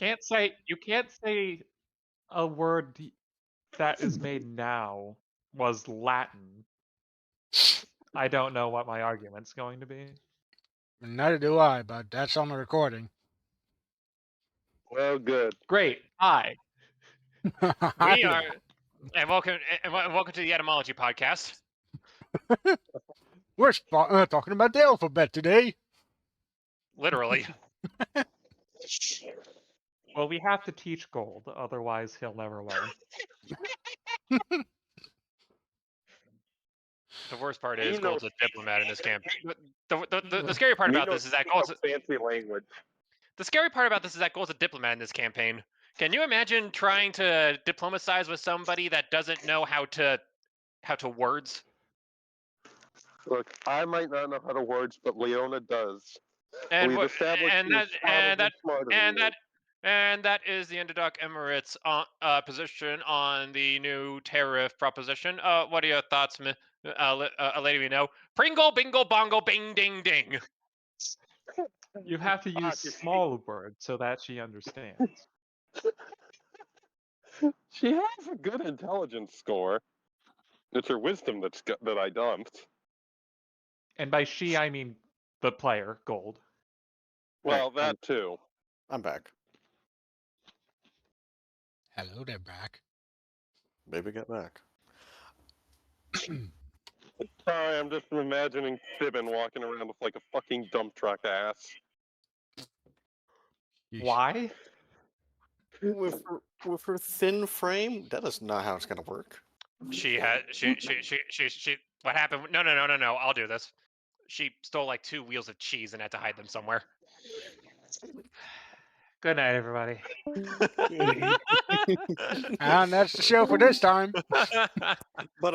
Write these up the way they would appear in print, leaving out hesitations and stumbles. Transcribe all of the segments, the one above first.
You can't say a word that is made now was Latin. I don't know what my argument's going to be. Neither do I, but that's on the recording. Well, good. Great. Hi. We are, Yeah. and welcome to the etymology podcast. We're talking about the alphabet today. Literally, Well, we have to teach Gold, otherwise he'll never learn. the worst part is You know- Gold's a diplomat in this camp. The scary part about this is that Gold's fancy language. the scary part about this is that Gold's a diplomat in this campaign. Can you imagine trying to diplomatize with somebody that doesn't know how to words? Look, I might not know how to words, but Leona does. And We've what established and she's that smarter and than that and that is the Underdog Emirates position on the new tariff proposition. What are your thoughts, lady we know? Pringle, bingle, bongo, bing, ding, ding. You have to use small words so that she understands. She has a good intelligence score. It's her wisdom that I dumped. And by she, I mean the player, Gold. Well, that too. I'm back. Hello there, back. Baby got back. Sorry, I'm just imagining Fibbin walking around with like a fucking dump truck ass. Yeesh. Why? With her thin frame, that is not how it's gonna work. She had she. What happened? No. I'll do this. She stole like 2 wheels of cheese and had to hide them somewhere. Good night, everybody. And that's the show for this time. But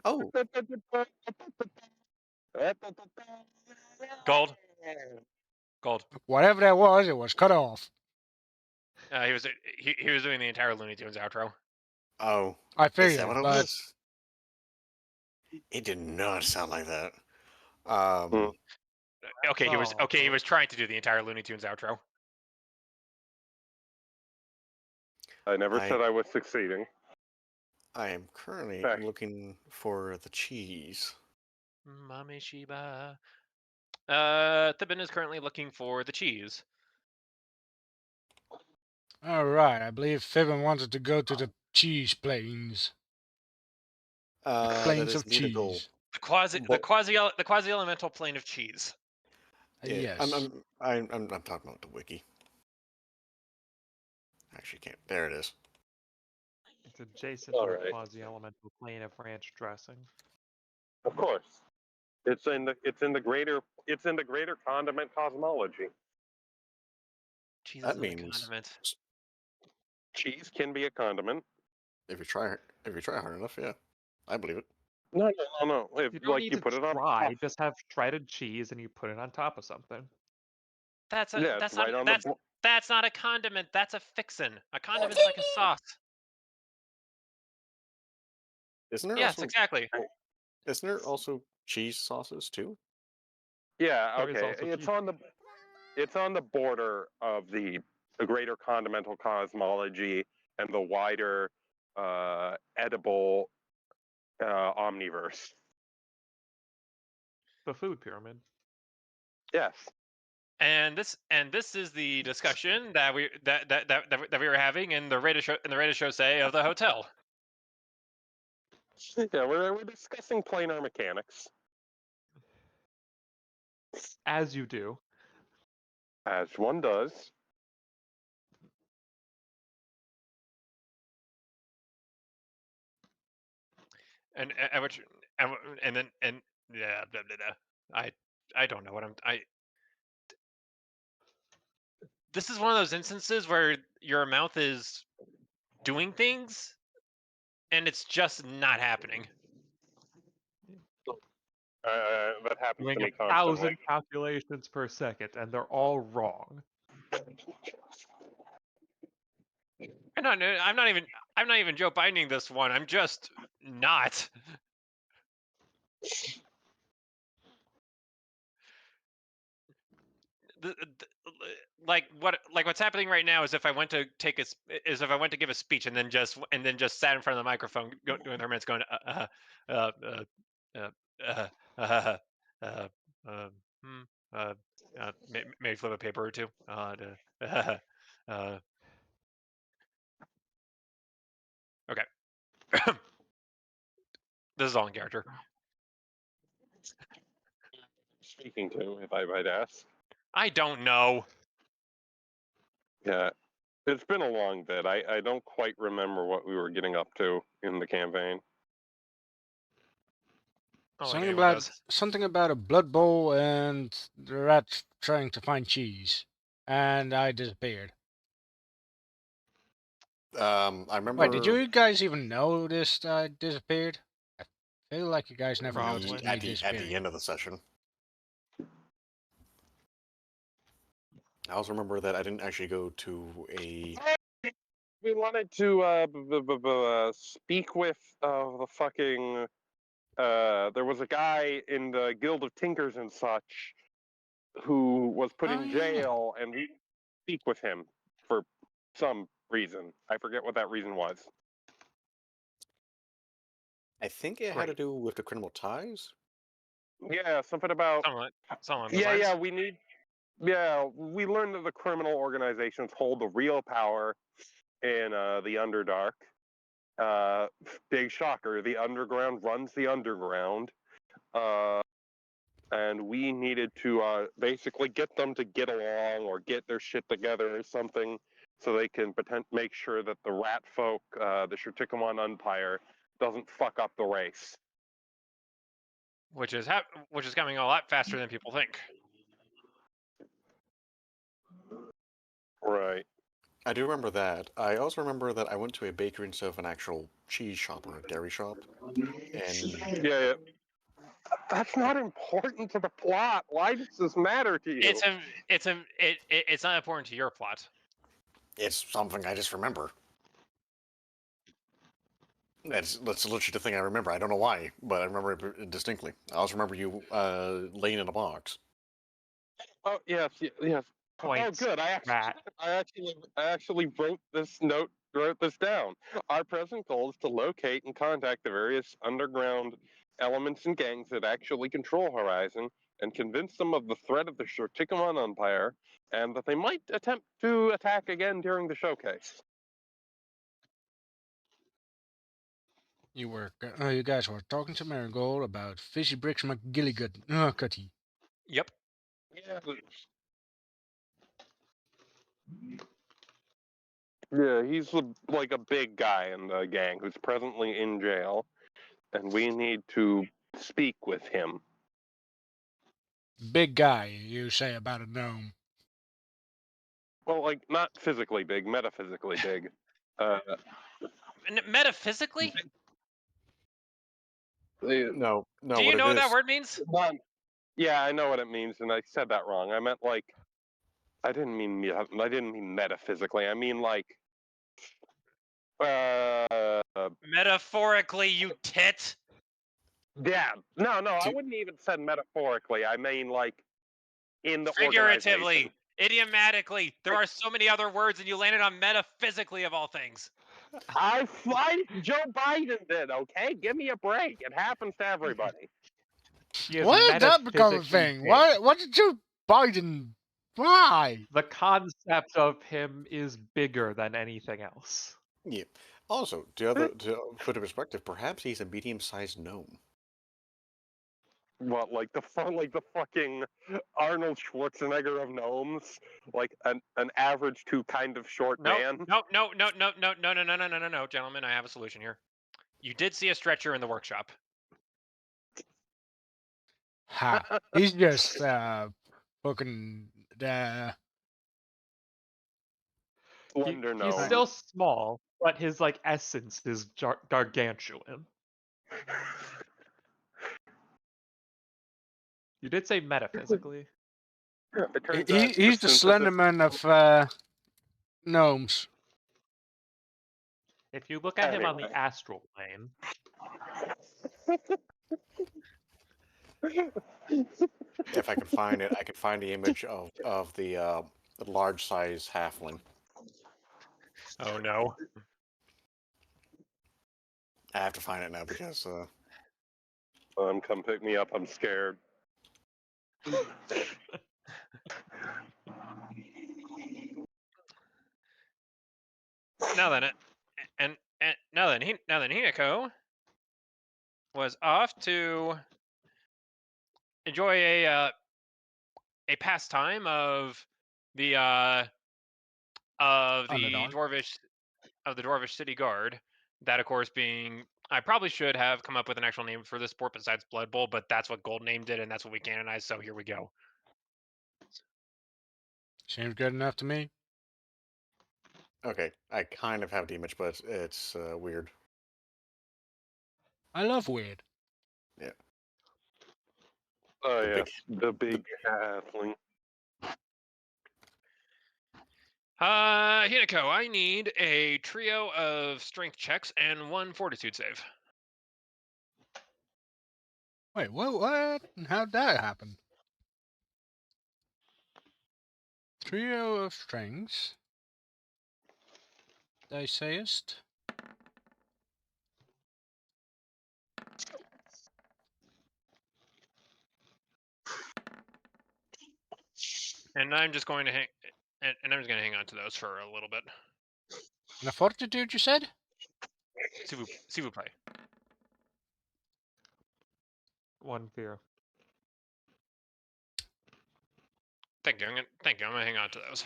oh, Gold. Whatever that was, it was cut off. He was doing the entire Looney Tunes outro. oh, I is figured, that what it but was? It did not sound like that. Okay, he was Oh. okay. He was trying to do the entire Looney Tunes outro. I never said I was succeeding. I am currently Back. looking for the cheese. Mommy Shiba. Thibbin is currently looking for the cheese. all right. I believe Fibbin wanted to go to the cheese plains. That Plains is of indeed a goal. cheese. The quasi elemental plane of cheese. Yeah, Yes. I'm talking about the wiki. Actually, can't. There it is. It's adjacent to All the right. quasi-elemental plane of ranch dressing. Of course, it's in the greater condiment cosmology. Cheese That isn't a means condiment. Cheese can be a condiment. if you try hard enough, yeah, I believe it. No. If You don't like need you to put it on. try. Just have shredded cheese and you put it on top of something. That's Yeah, it's right on the. that's not a condiment. That's a fixin'. A condiment's like a sauce. Isn't there Yes, also exactly. isn't there also cheese sauces too? Yeah. There is Okay. also It's cheese. on the. It's on the border of the greater condimental cosmology and the wider edible omniverse. The food pyramid. Yes. And this is the discussion that we were having in the radio show say of the hotel. Yeah, we're discussing planar mechanics As you do. as one does. And which and then yeah, blah, blah, blah. I don't know what this is one of those instances where your mouth is doing things and it's just not happening. That happens Doing to me 1,000 constantly. calculations per second, and they're all wrong. I'm not even Joe Binding this one. I'm just not. what's happening right now is if I went to give a speech and then just sat in front of the microphone doing their minutes going uh uh uh uh uh hmm, maybe flip a paper or two okay. This is all in character. Speaking to, if I might ask. I don't know. Yeah, it's been a long bit. I don't quite remember what we were getting up to in the campaign. I don't think anyone does. Something about a blood bowl and the rat trying to find cheese, and I disappeared. I remember. Wait, did you guys even notice I disappeared? I feel like you guys never Probably. noticed me at the disappearing. end of the session. I also remember that I didn't actually go to a. We wanted to speak with the fucking. There was a guy in the Guild of Tinkers and such who was put in jail, and we speak with him for some reason. I forget what that reason was. I think it had to do with the criminal ties. Yeah, something about. Something along those lines. Yeah, we need. Yeah, we learned that the criminal organizations hold the real power in the Underdark. Big shocker, the underground runs the underground. And we needed to basically get them to get along or get their shit together or something so they can make sure that the rat folk, the Shurtikamon Empire, doesn't fuck up the race. Which is coming a lot faster than people think. Right. I do remember that. I also remember that I went to a bakery instead of an actual cheese shop or a dairy shop. And yeah. That's not important to the plot. Why does this matter to you? It's not important to your plot. It's something I just remember. That's literally the thing I remember. I don't know why, but I remember it distinctly. I also remember you laying in a box. Oh yes. Points, oh good. I actually wrote this down. Our present goal is to locate and contact the various underground elements and gangs that actually control Horizon and convince them of the threat of the Shurtikamon Empire and that they might attempt to attack again during the showcase. You guys were talking to Marigold about Fishy Bricks McGillicuddy. Yep. Yeah. Yeah, he's like a big guy in the gang who's presently in jail, and we need to speak with him. Big guy, you say about a gnome. Well, like not physically big, metaphysically big. Metaphysically? No. Do you know what that word means? Yeah, I know what it means, and I said that wrong. I meant like, I didn't mean metaphysically. I mean like, Metaphorically, you tit. yeah, no, I wouldn't even said metaphorically. I mean like, in the figuratively, organization. idiomatically. There are so many other words, and you landed on metaphysically of all things. Joe Biden did, okay? Give me a break. It happens to everybody. Why did that become a thing? Why did Joe Biden... Why? The concept of him is bigger than anything else. Yeah. Also, to put in perspective, perhaps he's a medium-sized gnome. What, like the fucking Arnold Schwarzenegger of gnomes, like an average to kind of short man. No, gentlemen, I have a solution here. You did see a stretcher in the workshop. Ha! He's just fucking Slender gnome. He's still small, but his like essence is gargantuan. You did say metaphysically. It turns out he's the Slenderman of gnomes. If you look at him on the astral plane. If I could find it, I could find the image of the A large size halfling. Oh no. I have to find it now because Come pick me up. I'm scared. Now then, now then, Hinako was off to enjoy a pastime of the Underdog. dwarvish city guard. That, of course, being I probably should have come up with an actual name for this sport besides Blood Bowl, but that's what Gold named it, and that's what we canonized. So here we go. Seems good enough to me. okay, I kind of have the image, but it's weird. I love weird. Yeah. Oh The yes, big- the big halfling. Hinako, I need a trio of strength checks and 1 fortitude save. Wait, what? How'd that happen? Trio of strings. Thou sayest? And I'm just going to hang and I'm just going to hang on to those for a little bit. And a fortitude, you said? S'il vous plaît. 1 fear. Thank you. I'm going to hang on to those.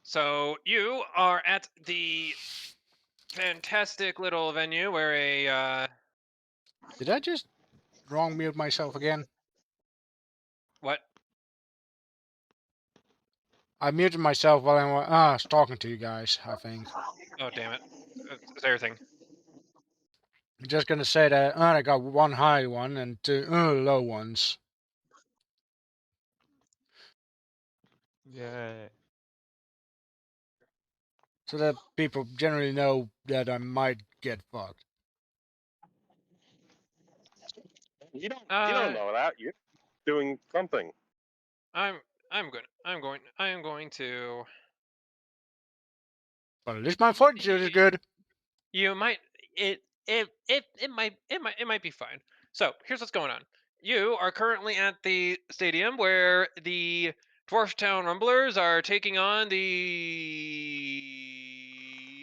So you are at the fantastic little venue where a Did I just wrong mute myself again? what? I muted myself while I was talking to you guys, I think. Oh damn it! It's everything. I'm just gonna say that I got 1 high one and 2 low ones. Yay. So that people generally know that I might get fucked. You don't know that. You're doing something. I am going to. But at least my fortitude is good. You might it might be fine. So here's what's going on. You are currently at the stadium where the Dwarftown Rumblers are taking on the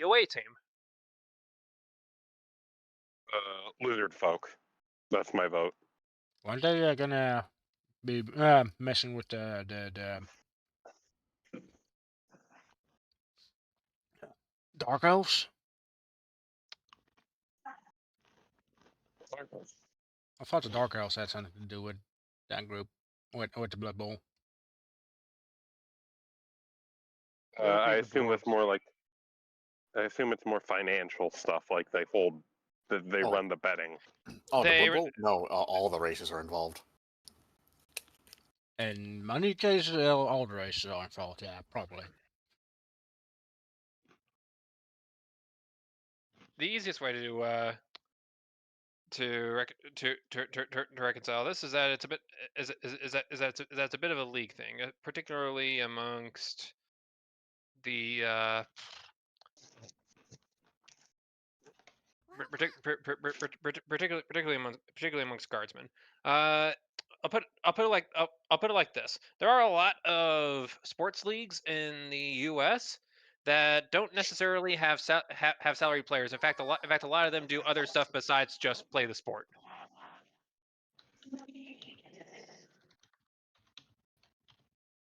away team. Lizard folk. That's my vote. One day they're gonna be messing with the Dark Elves. I thought the Dark Elves had something to do with that group, with the Blood Bowl. It would be I the assume it's dwarves. more like. I assume it's more financial stuff, like they hold, that they Oh. run the betting. Oh, the They Blood Bowl? No, all the races are involved. In many cases, all the races are involved. Yeah, probably. the easiest way to reconcile this is that it's a bit that it's a bit of a league thing, particularly amongst the particularly amongst guardsmen. I'll put it like this: there are a lot of sports leagues in the U.S. that don't necessarily have have salary players. In fact, a lot of them do other stuff besides just play the sport.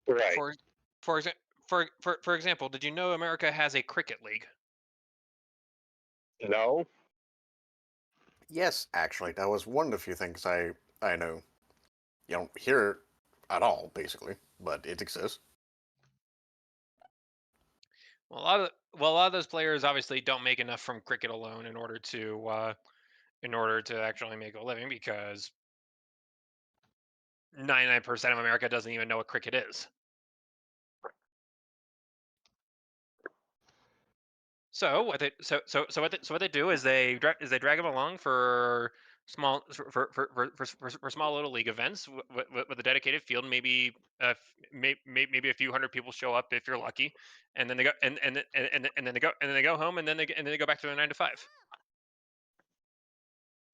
Right. For example, did you know America has a cricket league? No. Yes, actually, that was one of the few things I know. You don't hear it at all, basically, but it exists. Well, a lot of those players obviously don't make enough from cricket alone in order to actually make a living, because 99% of America doesn't even know what cricket is. So what they do is they drag them along for small little league events with a dedicated field. Maybe maybe a few hundred people show up if you're lucky, and then they go and then they go home, and then they go back to their 9 to 5.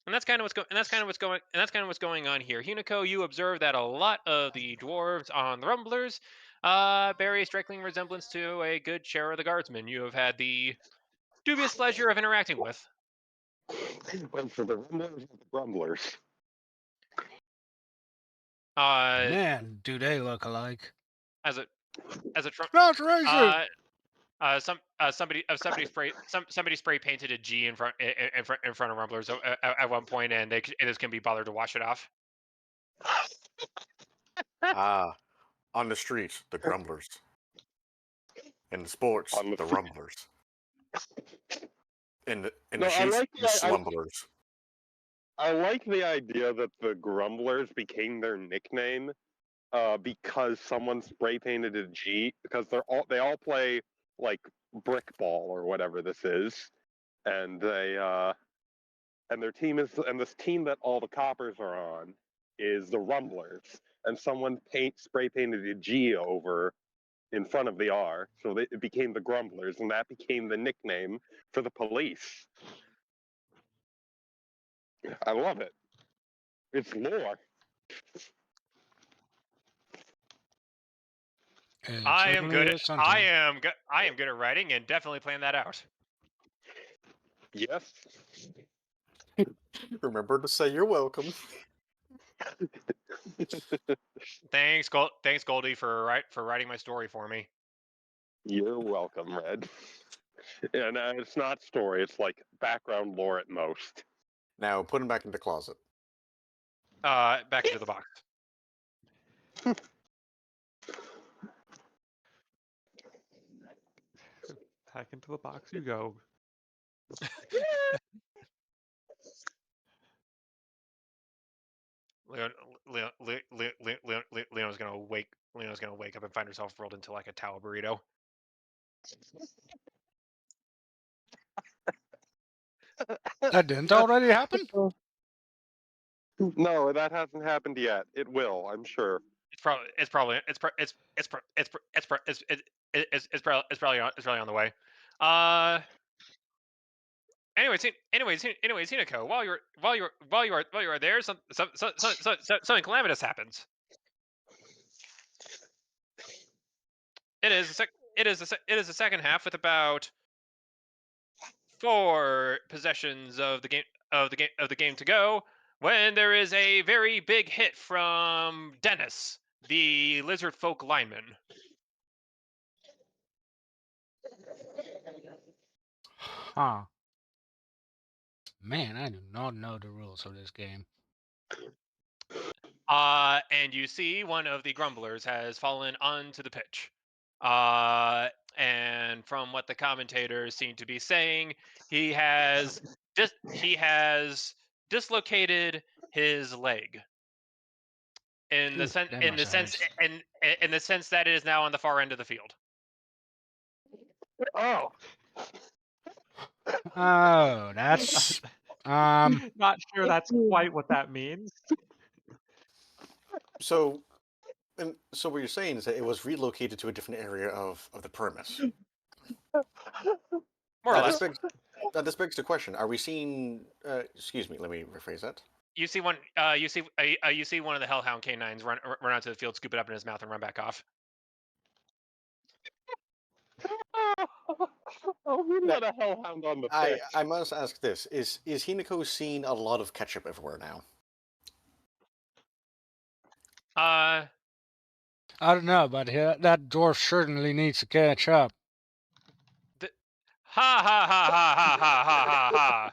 And that's kind of what's going on here. Hunico, you observe that a lot of the dwarves on the Rumblers bear a striking resemblance to a good share of the guardsmen you have had the dubious pleasure of interacting with. Well, for the rumblers and the grumblers. Man, do they look alike? As a Trump, That's racist! somebody spray painted a G in front of Rumblers at one point, and they just can be bothered to wash it off. Ah, on the streets, the grumblers. In the sports, On the the fi- rumblers. In the No, I sheets, like the the slumblers. I like the idea that the grumblers became their nickname because someone spray painted a G, because they all play like brick ball or whatever this is, and their team is, and this team that all the coppers are on is the Rumblers, and someone spray painted a G over in front of the R, so it became the Grumblers, and that became the nickname for the police. I love it. It's lore. It I am certainly good. is something. I am good at writing, and definitely plan that out. Yes. Remember to say you're welcome. Thanks, Goldie, for writing my story for me. You're welcome, Red. And it's not story, it's like background lore at most. Now put him back in the closet. Back into the box. Back into the box you go. Leona's gonna wake up and find herself rolled into like a towel burrito. That didn't already happen? No, that hasn't happened yet. It will, I'm sure. It's probably on the way. Anyways, Hinico, while you are there, something calamitous happens. It is the second half with about 4 possessions of the game to go, when there is a very big hit from Dennis, the lizard folk lineman. Huh. Man, I do not know the rules of this game. And you see one of the grumblers has fallen onto the pitch. And from what the commentators seem to be saying, he has dislocated his leg in the sense that it is now on the far end of the field. Oh, Oh, that's Not sure that's quite what that means. So what you're saying is that it was relocated to a different area of the premise. More or Now, less. this begs the question: are we seeing? Excuse me. Let me rephrase that. You see one of the Hellhound canines run onto the field, scoop it up in his mouth, and run back off. oh, who let a hellhound on the pitch? I must ask this: is Hinico seeing a lot of ketchup everywhere now? I don't know, but that dwarf certainly needs to catch up. Ha ha ha ha ha ha ha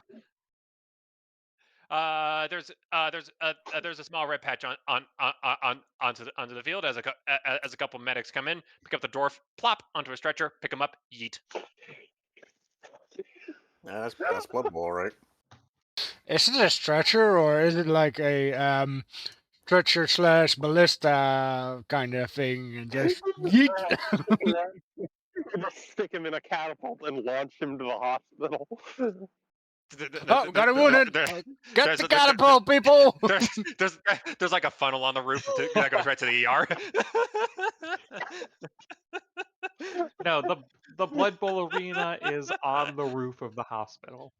ha. There's a small red patch onto the field as a couple medics come in, pick up the dwarf, plop onto a stretcher, pick him up, yeet. Yeah, that's Blood Bowl, right? Is it a stretcher or is it like a stretcher / ballista kind of thing? And just yeet. Just stick him in a catapult and launch him to the hospital. Oh, got a wounded! Get there's the a- there- there- catapult, people! there's like a funnel on the roof that goes right to the ER. No, the Blood Bowl arena is on the roof of the hospital.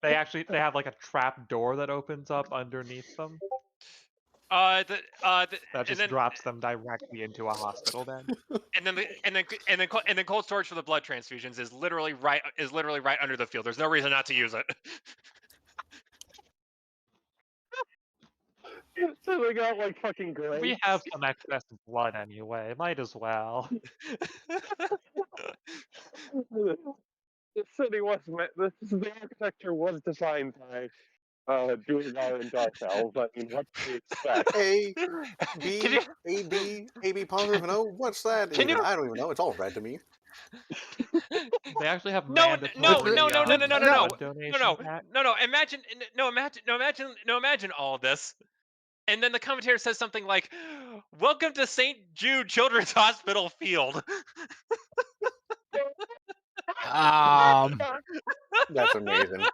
They have like a trap door that opens up underneath them that And just then drops them directly into a hospital bed. and then cold storage for the blood transfusions is literally right under the field. There's no reason not to use it. So they got like fucking great. We have some excess blood anyway. Might as well. The city was the architecture was designed by doing our in dark elves. I mean, what do you expect? A, Can B, you A, B, A, B positive, and O. What's that Can even? you- I don't even know. It's all red to me. They actually have no mandatory blood donation tax. imagine all of this. And then the commentator says something like, "Welcome to St. Jude Children's Hospital Field." That's amazing.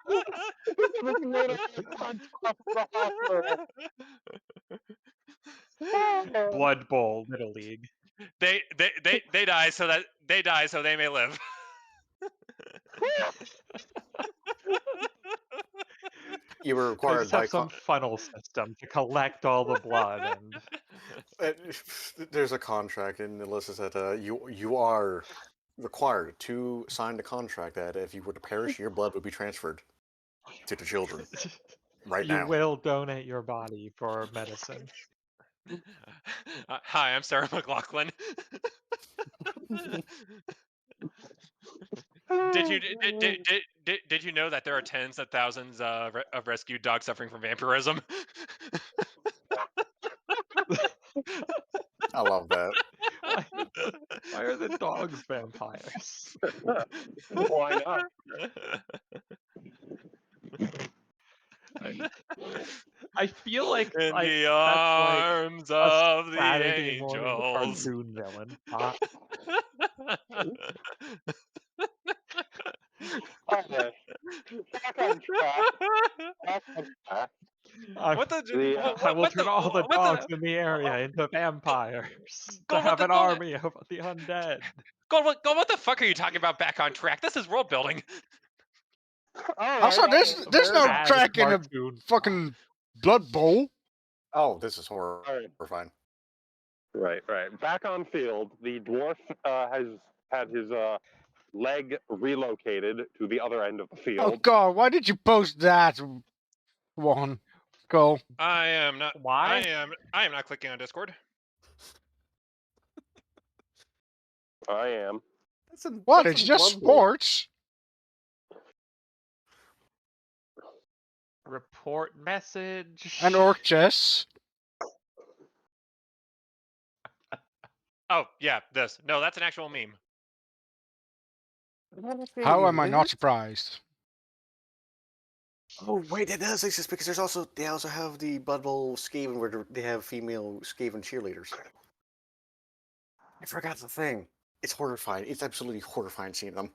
Blood Bowl, Little League. They die so they may live. You were They required just by have some funnel system to collect all the blood, and there's a contract, and it lists that you are required to sign the contract that if you were to perish, your blood would be transferred to the children right you now. will donate your body for medicine. Hi, I'm Sarah McLaughlin. Did you know that there are tens of thousands of rescued dogs suffering from vampirism? I love that. Why are the dogs vampires? Why not? I feel like In the that's like arms a of the Saturday morning angels. cartoon villain. Okay. Back on track. Back on track. What the? I will What turn all the what dogs the? in the area into vampires to Go, have what an the? army of the undead. What the fuck are you talking about? Back on track. This is world building. Also, there's no Bad track in a cartoon. fucking Blood Bowl. Oh, this is horrifying. Right. Back on field, the dwarf has had his leg relocated to the other end of the Oh field. god, why did you post that one? Go. I am not. Why? I am not clicking on Discord. I am. What? It's just sports. Report message. And orc chess. Oh yeah, this. No, that's an actual meme. How am I not surprised? Oh wait, it does exist because they also have the Blood Bowl Skaven where they have female Skaven cheerleaders. I forgot the thing. It's horrifying. It's absolutely horrifying seeing them.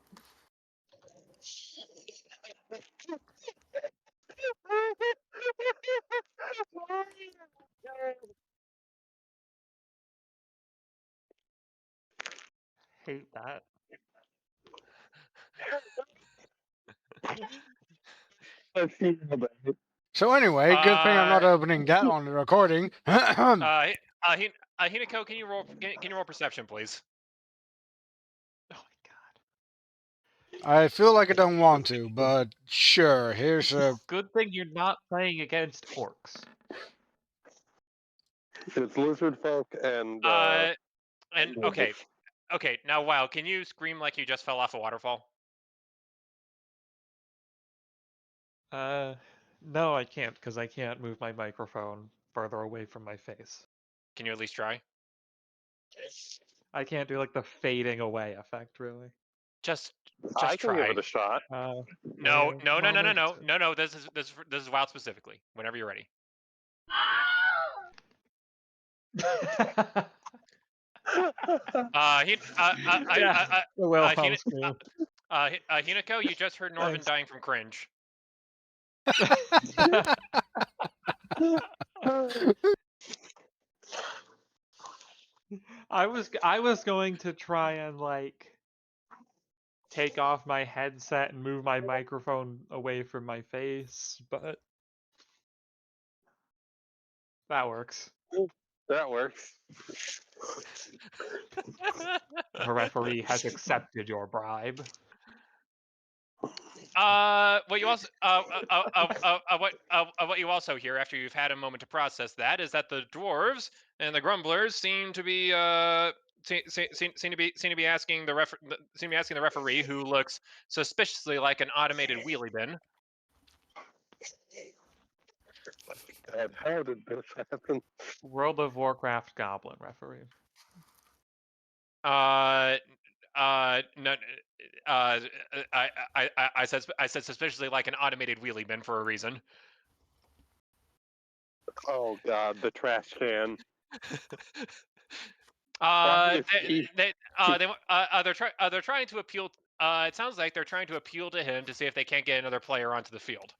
Hate that. So anyway, good thing I'm not opening that on the recording. Hinako, can you roll perception, please? Oh my god. I feel like I don't want to, but sure. Here's a Good thing you're not playing against orcs. It's lizard folk and Okay. Now, wow, can you scream like you just fell off a waterfall? No, I can't because I can't move my microphone further away from my face. Can you at least try? I can't do like the fading away effect, really. Just I can try. give it a shot. No. This is wild specifically. Whenever you're ready. The Wilhelm scream. Hinako, you just heard Norvin Thanks. dying from cringe. I was going to try and like take off my headset and move my microphone away from my face, but that works. That works. The referee has accepted your bribe. What you also what you also hear after you've had a moment to process that is that the dwarves and the grumblers seem to be seem to be asking seem to be asking the referee, who looks suspiciously like an automated wheelie bin. And how did this happen? World of Warcraft goblin referee. No, I said suspiciously like an automated wheelie bin for a reason. Oh God, the trash can. Uh, is he- they're trying to appeal. It sounds like they're trying to appeal to him to see if they can't get another player onto the field.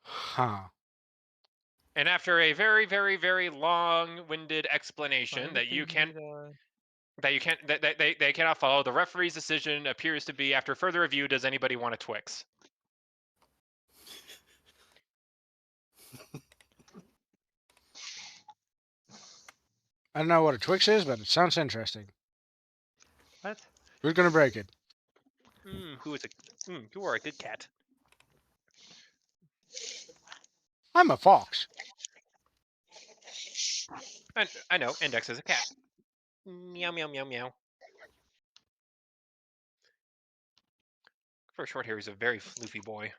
Huh. And after a very, very, very long-winded explanation Trying to get they cannot follow, the referee's decision appears to be, after further review, does anybody want a Twix? I don't know what a Twix is, but it sounds interesting. what? Who's gonna break it? You are a good cat. I'm a fox. And I know, Index is a cat. Meow, meow, meow, meow. For short hair, he's a very floofy boy.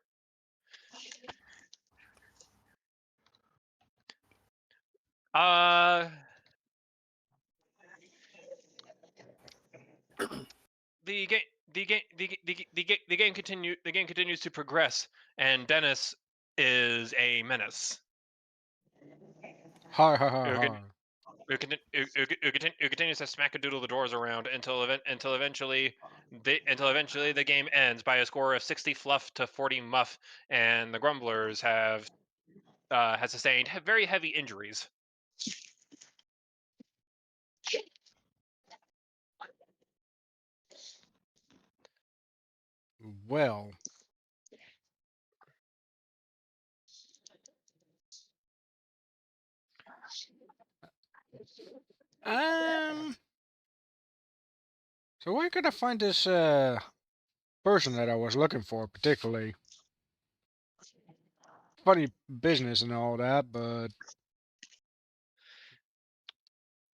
The game, the game continues to progress, and Dennis is a menace. Har har har Who har. continues to smack-a-doodle the doors around until eventually the game ends by a score of 60 fluff to 40 muff, and the grumblers have sustained very heavy injuries. Well. So where could I find this person that I was looking for, particularly? Funny business and all that, but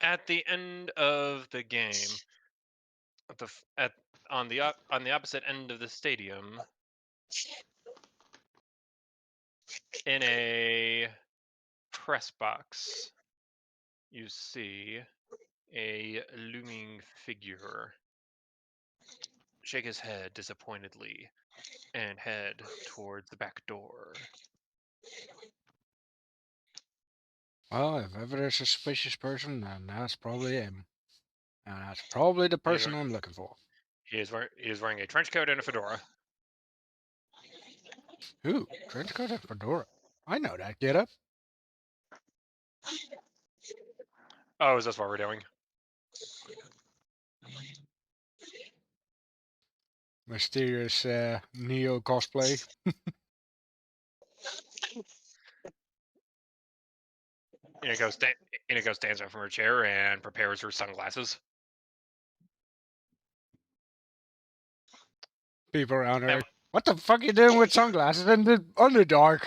At the end of the game, on the opposite end of the stadium, in a press box, you see a looming figure shake his head disappointedly and head towards the back door. well, if ever there's a suspicious person, then that's probably him. And that's probably the He is, person I'm looking for. he is wearing a trench coat and a fedora. Ooh, trench coat and fedora. I know that get up. Oh, is this what we're doing? Mysterious Neo cosplay. Inigo stands up from her chair and prepares her sunglasses. People around her. I- Like, what the fuck are you doing with sunglasses in the underdark?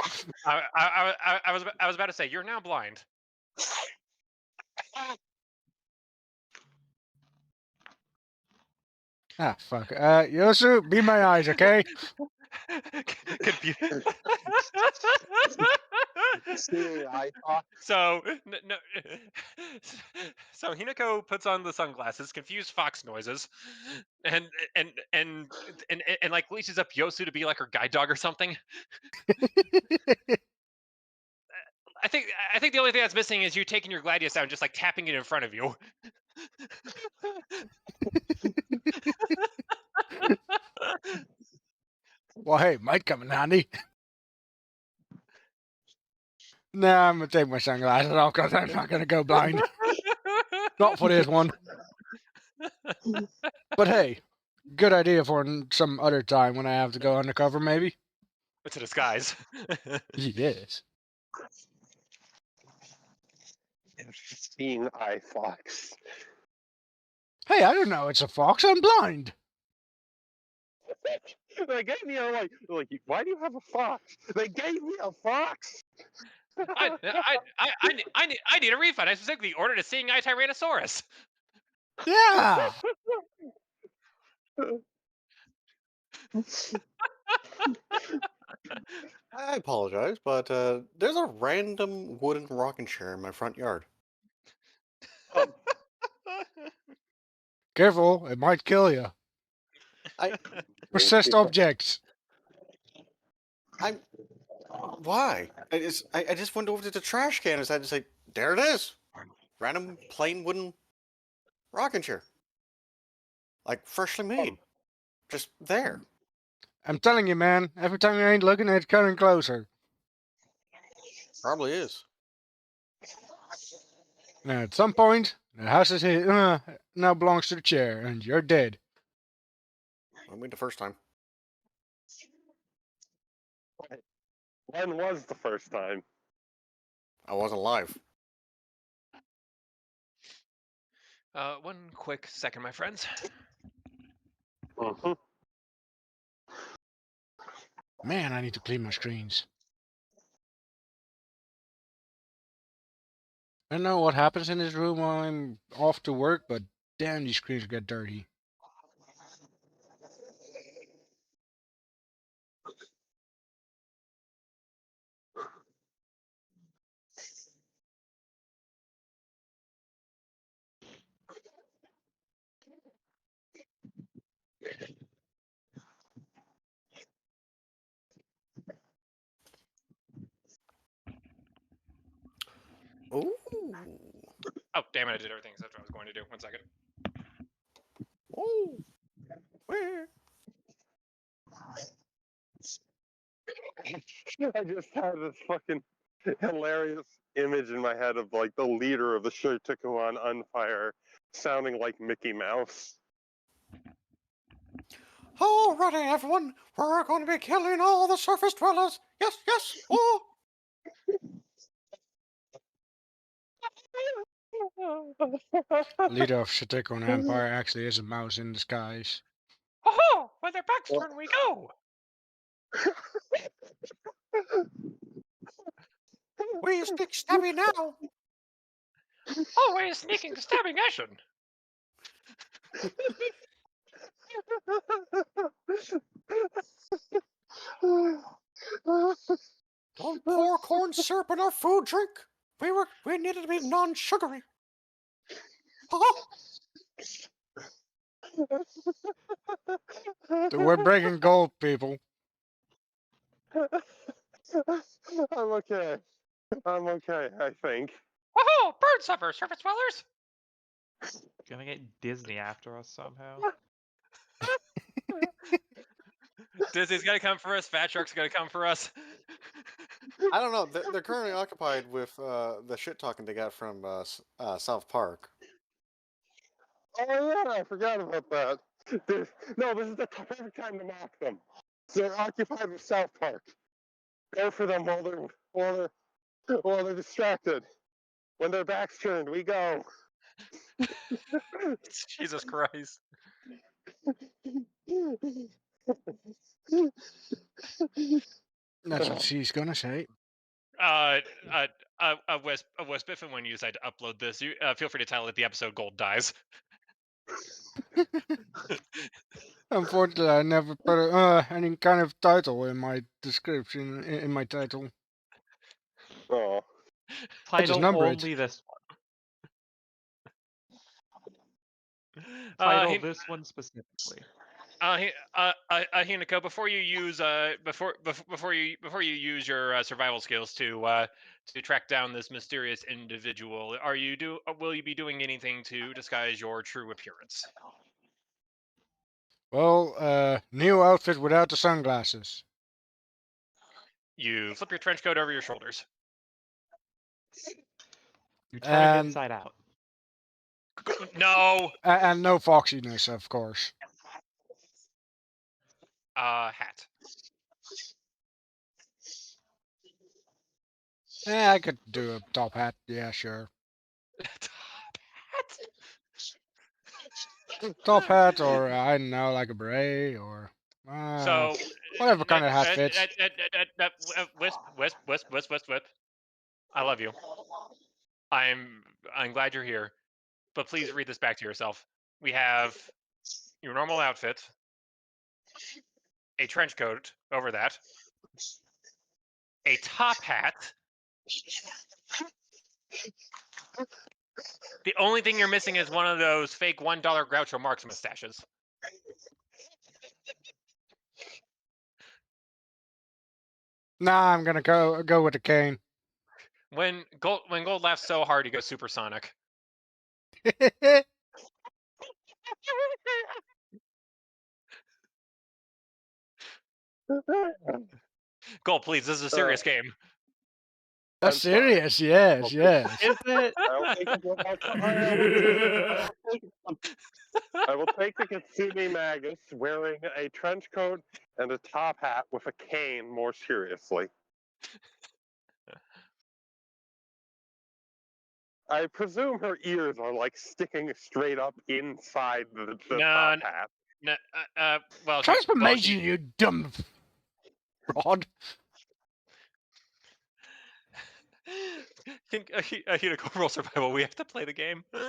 I was about to say, you're now blind. Ah, fuck. Yosu, be my eyes, okay? See, I thought So so Hinako puts on the sunglasses, confused fox noises, and like leashes up Yosu to be like her guide dog or something. I think the only thing that's missing is you taking your Gladius out and just like tapping it in front of you. Well, hey, might come in handy. Nah, I'm gonna take my sunglasses off because I'm not gonna go blind. Not for this one. But hey, good idea for some other time when I have to go undercover, maybe. It's a disguise. Yes. Seeing eye fox. Hey, I don't know. It's a fox. I'm blind. They gave me a like. Why do you have a fox? They gave me a fox. I need a refund. I specifically ordered a seeing eye Tyrannosaurus. Yeah. I apologize, but there's a random wooden rocking chair in my front yard. Careful, it might kill you. I Persist objects. I'm why? I just went over to the trash can and decided to say, there it is, random plain wooden rocking chair, like freshly made, just there. I'm telling you, man. Every time you ain't looking, it's coming closer. Probably is. And at some point, the house is now belongs to the chair, and you're dead. I mean, the first time. When was the first time? I wasn't alive. One quick second, my friends. Mhm. Man, I need to clean my screens. I don't know what happens in this room while I'm off to work, but damn, these screens get dirty. Ooh. Oh, damn it! I did everything except what I was going to do. 1 second. Ooh. Where? I just had this fucking hilarious image in my head of like the leader of the Shotoku on fire, sounding like Mickey Mouse. Alrighty, everyone, we're going to be killing all the surface dwellers. Yes, yes. Oh. Leader of Shatekon Empire actually is a mouse in disguise. Oh, when their backs turn, we go. We stick stabby now. Always sneaking, stabbing action. Don't pour corn syrup in our food drink. We needed to be non-sugary. Oh. We're breaking gold, people. I'm okay. I'm okay, I think. Woohoo! Bird supper, surface dwellers. Gonna get Disney after us somehow. Disney's gonna come for us. Fat Shark's gonna come for us. I don't know. They're currently occupied with the shit talking they got from South Park. Oh yeah, I forgot about that. No, this is the perfect time to mock them. They're occupied with South Park. Go for them while they're distracted. When their backs turned, we go. Jesus Christ. That's what she's gonna say. Wisp, if and when you decide to upload this, you feel free to title it the episode "Gold Dies." Unfortunately, I never put any kind of title in my description, in my title. Oh. I just Title number it. only this one. Title He, this one specifically. Hinako, before you use before you use your survival skills to track down this mysterious individual, will you be doing anything to disguise your true appearance? Well, new outfit without the sunglasses. You flip your trench coat over your shoulders. You turn it And inside out. No, and no foxiness, of course. hat. Yeah, I could do a top hat. Yeah, sure. Hat. Top hat, or I don't know, like a beret, or So, whatever kind of hat fits. wisp, wisp, wisp, wisp, wisp, wisp. I love you. I'm glad you're here, but please read this back to yourself. We have your normal outfit, a trench coat over that, a top hat. The only thing you're missing is one of those fake $1 Groucho Marx mustaches. Nah, I'm gonna go with the cane. When Gold laughs so hard, he goes supersonic. Gold, please. This is a serious game. That's I'm sorry. serious, yes, yes. Is it? I'll take it. I will take the Katsumi Magus wearing a trench coat and a top hat with a cane more seriously. I presume her ears are like sticking straight up inside the No, top hat. No, well, Transformation, you dumb fraud. Hinako, roll survival. We have to play the game. we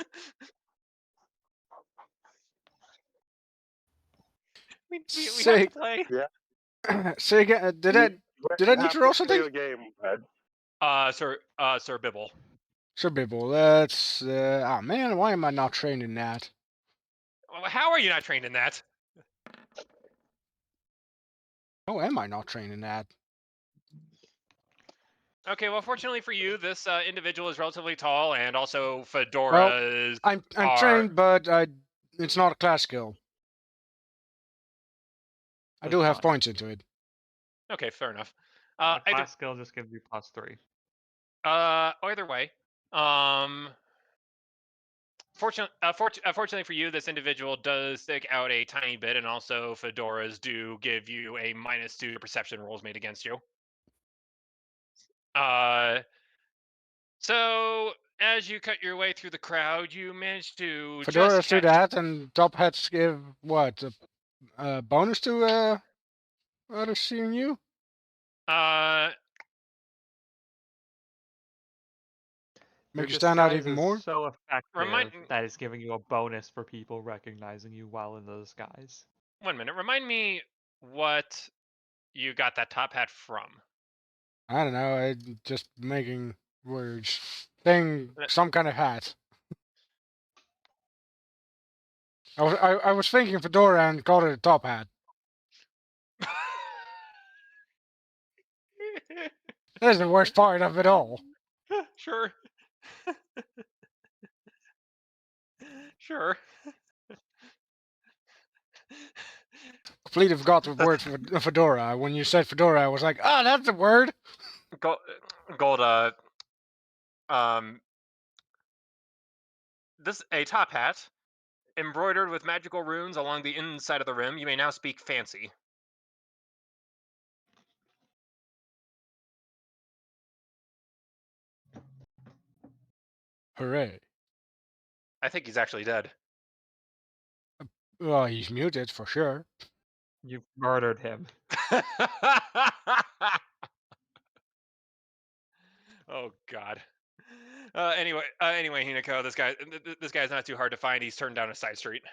have Say, to play. say again. Did I need to roll something? The game, Ed. Sir Bibble. Sure, Bibble. That's oh man, why am I not trained in that? How are you not trained in that? How am I not trained in that? Okay, well, fortunately for you, this individual is relatively tall, and also fedoras I'm are. trained, but it's not a class skill. I It's do have not. points into it. Okay, fair enough. A class skill just gives you +3. Either way, fortunately for you, this individual does stick out a tiny bit, and also fedoras do give you a -2 to perception rolls made against you. So as you cut your way through the crowd, you manage to Fedoras just do catch. that, and top hats give what a bonus to others seeing you. Your Make you stand out disguise even is more. so Remind- effective that it's giving you a bonus for people recognizing you while in the disguise. 1 minute. Remind me what you got that top hat from. I don't know. I just making words. Saying some kind of hat. I was thinking fedora and called it a top hat. That's the worst part of it all. Sure. Sure. Completely forgot the word for fedora. When you said fedora, I was like, ah, that's the word. Gold, this a top hat embroidered with magical runes along the inside of the rim. You may now speak fancy. Hooray. I think he's actually dead. Well, he's muted for sure. You've murdered him. Oh God. Anyway, Hinako, this guy's not too hard to find. He's turned down a side street.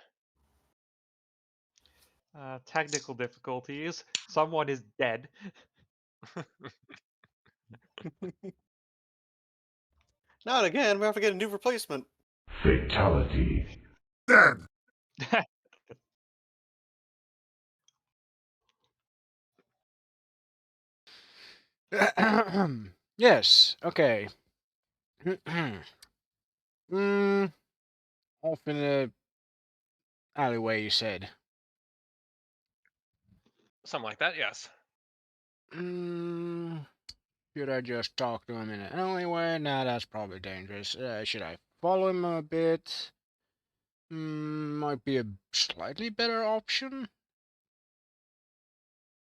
Technical difficulties. Someone is dead. Not again. We have to get a new replacement. Fatality. Yes. Okay. mm, Off in the alleyway, you said. Something like that. Yes. Mm, should I just talk to him in an alleyway? Nah, that's probably dangerous. Should I follow him a bit? Might be a slightly better option.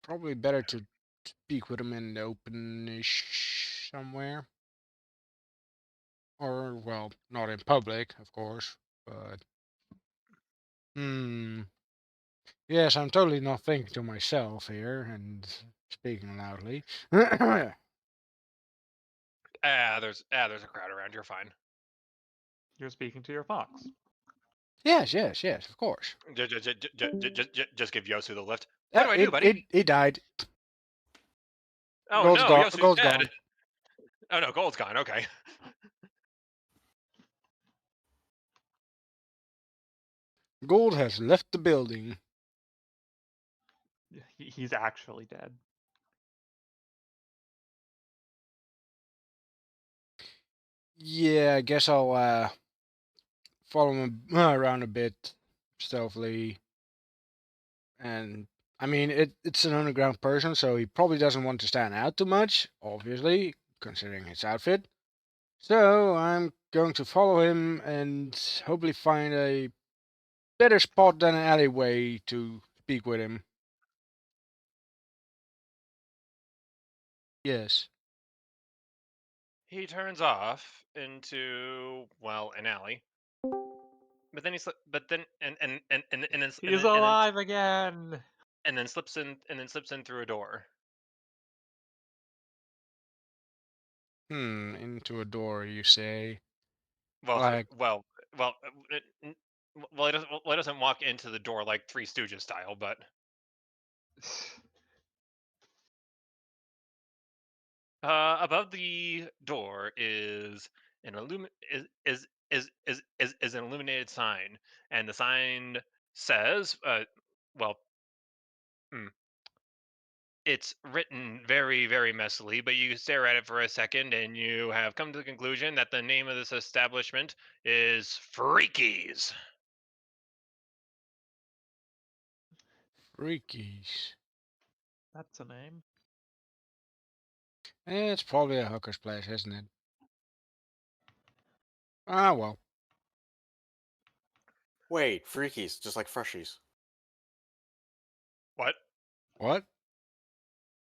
Probably better to speak with him in the openish somewhere. Or, well, not in public, of course, but... Yes, I'm totally not thinking to myself here and speaking loudly. There's a crowd around. You're fine. You're speaking to your fox. Yes, of course. Just give Yosu the lift. What do I do, buddy? It died. Oh Gold's no, gone. Yosu's Gold's dead. gone. Oh no, Gold's gone. Okay. Gold has left the building. He's actually dead. Yeah, I guess I'll follow him around a bit stealthily. And I mean, it's an underground person, so he probably doesn't want to stand out too much, obviously, considering his outfit. So I'm going to follow him and hopefully find a better spot than an alleyway to speak with him. Yes. He turns off into, well, an alley. But then but then He's alive again. and then slips in through a door. Into a door, you say? Well, Like, well, he doesn't walk into the door like Three Stooges style, but above the door is an is an illuminated sign, and the sign says, well, hmm, it's written very, very messily, but you stare at it for a second, and you have come to the conclusion that the name of this establishment is Freakies. freakies. That's a name. It's probably a hooker's place, isn't it? Ah, well. Wait, freakies, just like freshies. What? What?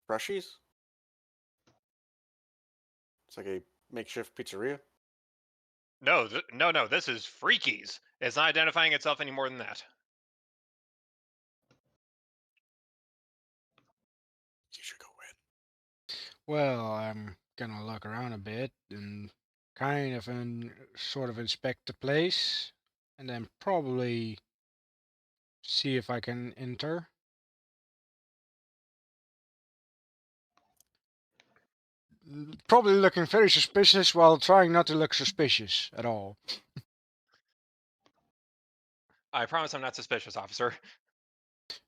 Freshies? It's like a makeshift pizzeria. No, no. This is Freakies. It's not identifying itself any more than that. You should go in. Well, I'm gonna look around a bit and kind of sort of inspect the place, and then probably see if I can enter. Probably looking very suspicious while trying not to look suspicious at all. I promise I'm not suspicious, officer.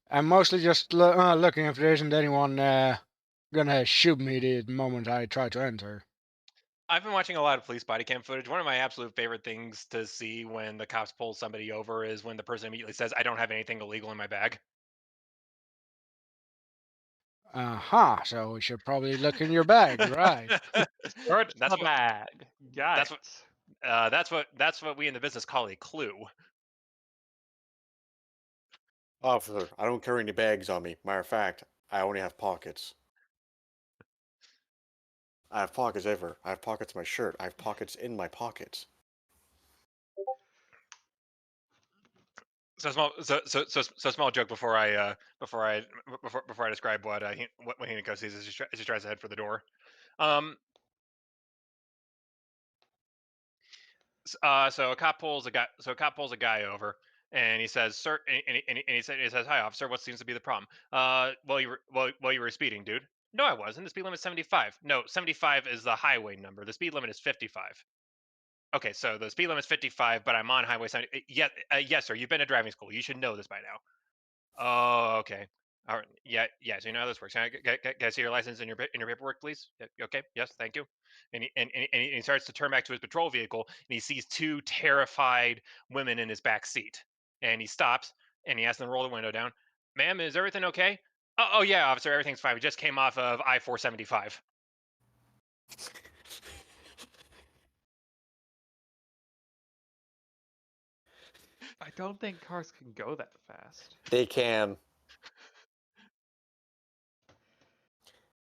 I'm mostly just looking if there isn't anyone gonna shoot me the moment I try to enter. I've been watching a lot of police body cam footage. One of my absolute favorite things to see when the cops pull somebody over is when the person immediately says, "I don't have anything illegal in my bag." Aha, so we should probably look in your bag, right? Search That's the what bag. Got that's it. that's what we in the business call a clue. Officer, I don't carry any bags on me. Matter of fact, I only have pockets. I have pockets everywhere. I have pockets in my shirt. I have pockets in my pockets. So small joke before I describe what Hinako sees as he tries to head for the door. Um, so a cop pulls a guy over, and he says, "Sir," and he says, "Hi, officer. What seems to be the problem?" Well, you were speeding, dude. No, I wasn't. The speed limit is 75. No, 75 is the highway number. The speed limit is 55. Okay, so the speed limit is 55, but I'm on highway 70. Yeah, yes, sir. You've been to driving school. You should know this by now. Oh, okay. All right. Yeah. Yeah. So you know how this works. Can I see your license and your paperwork, please? Okay. Yes. Thank you. And he starts to turn back to his patrol vehicle, and he sees two terrified women in his back seat. And he stops and he asks them to roll the window down. Ma'am, is everything okay? Oh yeah, officer. Everything's fine. We just came off of I-475. I don't think cars can go that fast. They can.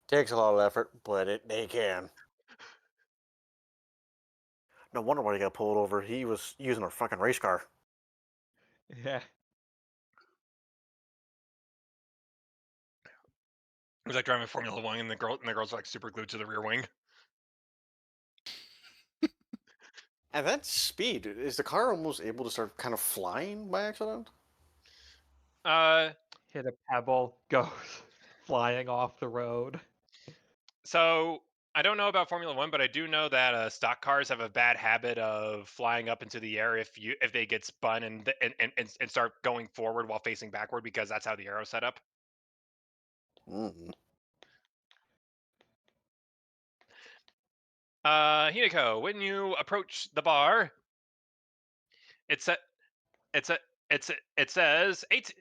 Takes a lot of effort, but they can. No wonder why he got pulled over. He was using a fucking race car. Yeah. It was like driving Formula One, and the girl's like super glued to the rear wing. And that speed, is the car almost able to start kind of flying by accident? Hit a pebble, goes flying off the road. So I don't know about Formula One, but I do know that stock cars have a bad habit of flying up into the air if they get spun and start going forward while facing backward, because that's how the arrow's set up. Mm. Hinako, when you approach the bar, it's a it's a it says eight.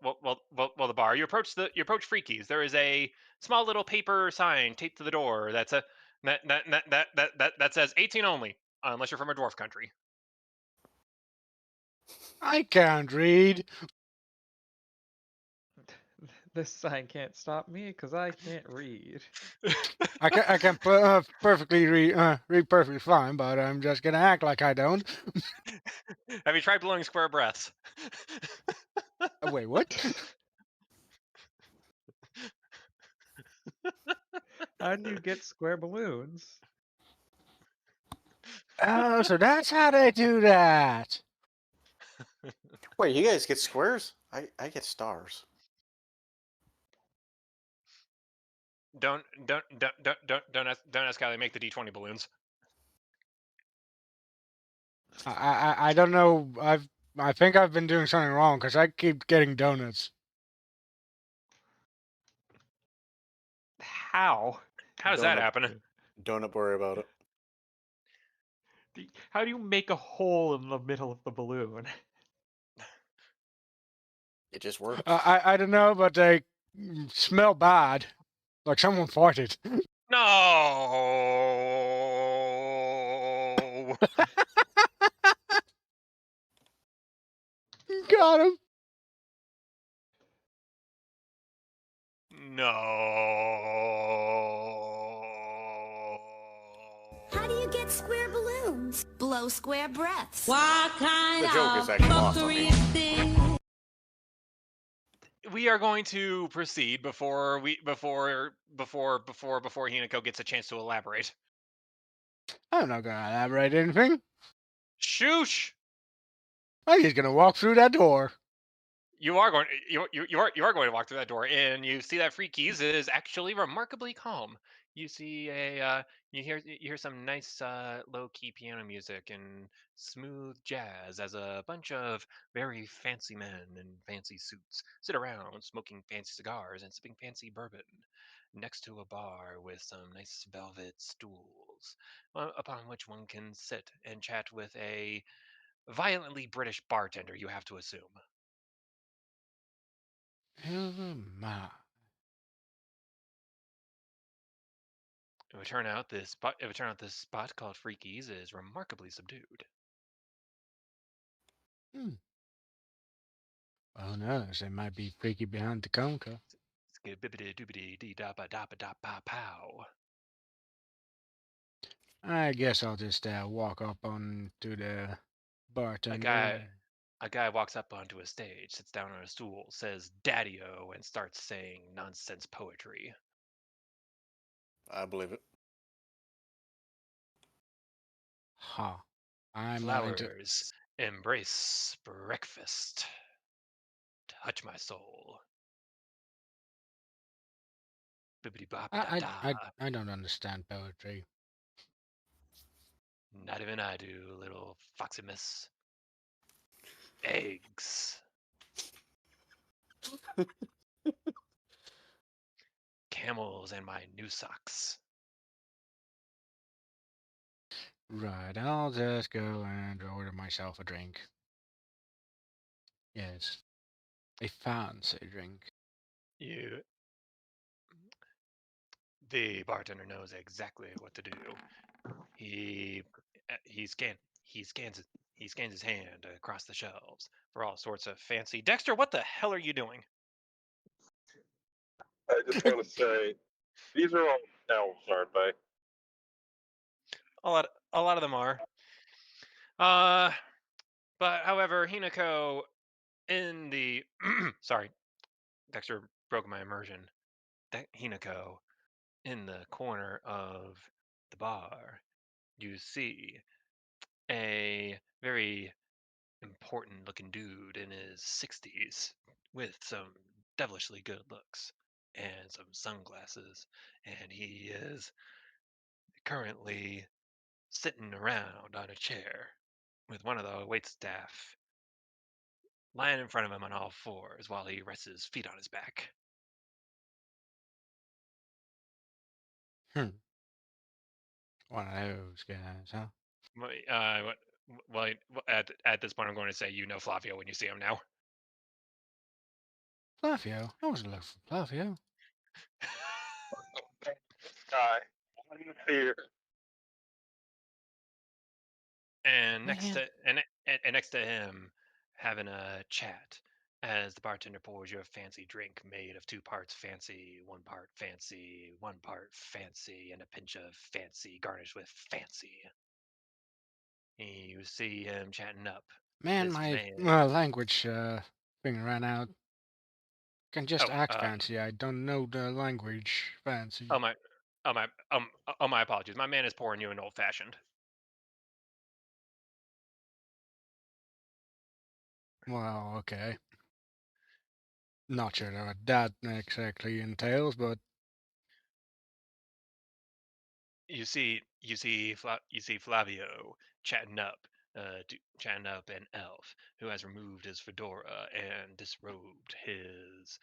Well, the bar. You approach Freaky's. There is a small little paper sign taped to the door. That says 18 only, unless you're from a dwarf country. I can't read. This sign can't stop me because I can't read. I can perfectly read perfectly fine, but I'm just gonna act like I don't. Have you tried blowing square breaths? Wait, what? How do you get square balloons? Oh, so that's how they do that. Wait, you guys get squares? I get stars. Don't ask how they make the D20 balloons. I don't know. I think I've been doing something wrong because I keep getting donuts. How? How does that happen? Don't worry about it. How do you make a hole in the middle of the balloon? It just works. I don't know, but they smell bad, like someone farted. No. Got him. No. How do you get square balloons? Blow square breaths. What kind The joke of is actually lost on fuckery me. is this? We are going to proceed before Hinako gets a chance to elaborate. I'm not gonna elaborate anything. Shoosh! I'm just gonna walk through that door. You are going to walk through that door, and you see that Freaky's is actually remarkably calm. You see you hear some nice low key piano music and smooth jazz as a bunch of very fancy men in fancy suits sit around smoking fancy cigars and sipping fancy bourbon next to a bar with some nice velvet stools upon which one can sit and chat with a violently British bartender, you have to assume. Oh my. It would turn out this spot called Freaky's is remarkably subdued. Hmm. Oh no, they might be freaky behind the counter. Skibbity doobity dee da ba da ba da pa pow. I guess I'll just walk up on to the A bartender. guy a guy walks up onto a stage, sits down on a stool, says "Daddy-o," and starts saying nonsense poetry. I believe it. Ha. I'm not into. Flowers embrace breakfast. Touch my soul. Bibbidi bop da I, da. I, I, I don't understand poetry. Not even I do, little foxy miss. Eggs. Camels and my new socks. Right, I'll just go and order myself a drink. Yes, a fancy drink. The bartender knows exactly what to do. He he scan he scans it. He scans his hand across the shelves for all sorts of fancy. Dexter, what the hell are you doing? I just want to say, these are all elves, aren't they? A lot of them are. Uh, but however, Hinako in the sorry, Dexter broke my immersion. Hinako in the corner of the bar, you see a very important looking dude in his 60s with some devilishly good looks and some sunglasses. And he is currently sitting around on a chair with one of the wait staff lying in front of him on all fours while he rests his feet on his back. Hmm. One of those guys, huh? Well, at this point, I'm going to say you know Flavio when you see him now. Flavio? I wasn't looking for Flavio. Sky. One fear. And next Man. to and next to him, having a chat as the bartender pours you a fancy drink made of 2 parts fancy, 1 part fancy, and a pinch of fancy garnished with fancy. You see him chatting up. Man, This my man. language thing ran out. Can just Oh, act fancy. I don't know the language oh fancy. my, oh my apologies. My man is pouring you an old fashioned. Well, okay. Not sure what that exactly entails, but You see Flavio chatting up an elf who has removed his fedora and disrobed his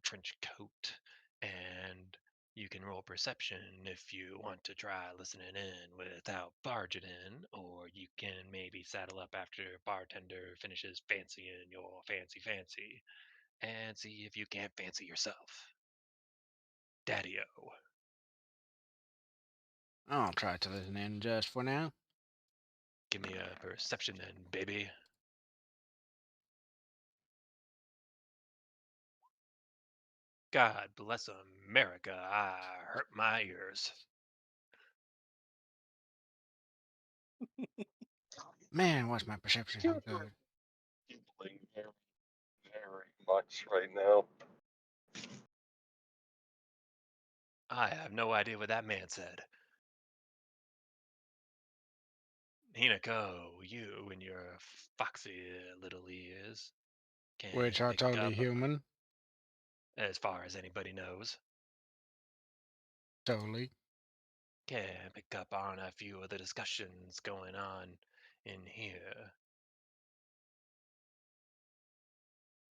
trench coat, and you can roll perception if you want to try listening in without barging in, or you can maybe saddle up after bartender finishes fancying your fancy and see if you can't fancy yourself. Daddy-o. I'll try to listen in just for now. Give me a perception then, baby. God bless America. I hurt my ears. Man, what's my perception so good? Giggling very, very much right now. I have no idea what that man said. Hinako, you and your foxy little ears can Which are pick totally up human. as far as anybody knows. Totally. Can pick up on a few of the discussions going on in here.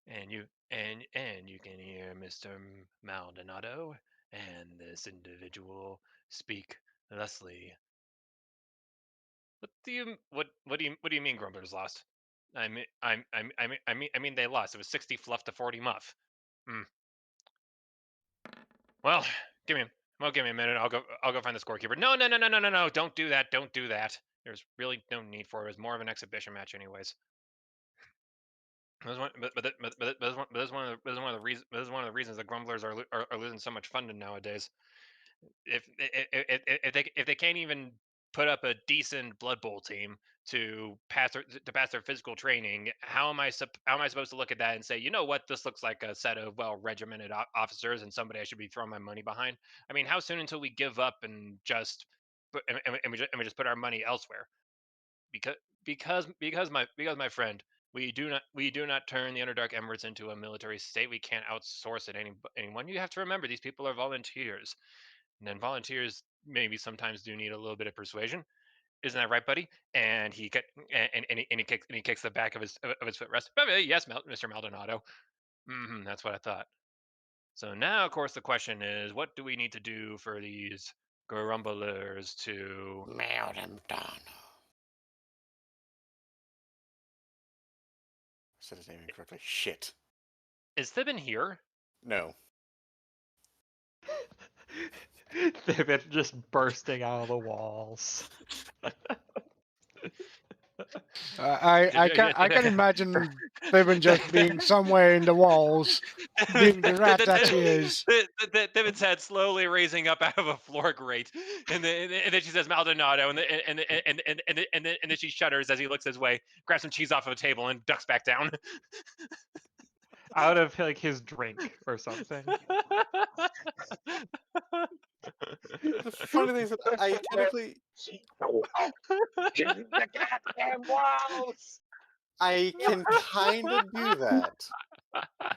And you can hear Mr. Maldonado and this individual speak thusly. What do you mean Grumblers lost? I mean they lost. It was 60 fluff to 40 muff. Hmm. Well, give me a minute. I'll go find the scorekeeper. No. Don't do that. Don't do that. There's really no need for it. It was more of an exhibition match anyways. This is one of the reasons. This is one of the reasons the Grumblers are losing so much funding nowadays. If they can't even put up a decent Blood Bowl team to pass their physical training, how am I supposed to look at that and say, you know what, this looks like a set of well regimented officers and somebody I should be throwing my money behind? I mean, how soon until we give up and just and we just put our money elsewhere? Because because my friend, we do not turn the Underdark Emirates into a military state. We can't outsource it anyone. You have to remember these people are volunteers, and then volunteers maybe sometimes do need a little bit of persuasion. Isn't that right, buddy? And and he kicks the back of his footrest. Yes, Mr. Maldonado. That's what I thought. So now, of course, the question is, what do we need to do for these grumblers to? Melt him down. I said his name incorrectly. Shit. Is Thibin here? No. They've been just bursting out of the walls. I can imagine Pippin just being somewhere in the walls, being the rat that she is. Thibin's head slowly raising up out of a floor grate, and then she says Maldonado, and then she shudders as he looks his way, grabs some cheese off of a table, and ducks back down. Out of like his drink or something. The funny thing is that I technically The goddamn walls! I can kind of do that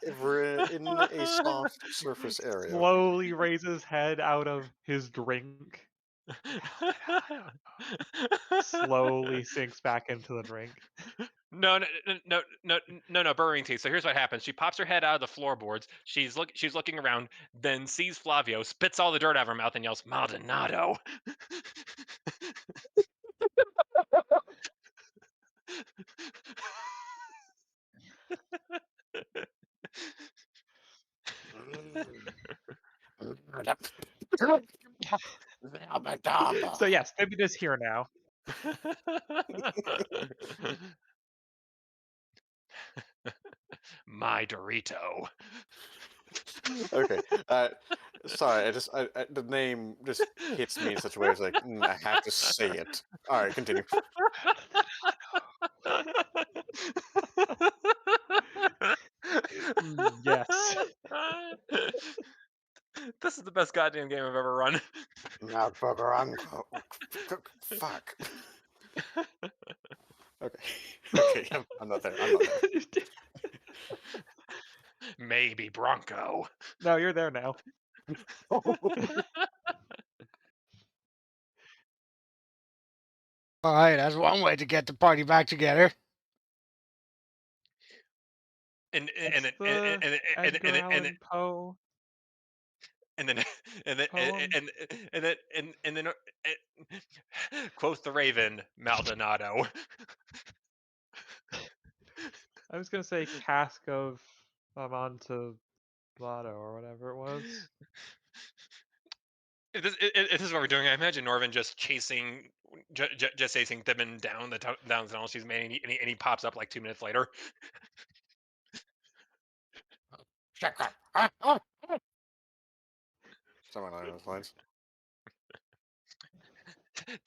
if we're in a soft surface area. Slowly raises head out of his drink. Slowly sinks back into the drink. No, burrowing teeth. So here's what happens. She pops her head out of the floorboards. She's looking around, then sees Flavio, spits all the dirt out of her mouth, and yells, "Maldonado!" So yes, Pippin is here now. My Dorito. Okay. Sorry, the name just hits me in such a way. It's like I have to say it. All right, continue. Yes. This is the best goddamn game I've ever run. Not fucker, fuck. Okay. Okay, I'm not there. I'm not there. Maybe Bronco. No, you're there now. All right, that's one way to get the party back together. And It's the Edgar Allan Poe. and then and then Poem. and then quoth the Raven, Maldonado. I was gonna say cask of Amontillado or whatever it was. If this is what we're doing, I imagine Norvin just chasing Thibin down the tunnel she's made, and he pops up like 2 minutes later. Something along those lines.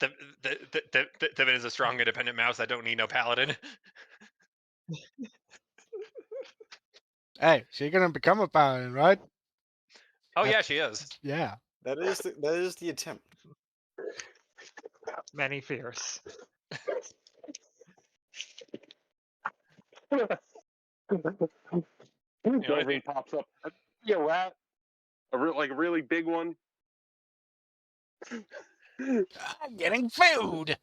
Thibin is a strong, independent mouse that don't need no paladin. Hey, she's gonna become a paladin, right? Oh yeah, she is. Yeah. That is the attempt. Many fears. He pops up. Yeah, rat. A really big one. I'm getting food.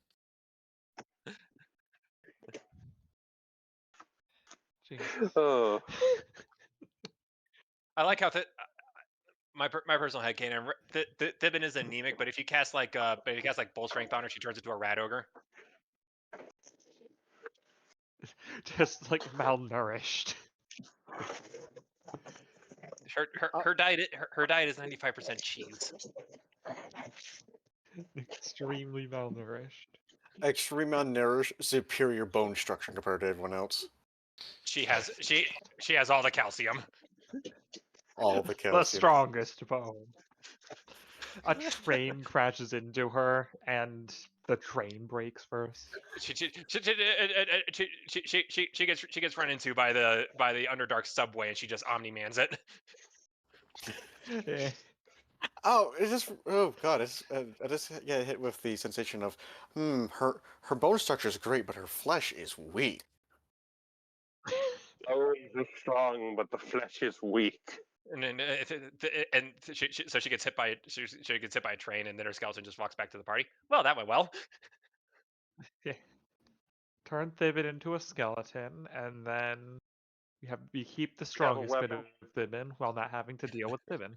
Jeez. Oh. I like how my personal headcanon. Thibin is anemic, but if you cast like bull strength on her, she turns into a rat ogre. Just like malnourished. Her diet is 95% cheese. Extremely malnourished. Extreme malnourished, superior bone structure compared to everyone else. She has all the calcium. All the The calcium. strongest bone. A train crashes into her, and the train breaks first. She gets run into by the Underdark subway, and she just Omni-mans it. Eh. Oh, oh god, I just get hit with the sensation of, her bone structure is great, but her flesh is weak. Oh, he's strong, but the flesh is weak. And then so she gets hit by a train, and then her skeleton just walks back to the party. Well, that went well. Yeah. Turn Thibin into a skeleton, and then We keep the have a strongest bit weapon. of Thibin while not having to deal with Thibin.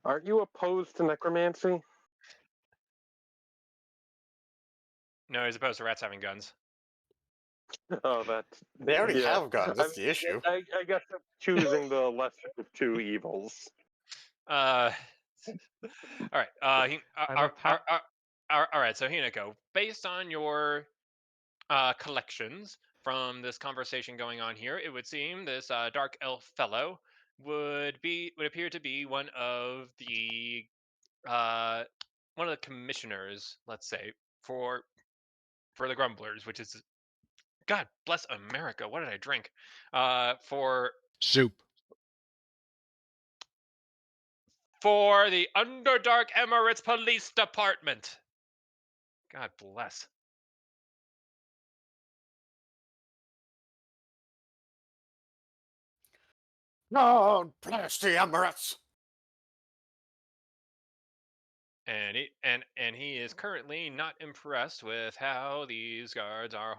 Aren't you opposed to necromancy? No, he's opposed to rats having guns. Oh, that's They already yeah. have guns. I, That's the issue. I guess I'm choosing the lesser of two evils. Uh, all right. I'm a pa- All right. So Hinako, based on your collections from this conversation going on here, it would seem this dark elf fellow would appear to be uh, one of the commissioners, let's say, for the Grumblers, which is God bless America. What did I drink? For Soup. the Underdark Emirates Police Department. God bless. No, bless the Emirates. And he is currently not impressed with how these guards are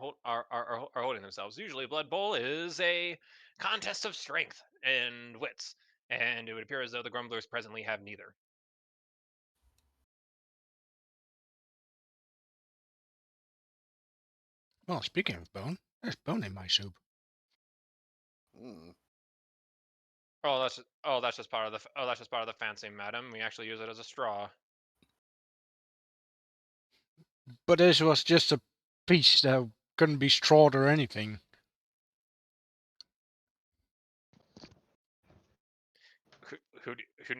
holding themselves. Usually, Blood Bowl is a contest of strength and wits, and it would appear as though the Grumblers presently have neither. Well, speaking of bone, there's bone in my soup. Mm. That's just part of the fancy, madam. We actually use it as a straw. But this was just a piece that couldn't be strawed or anything. Who who who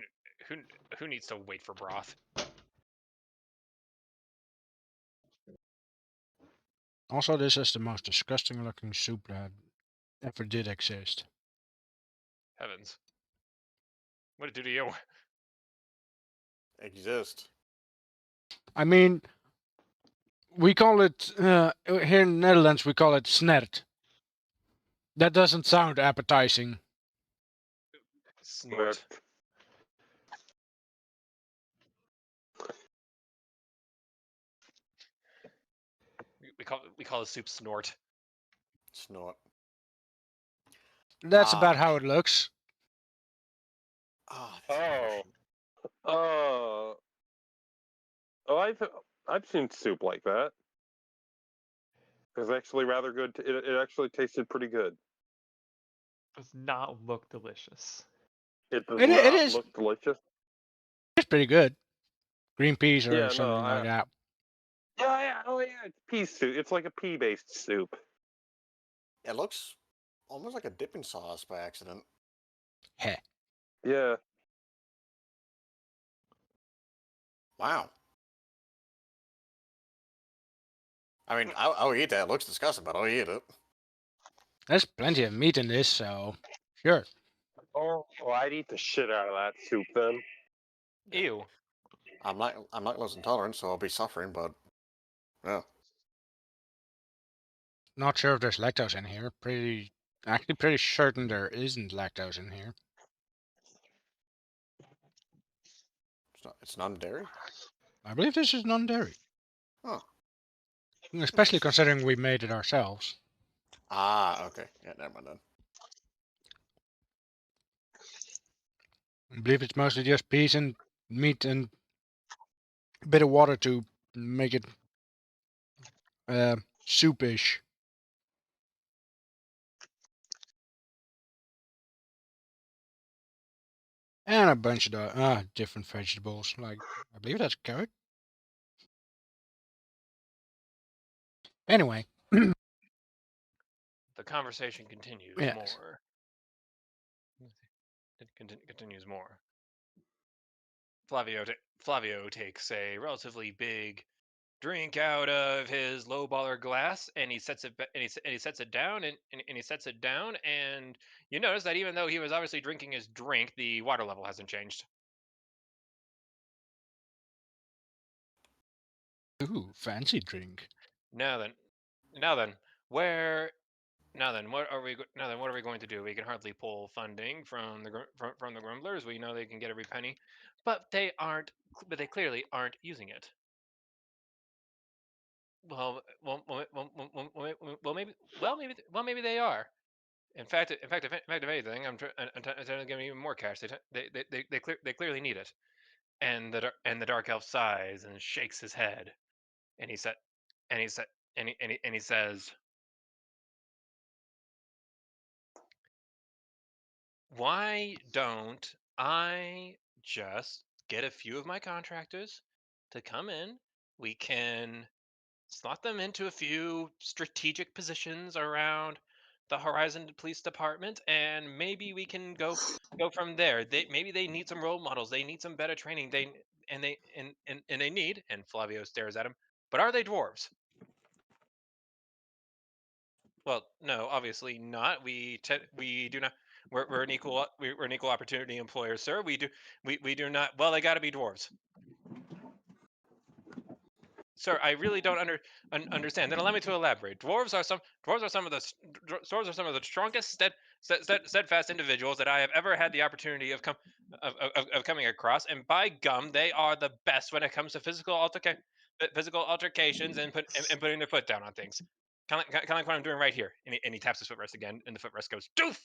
who, who needs to wait for broth? Also, this is the most disgusting looking soup that ever did exist. Heavens! What did it do to you? Exist. I mean, we call it, here in the Netherlands, we call it snert. That doesn't sound appetizing. Snort. We call the soup snort. Snort. That's Ah. about how it looks. Oh. Oh. Oh, I've seen soup like that. It's actually rather good. It actually tasted pretty good. does not look delicious. It does It not is. look delicious. It's pretty good. Green peas or Yeah, no, something like that. Yeah, oh yeah, it's pea soup. It's like a pea-based soup. It looks almost like a dipping sauce by accident. Heh. Yeah. Wow. I mean, I'll eat that. It looks disgusting, but I'll eat it. There's plenty of meat in this, so sure. Oh, I'd eat the shit out of that soup then. Ew. I'm lactose intolerant, so I'll be suffering. But yeah, Not sure if there's lactose in here. Actually pretty certain there isn't lactose in here. it's non-dairy. I believe this is non-dairy. Oh. Especially considering we made it ourselves. Ah, okay. Yeah, never mind then. I believe it's mostly just peas and meat and a bit of water to make it soupish. And a bunch of different vegetables. Like, I believe that's carrot. Anyway. The conversation continues Yes. more. It continues more. Flavio takes a relatively big drink out of his low baller glass, and he sets it and he sets it down, and he sets it down, and you notice that even though he was obviously drinking his drink, the water level hasn't changed. Ooh, fancy drink. Now then, what are we going to do? We can hardly pull funding from from the Grumblers. We know they can get every penny, but they clearly aren't using it. Well, maybe they are. in fact, if anything, I'm trying to give them even more cash. They clearly need it. And the dark elf sighs and shakes his head, and he said, and he said, and he says, "Why don't I just get a few of my contractors to come in? We can slot them into a few strategic positions around the Horizon Police Department, and maybe we can go from there. Maybe they need some role models. They need some better training. They need." And Flavio stares at him. "But are they dwarves?" "Well, no, obviously not. We do not. We're an we're an equal opportunity employer, sir. We do not. Well, they got to be dwarves." "Sir, I really don't understand." "Then allow me to elaborate. Dwarves are some of the strongest, steadfast individuals that I have ever had the opportunity of coming across, and by gum, they are the best when it comes to physical altercations and putting their foot down on things. Kind of like what I'm doing right here." And he taps his footrest again, and the footrest goes doof.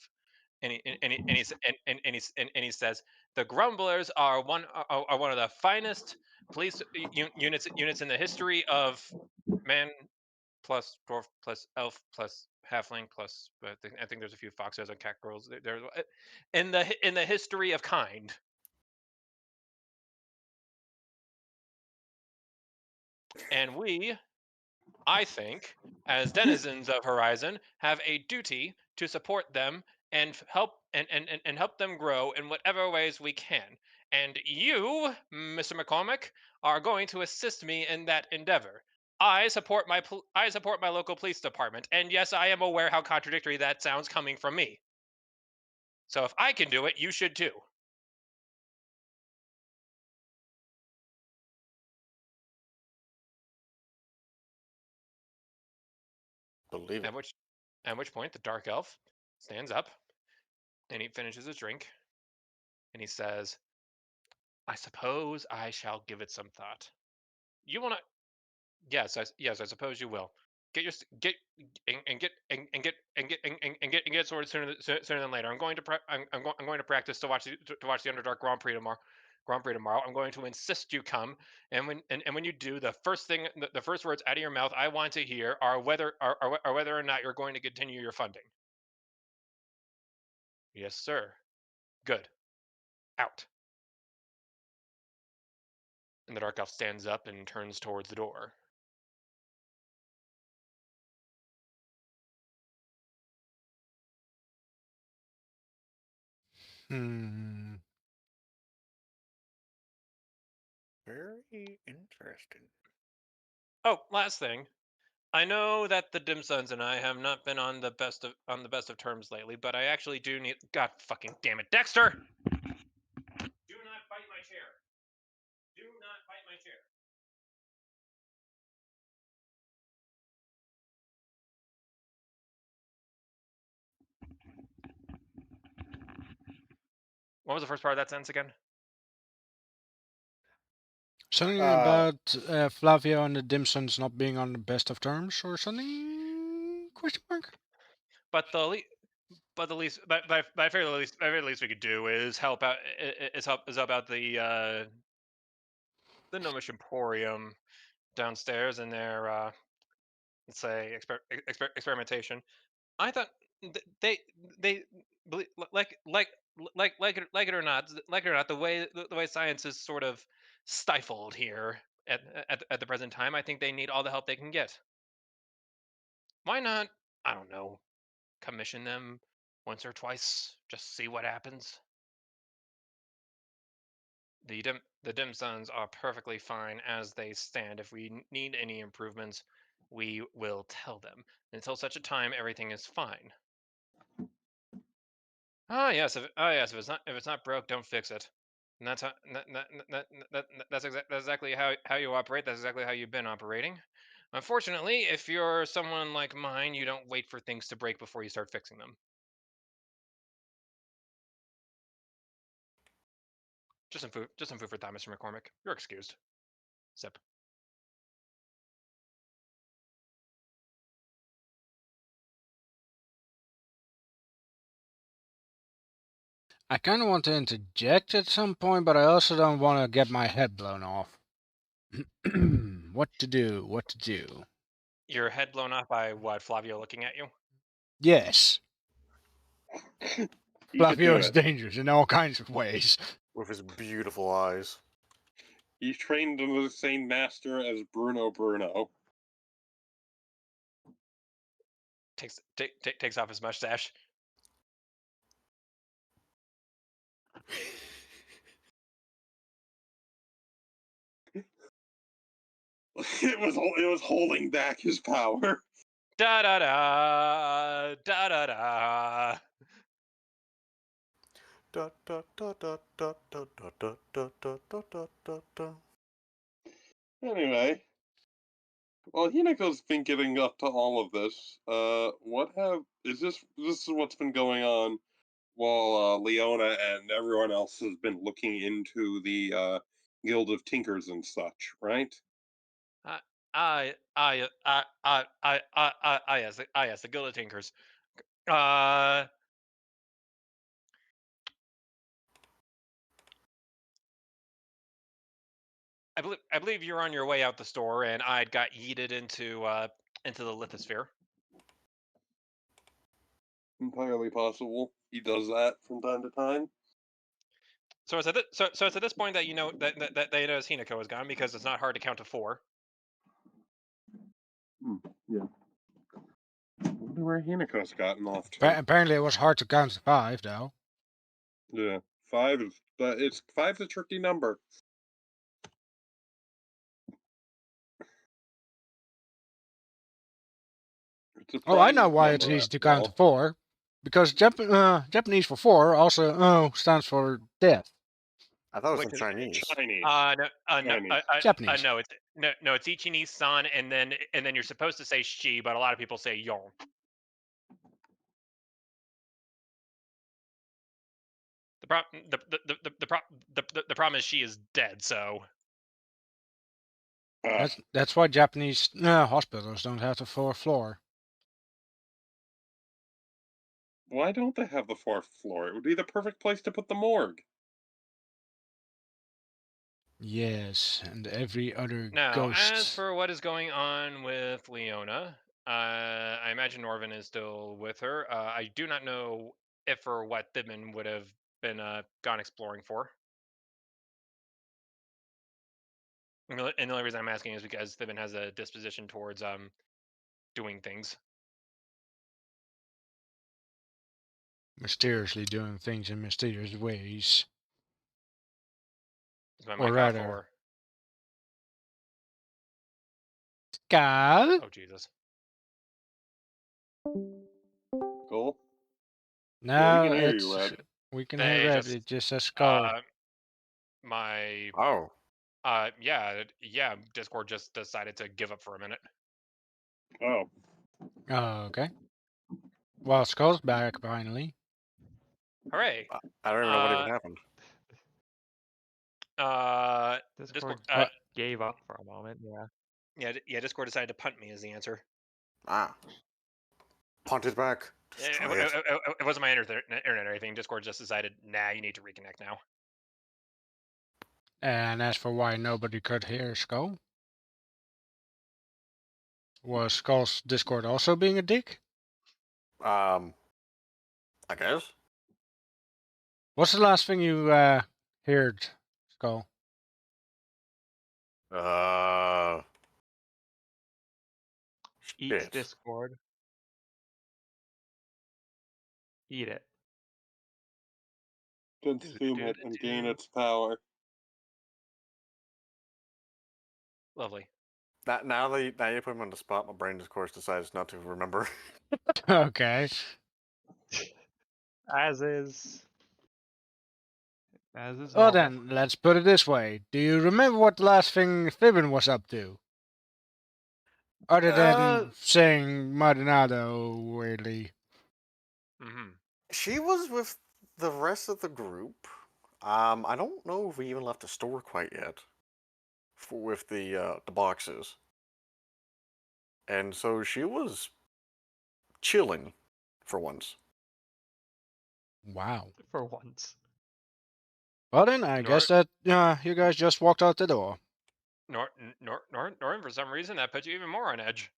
And he says, "The Grumblers are one of the finest police units in the history of man plus dwarf plus elf plus halfling plus I think there's a few foxes and cat girls there in the history of kind. And we, I think, as denizens of Horizon, have a duty to support them and help them grow in whatever ways we can. And you, Mr. McCormick, are going to assist me in that endeavor. I support my local police department, and yes, I am aware how contradictory that sounds coming from me. So if I can do it, you should too." Believe it. At which point the dark elf stands up and he finishes his drink and he says, "I suppose I shall give it some thought. You want to? Yes, I suppose you will. Get your get and get and get and get and get sorted sooner than later. I'm going to practice to watch the Underdark Grand Prix tomorrow. I'm going to insist you come, and when you do, the first words out of your mouth I want to hear are whether or not you're going to continue your funding." "Yes, sir." "Good. Out." And the dark elf stands up and turns towards the door. Hmm. Very interesting. Oh, last thing. I know that the dim sons and I have not been on the best of terms lately, but I actually do need. God fucking damn it, Dexter! Do not bite my chair. Do not bite my chair. What was the first part of that sentence again? Something Uh, about Flavio and the Dimsons not being on the best of terms or something? Question mark. But the le- but the least, but I figure the least we could do is help out. Is help out the Gnomish Emporium downstairs in their let's say experimentation. I thought they like it or not, the way science is sort of stifled here at the present time. I think they need all the help they can get. Why not? I don't know. Commission them once or twice, just see what happens. The dim suns are perfectly fine as they stand. If we need any improvements, we will tell them. Until such a time, everything is fine. If it's not broke, don't fix it. And that's how, that's exactly how you operate. That's exactly how you've been operating. Unfortunately, if you're someone like mine, you don't wait for things to break before you start fixing them. Just some food for thought, Mr. McCormick. You're excused. Sip. I kind of want to interject at some point, but I also don't want to get my head blown off. What to do? What to do? Your head blown off by what? Flavio looking at you? Yes, He could Flavio do is it. dangerous in all kinds of ways. With his beautiful eyes. He's trained under the same master as Bruno. Takes off his mustache. It was holding back his power. Da da da da da da. Da, da, da, da, da, da, da, da, da, da, da, da, da. Anyway, well, Hinako's been getting up to all of this. This is what's been going on while Leona and everyone else has been looking into the Guild of Tinkers and such, right? Yes, the Guild of Tinkers. Uh, I believe you're on your way out the store, and I'd got yeeted into the lithosphere. Entirely possible. He does that from time to time. So it's at this point that you know that they notice Hinako is gone because it's not hard to count to 4. Yeah. I wonder where Hinako's gotten off to. Apparently, it was hard to count to 5, though. Yeah, five's a tricky number. It's a Oh, I know prime why it's number easy to after count to all. 4. Because Japanese for 4 also stands for death. I thought it was Which in is Chinese. Chinese. No, Japanese. no, it's Ichini-san, and then you're supposed to say she, but a lot of people say yon. The problem, the problem is she is dead. So That's why Japanese hospitals don't have the 4th floor. Why don't they have the fourth floor? It would be the perfect place to put the morgue. Yes, and every other now, as ghost. for what is going on with Leona, I imagine Norvin is still with her. I do not know if or what Thibman would have been gone exploring for. And the only reason I'm asking is because Thibman has a disposition towards doing things. Mysteriously doing things in mysterious ways. Is my Or mic off rather, or? Skal? Oh Jesus! Cool. No, we can hear you, it's Red. we can hear They Red. just It just says Skull. my Oh. yeah, Discord just decided to give up for a minute. Oh, Oh, okay. Well, Skull's back finally. Hooray! I don't even know what even happened. Discord What? gave up for a moment. Yeah. Yeah, Discord decided to punt me as the answer. Ah. Punt it back. Destroy it. It wasn't my internet or anything. Discord just decided, nah, you need to reconnect now. And as for why nobody could hear Skull, was Skull's Discord also being a dick? I guess. What's the last thing you heard, Skull? Eat Shit. Discord. Eat it. consume it and gain its power. Lovely. Now you put him on the spot, my brain, of course, decides not to remember. Okay. As is. As is Well normal. then, let's put it this way. Do you remember what the last thing Thibben was up to? Other than saying Maldonado weirdly. Mm-hmm. She was with the rest of the group. I don't know if we even left the store quite yet. With the boxes. And so she was chilling for once. Wow. for once. Well then, I guess that you guys just walked out the door. Norton, for some reason, that puts you even more on edge.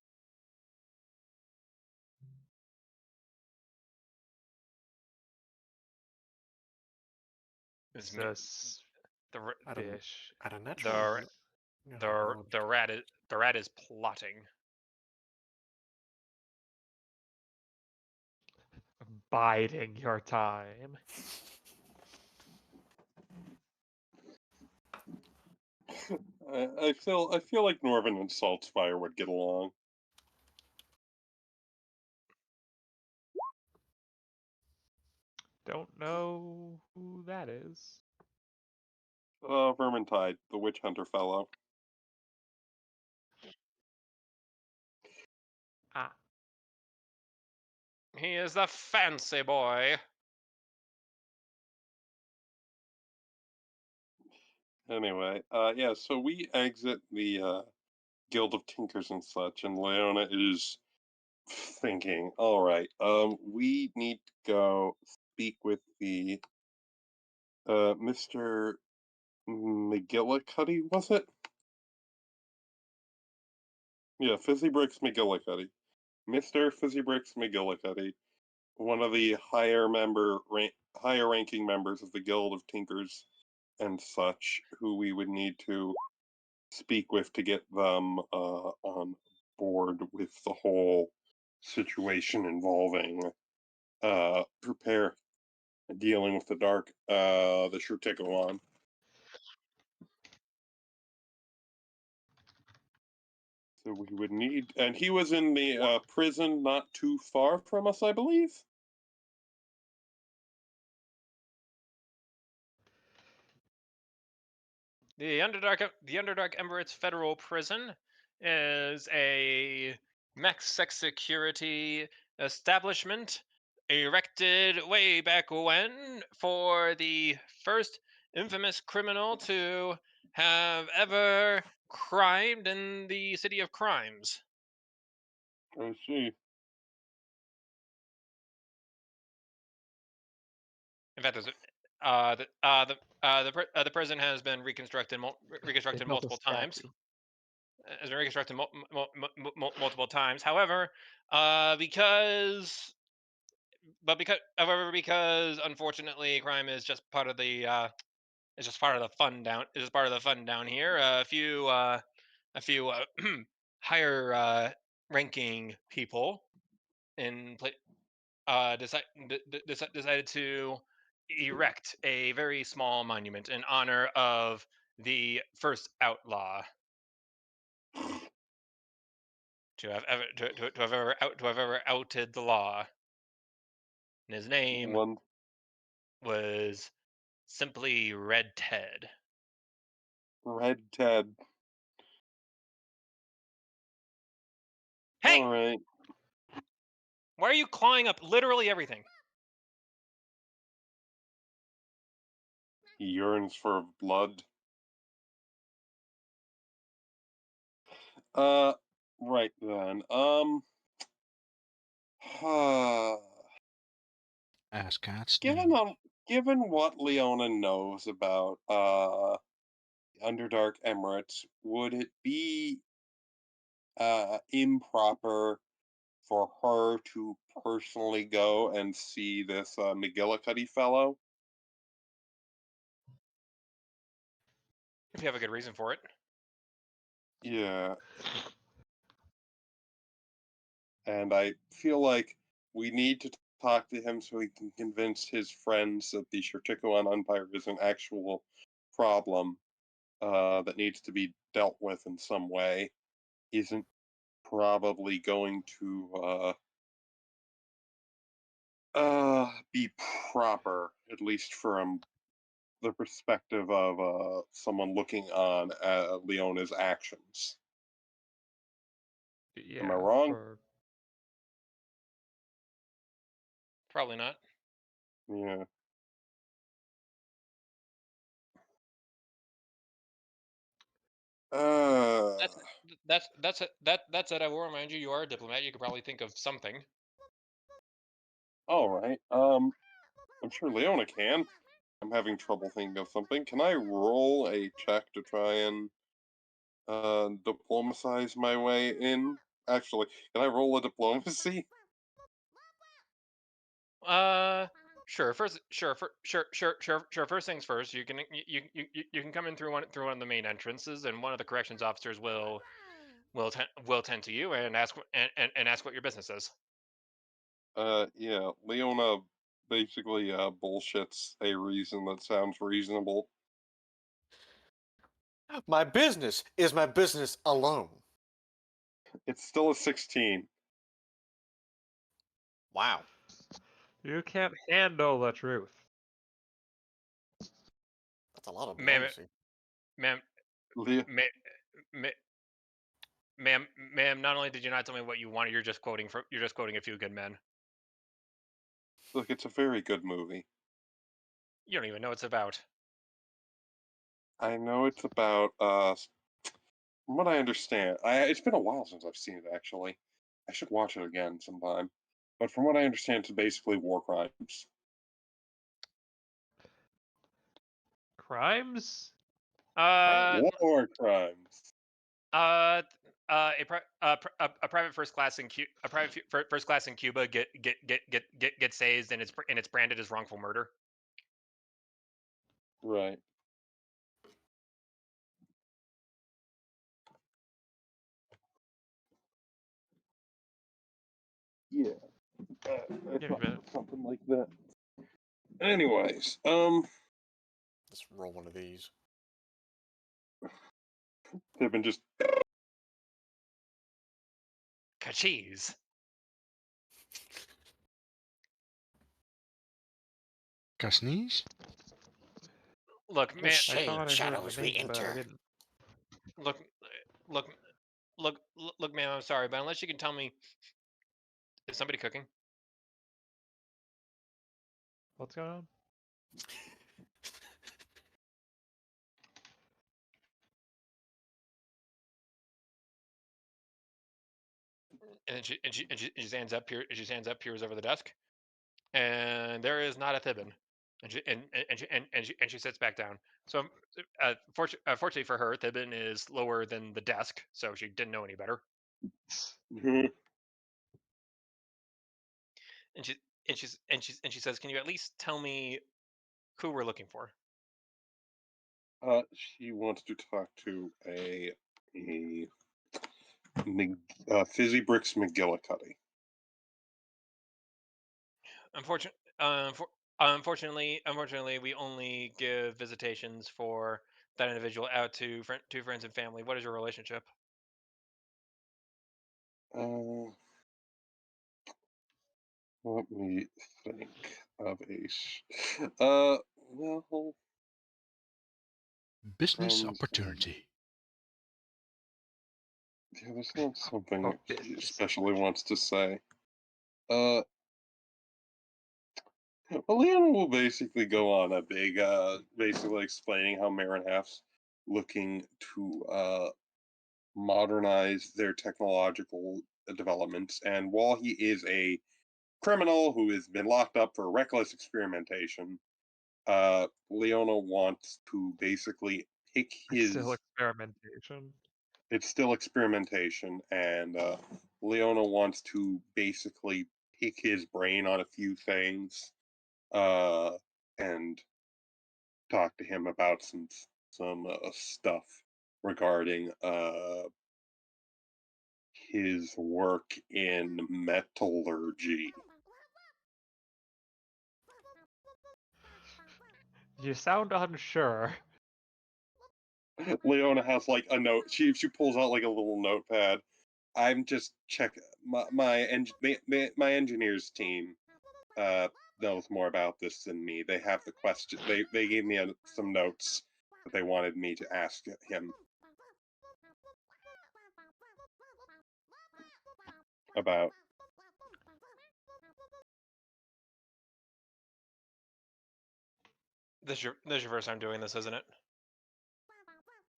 It's It's me- the r- At a fish. at a natural. the Yeah, the no, the rat is plotting. Biding your time. I feel like Norvin and Saltzfire would get along. Don't know who that is. Vermintide, the witch hunter fellow. Ah, He is the fancy boy. Anyway, yeah, so we exit the Guild of Tinkers and such, and Leona is thinking, all right, we need to go speak with the Mr. McGillicuddy, was it? Yeah, Fizzybricks McGillicuddy. Mr. Fizzybricks McGillicuddy, one of the higher ranking members of the Guild of Tinkers and such, who we would need to speak with to get them on board with the whole situation involving prepare dealing with the Shurtikuan. So we would need, and he was in the prison not too far from us, I believe. The Underdark Emirates Federal Prison is a max security establishment erected way back when for the first infamous criminal to have ever crimed in the city of crimes. I see. In fact, the prison has been reconstructed they built a multiple times. statue. Has been reconstructed multiple times. However, because unfortunately crime is just part of the it's just part of the fun down it's just part of the fun down here. A few higher ranking people in decided to erect a very small monument in honor of the first outlaw to have ever outed the law. And his name One was simply Red Ted. Red Ted. Hey, All right. why are you clawing up literally everything? He yearns for blood. Uh, right then. Ask cats. given given what Leona knows about Underdark Emirates, would it be improper for her to personally go and see this McGillicuddy fellow? If you have a good reason for it. Yeah, and I feel like we need to talk to him so he can convince his friends that the Shurtikuan Empire is an actual problem that needs to be dealt with in some way. Isn't probably going to be proper, at least from the perspective of someone looking on Leona's actions. Am I Yeah, wrong? for Probably not. Yeah. Uh, That's it. I will remind you, you are a diplomat. You could probably think of something. all right. I'm sure Leona can. I'm having trouble thinking of something. Can I roll a check to try and diplomatize my way in? Actually, can I roll a diplomacy? Sure. Sure. First things first. You can come in through one of the main entrances, and one of the corrections officers will tend to you and ask what your business is. Yeah, Leona basically bullshits a reason that sounds reasonable. My business is my business alone. It's still a 16. Wow. You can't handle the truth. That's a lot of Ma'am, diplomacy. ma'am, Le- ma- ma- ma'am. Not only did you not tell me what you wanted, you're just quoting A Few Good Men. Look, it's a very good movie. You don't even know what it's about. I know it's about from what I understand, it's been a while since I've seen it actually. I should watch it again sometime. But from what I understand, it's basically war crimes. Crimes? Uh, War crimes. a private first class first class in Cuba gets seized, and it's branded as wrongful murder. Right. Yeah. I Give me a thought minute. something like that. Anyways, Let's roll one of these. they've been just Cheese. Sneeze? Look, No man. I shade, thought I heard the shadows, we name, but I enter. didn't. Look, look, look, man. I'm sorry, but unless you can tell me, is somebody cooking? What's going on? And then she stands up here. She stands up, peers over the desk, and there is not a Thibbin. And she sits back down. So, fortunately for her, Thibbin is lower than the desk, so she didn't know any better. And she says, "Can you at least tell me who we're looking for?" she wants to talk to a Fizzy Bricks McGillicuddy. Unfortunately, we only give visitations for that individual out to friends and family. What is your relationship? Uh, let me think of well, Business friends. opportunity. Yeah, there's not something Oh, he business. especially wants to say. Well, Leon will basically go on a big, basically explaining how Marin Half's looking to modernize their technological developments, and while he is a criminal who has been locked up for reckless experimentation, Leona wants to basically pick It's still his. experimentation. It's still experimentation, and Leona wants to basically pick his brain on a few things, uh, and talk to him about some stuff regarding his work in metallurgy. You sound unsure. Leona has like a note. She pulls out like a little notepad. I'm just check my engineers team knows more about this than me. They have the question. They gave me some notes that they wanted me to ask him about. This is your first time doing this, isn't it?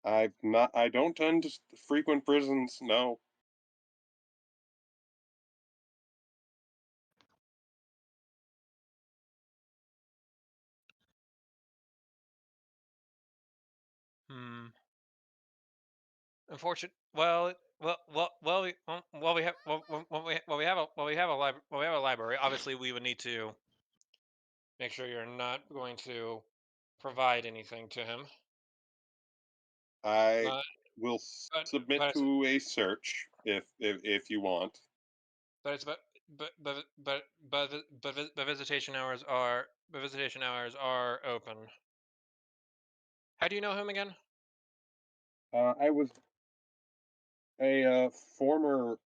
I don't tend to frequent prisons. No. Hmm. Unfortunate. Well, we have a library. Obviously, we would need to make sure you're not going to provide anything to him. I But will but submit but it's to a search if you want. but it's but visitation hours are open. How do you know him again? I was a former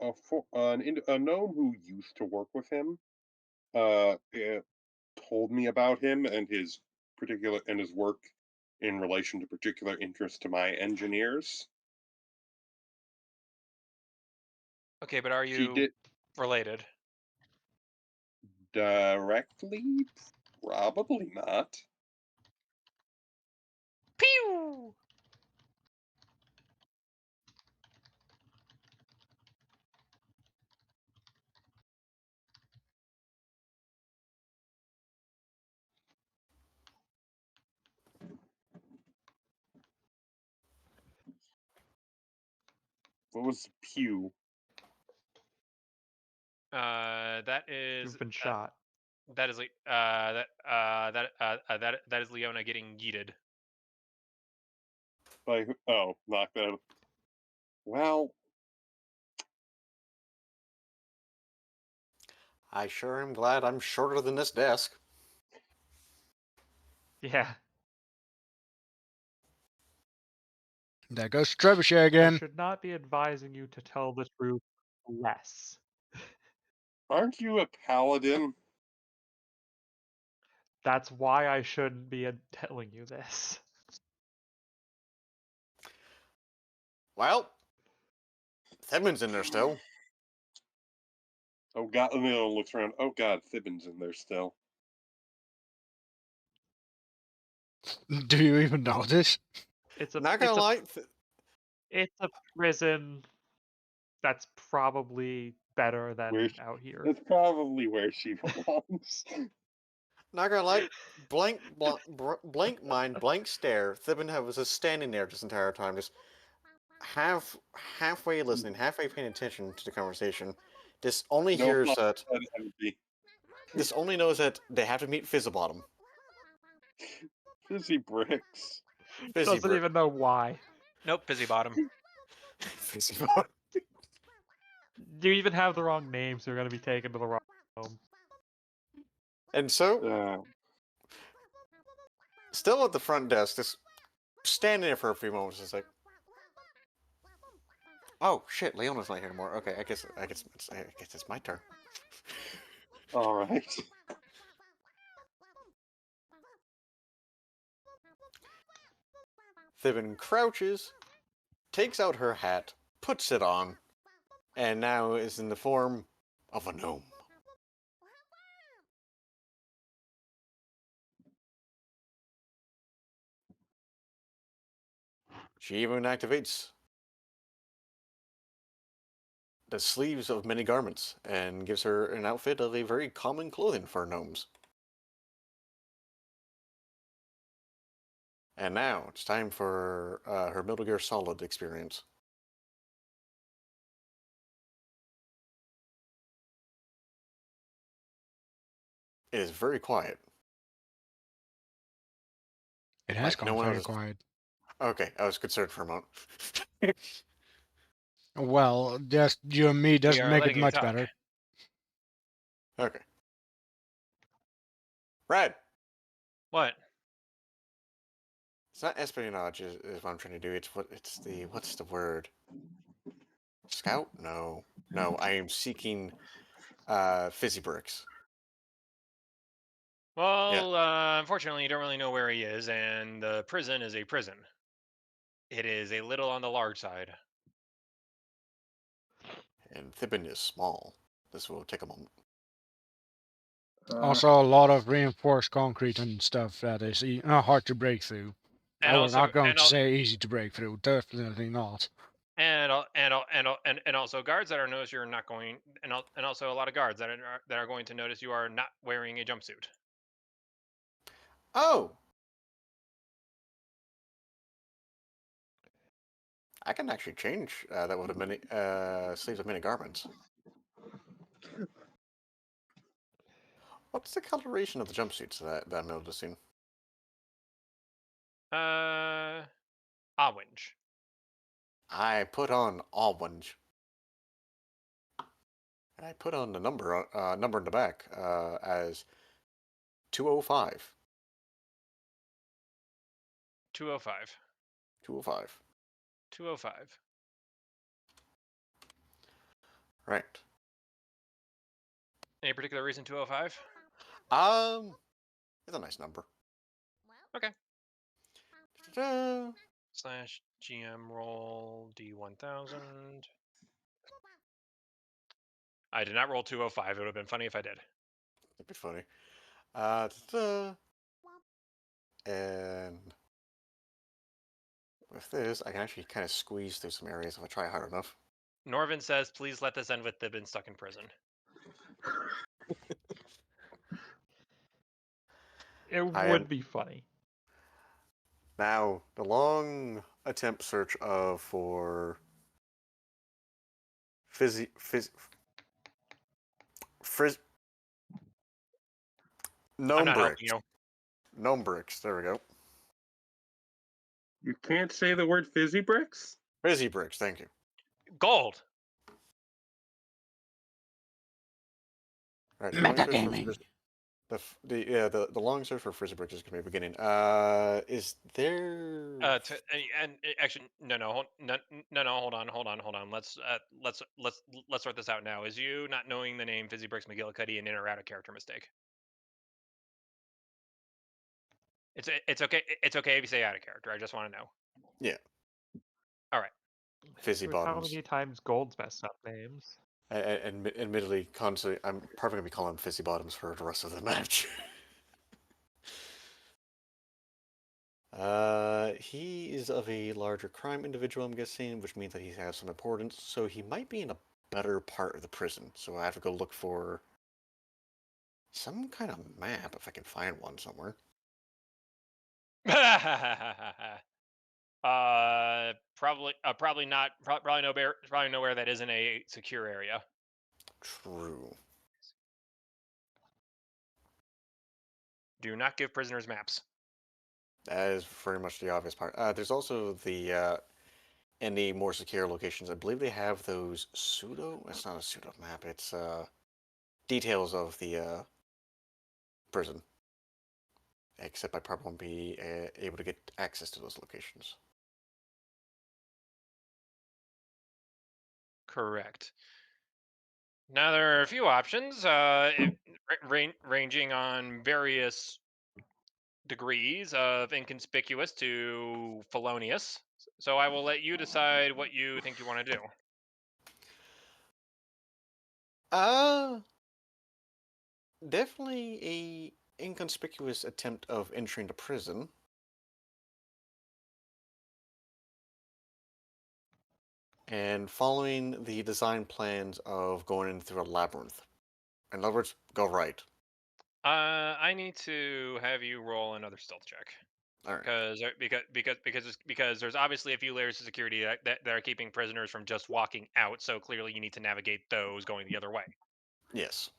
a gnome who used to work with him. Told me about him and his work in relation to particular interest to my engineers. Okay, but are She you did related? directly, probably not. Pew! What was Pew? That is You've been shot. that is that is Leona getting yeeted. Like, oh, knocked out. Well, I sure am glad I'm shorter than this desk. Yeah. There goes Trebuchet I again. should not be advising you to tell the truth less. aren't you a paladin? That's why I shouldn't be telling you this. Well, Thibin's in there still. Oh God! And then looks around. Oh God, Thibin's in there still. Do you even notice? It's a Not gonna it's a lie, it's a prison that's probably better Where? than out here. That's probably where she belongs. not gonna lie. Blank mind, blank stare. Thibin was just standing there this entire time, just halfway listening, halfway paying attention to the conversation. This only No hears thought that. that empty. This only knows that they have to meet Fizzlebottom. Fizzy bricks. Fizzy Doesn't Brick. even know why. Nope, busy bottom. Fizzybottom. You even have the wrong name, so you're gonna be taken to the wrong home. And so, Uh, still at the front desk, just standing there for a few moments, it's like, oh shit, Leona's not here anymore. Okay, I guess it's my turn. all right. Thibin crouches, takes out her hat, puts it on, and now is in the form of a gnome. She even activates the sleeves of many garments and gives her an outfit of a very common clothing for gnomes. And now it's time for her Metal Gear Solid experience. It is very quiet. It has Like no gone one very else. quiet. Okay, I was concerned for a moment. Well, just you and me We doesn't are make it letting you much talk. better. Okay. Brad, What? it's not espionage is what I'm trying to do. It's the what's the word? Scout? No. No, I am seeking fizzy bricks. Yeah. Well, unfortunately, you don't really know where he is, and the prison is a prison. It is a little on the large side. And Thibin is small. This will take a moment. Also, a lot of reinforced concrete and stuff that is hard to break through. And Oh, we're also, not going to say easy to break through. Definitely not. and also guards that are notice you're not going, and also a lot of guards that are going to notice you are not wearing a jumpsuit. Oh! I can actually change that with a mini sleeves of mini garments. What's the coloration of the jumpsuits that I'm noticing? Orange. I put on orange. And I put on the number in the back as 205. 205. 205. 205. Right. Any particular reason 205? It's a nice number. Okay. Ta-da! Slash GM roll D1000. I did not roll 205. It would have been funny if I did. That'd be funny. Ta-da! And with this, I can actually kind of squeeze through some areas if I try hard enough. Norvin says, please let this end with Thibbin stuck in prison. It I would am be funny. now the long attempt search for fizzy fizz frizz I'm gnome not helping bricks. you. Gnome bricks. There we go. You can't say the word fizzy bricks? Fizzy bricks. Thank you. Gold. All right. The long search for Metagaming. the long search for frizzy bricks is going to be beginning. Is there? Actually, no, hold on. Let's sort this out now. Is you not knowing the name Fizzy Bricks McGillicuddy an in or out of character mistake? It's okay. It's okay if you say out of character. I just want to know. Yeah. All right. Fizzy With how bottoms. many times Gold's messed up names? And admittedly, constantly, I'm probably gonna be calling him fizzy bottoms for the rest of the match. He is of a larger crime individual, I'm guessing, which means that he has some importance. So he might be in a better part of the prison. So I have to go look for some kind of map if I can find one somewhere. Probably not. Probably nowhere that isn't a secure area. True. Do not give prisoners maps. That is very much the obvious part. There's also the in the more secure locations, I believe they have those pseudo. It's not a pseudo map. It's details of the prison. Except I probably won't be able to get access to those locations. Correct. Now there are a few options, ranging on various degrees of inconspicuous to felonious. So I will let you decide what you think you want to do. Uh, Definitely a inconspicuous attempt of entering the prison. And following the design plans of going in through a labyrinth. In other words, go right. I need to have you roll another stealth check. All right. Because there's obviously a few layers of security that are keeping prisoners from just walking out. So clearly you need to navigate those going the other way. Yes.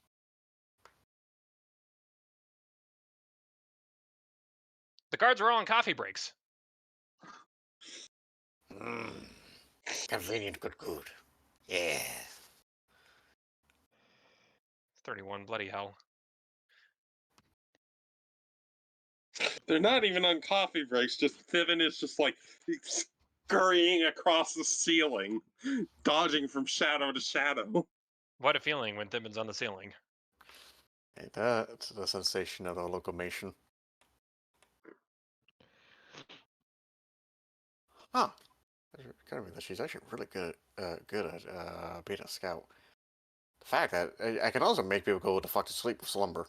The guards are all on coffee breaks. Convenient, good. Yeah. 31, bloody hell. They're not even on coffee breaks. Just Thiven is just like scurrying across the ceiling, dodging from shadow to shadow. What a feeling when Thibbin's on the ceiling. Hey, that's the sensation of the locomotion. Huh. Kind of that she's actually really good at being a scout. The fact that I can also make people go the fuck to sleep with slumber.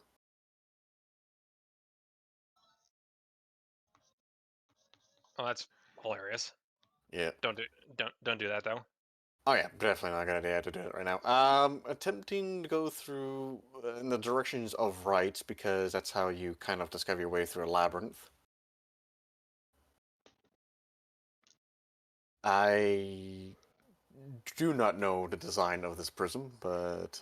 Oh, that's hilarious. Yeah. Don't do that though. Oh yeah, definitely not a good idea to do it right now. Attempting to go through in the directions of right because that's how you kind of discover your way through a labyrinth. I do not know the design of this prism, but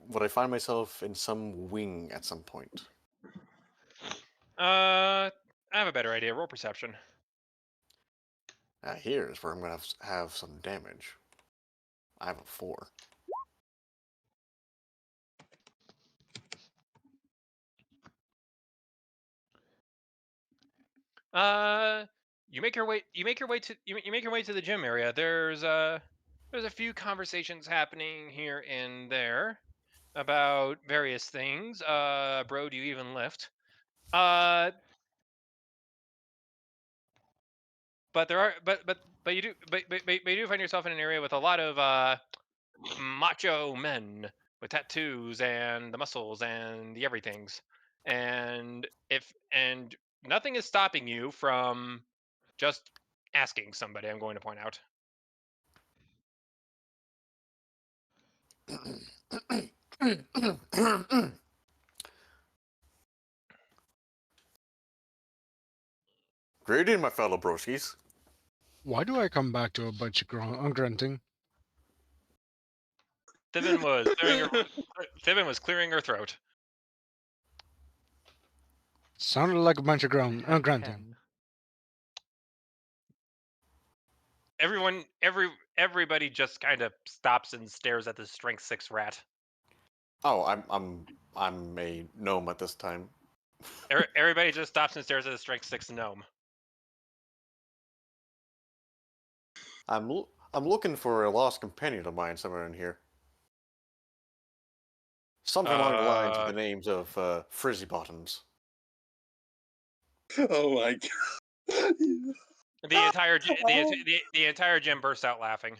would I find myself in some wing at some point? I have a better idea. Roll perception. Here's where I'm going to have some damage. I have a 4. You make your way. You make your way to. You make your way to the gym area. There's a few conversations happening here and there about various things. Bro, do you even lift? But there are, but you do, but you do find yourself in an area with a lot of macho men with tattoos and the muscles and the everythings, and nothing is stopping you from just asking somebody. I'm going to point out. Greeting, my fellow broskies. Why do I come back to a bunch of grunting? Thibbin was clearing her throat. Sounded like a bunch of grunting. Pen. Everybody just kind of stops and stares at the strength 6 rat. Oh, I'm a gnome at this time. Everybody just stops and stares at the strength 6 gnome. I'm looking for a lost companion of mine somewhere in here. Something along the lines of the names of Frizzy Bottoms. Oh my god. The entire gym bursts out laughing.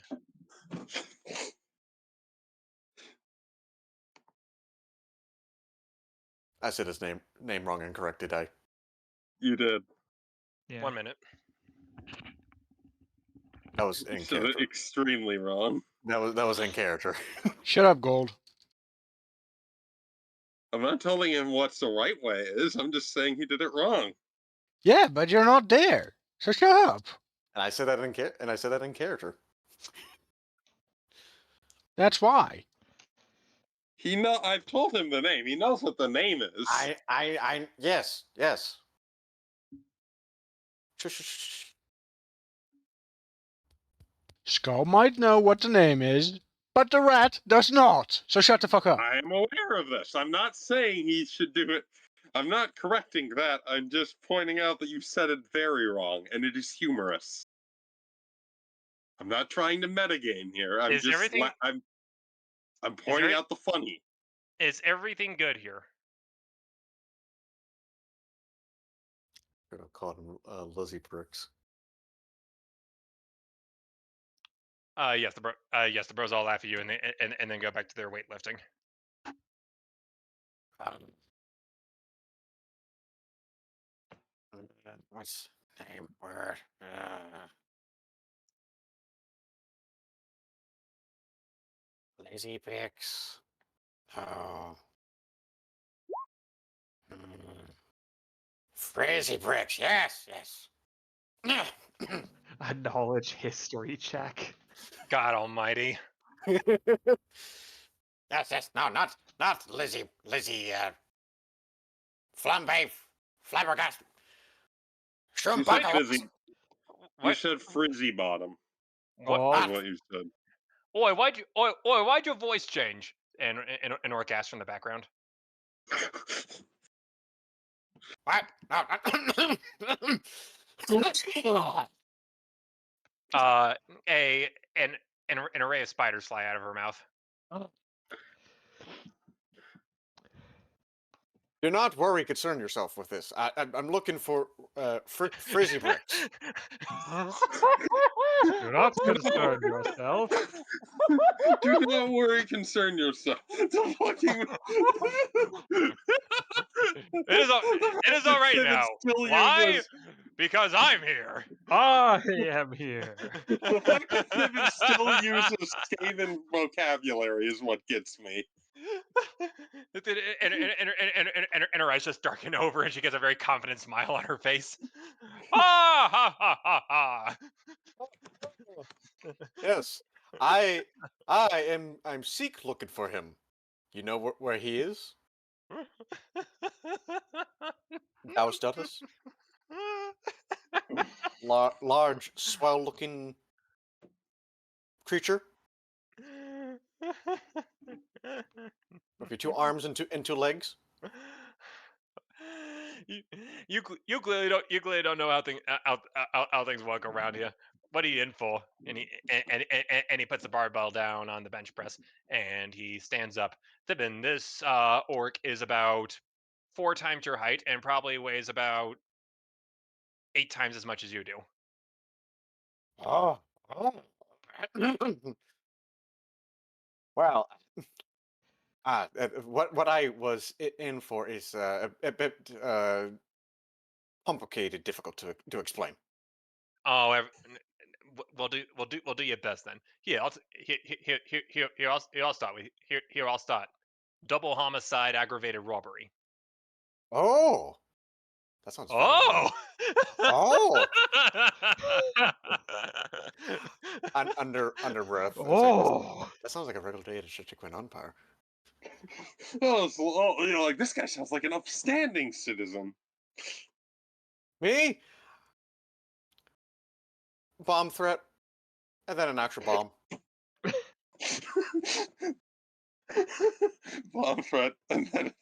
I said his name wrong and correct, did I? You did. Yeah. 1 minute. That was in So character. extremely wrong. That was in character. Shut up, Gold. I'm not telling him what's the right way is. I'm just saying he did it wrong. Yeah, but you're not there. So shut up. And I said that in character. That's why. I've told him the name. He knows what the name is. Yes. Shh. Skull might know what the name is, but the rat does not. So shut the fuck up. I am aware of this. I'm not saying he should do it. I'm not correcting that. I'm just pointing out that you said it very wrong, and it is humorous. I'm not trying to metagame here. I'm Is just everything- I'm pointing out the funny. Is everything good here? Could have called him Lizzie Bricks. Yes, the bros all laugh at you and then go back to their weightlifting. What's the name word? Lazy Bricks. Oh. Frizzy Bricks. Yes. A knowledge history check. God Almighty! Yes. No, not Lizzie. Flambe, flabbergast. You said fizzy. You What? said frizzy bottom. What? Is Oh, what you said. Oi, why'd your voice change? And an orc asked from the background. What? An array of spiders fly out of her mouth. Do not worry, concern yourself with this. I'm looking for Frizzy Bricks. do not concern yourself. Do not worry, concern yourself. The fucking It is all right now. Why? Because I'm here. I am here. The fact that Thibbin still uses Skaven vocabulary is what gets me. And her eyes just darken over, and she gets a very confident smile on her face. Ha ha ha ha ha! Yes, I'm seek looking for him. You know where he is? Thou stutters? Large, swell-looking creature with your two arms and two legs. You clearly don't know how things work around here. What are you in for? And he puts the barbell down on the bench press and he stands up. Thibbin, this orc is about 4 times your height and probably weighs about 8 times as much as you do. Oh, oh. Well, what I was in for is a bit complicated, difficult to explain. Oh, we'll do your best then. Here, I'll start with here. I'll start. Double homicide, aggravated robbery. Oh, that sounds very Oh. Oh, under breath. It's like this. Oh, That sounds like a regular day at a Chichiquin Empire. Like this guy sounds like an upstanding citizen. Me? Bomb threat, and then an actual bomb. Bomb threat, and then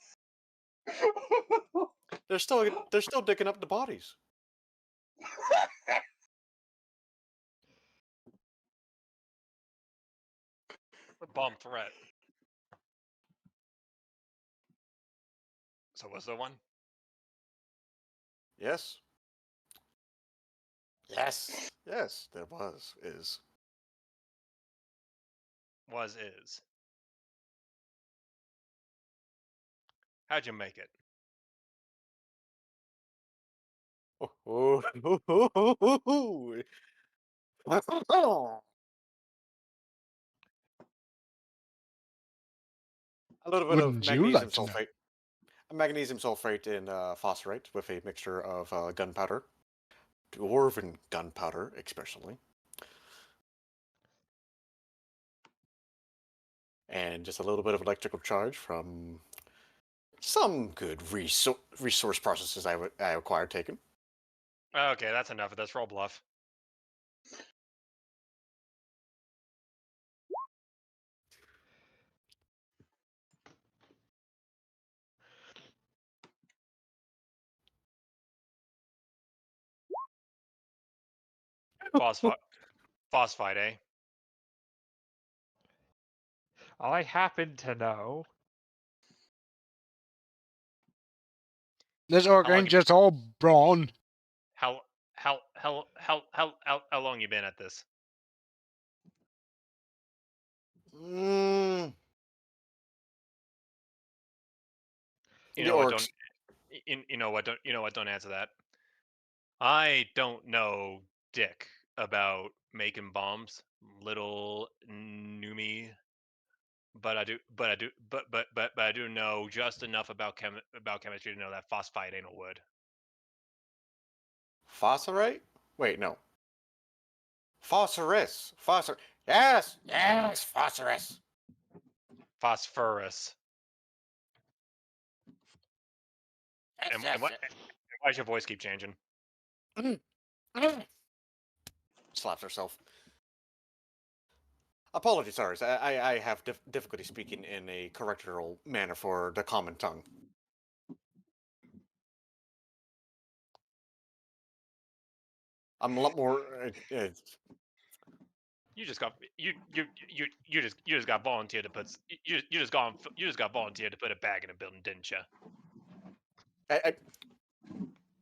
They're still digging up the bodies. Bomb threat. So what's the one? Yes. Yes. Yes, there was. Is. Is. How'd you make it? Oh, oh, a little bit of Wouldn't you magnesium like to know? sulfate. Magnesium sulfate and phosphorite with a mixture of gunpowder. Dwarven gunpowder, especially. And just a little bit of electrical charge from some good resource processes I acquired taken. Okay, that's enough of this. Roll bluff. Phosphite, eh? I happen to know. This orc How long ain't you just all brawn. how long you been at this? Mm, You the know what? Don't orcs. you know what? Don't answer that. I don't know dick about making bombs, little Numi, but I do know just enough about chemistry to know that phosphite ain't a wood. Phosphorite? Wait, no. Phosphorus. Phosphor. Yes, yes, phosphorus. Phosphorus. Yes, And yes, what? And why does your voice keep changing? yes. Slaps herself. Apologies, sorry. I have difficulty speaking in a correctional manner for the common tongue. I'm a lot more. You just got you just got volunteered to put you just got volunteered to put a bag in a building, didn't you? I,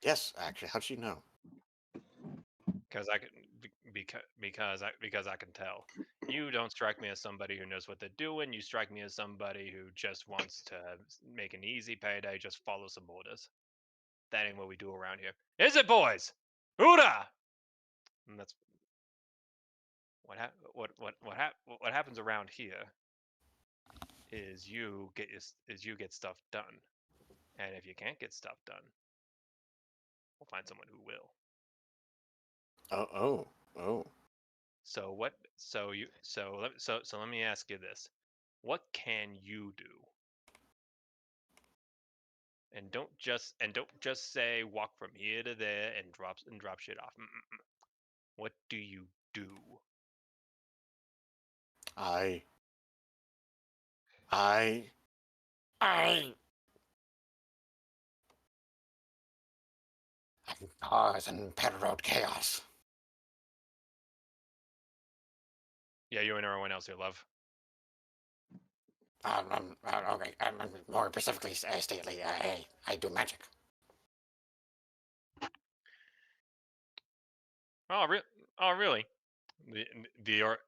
yes, actually. How'd you know? Because I can because I can tell. You don't strike me as somebody who knows what they're doing. You strike me as somebody who just wants to make an easy payday, just follow some orders. That ain't what we do around here, is it, boys? Hoorah! And that's what happens around here is you get stuff done, and if you can't get stuff done, we'll find someone who will. Oh, oh, oh. So what? So you. So let me ask you this: what can you do? And don't just say walk from here to there and drop shit off. What do you do? I, I, I can cause and perpetuate chaos. Yeah, you and everyone else here, love. Okay, more specifically, stately, I do magic. Oh, oh, really? The the or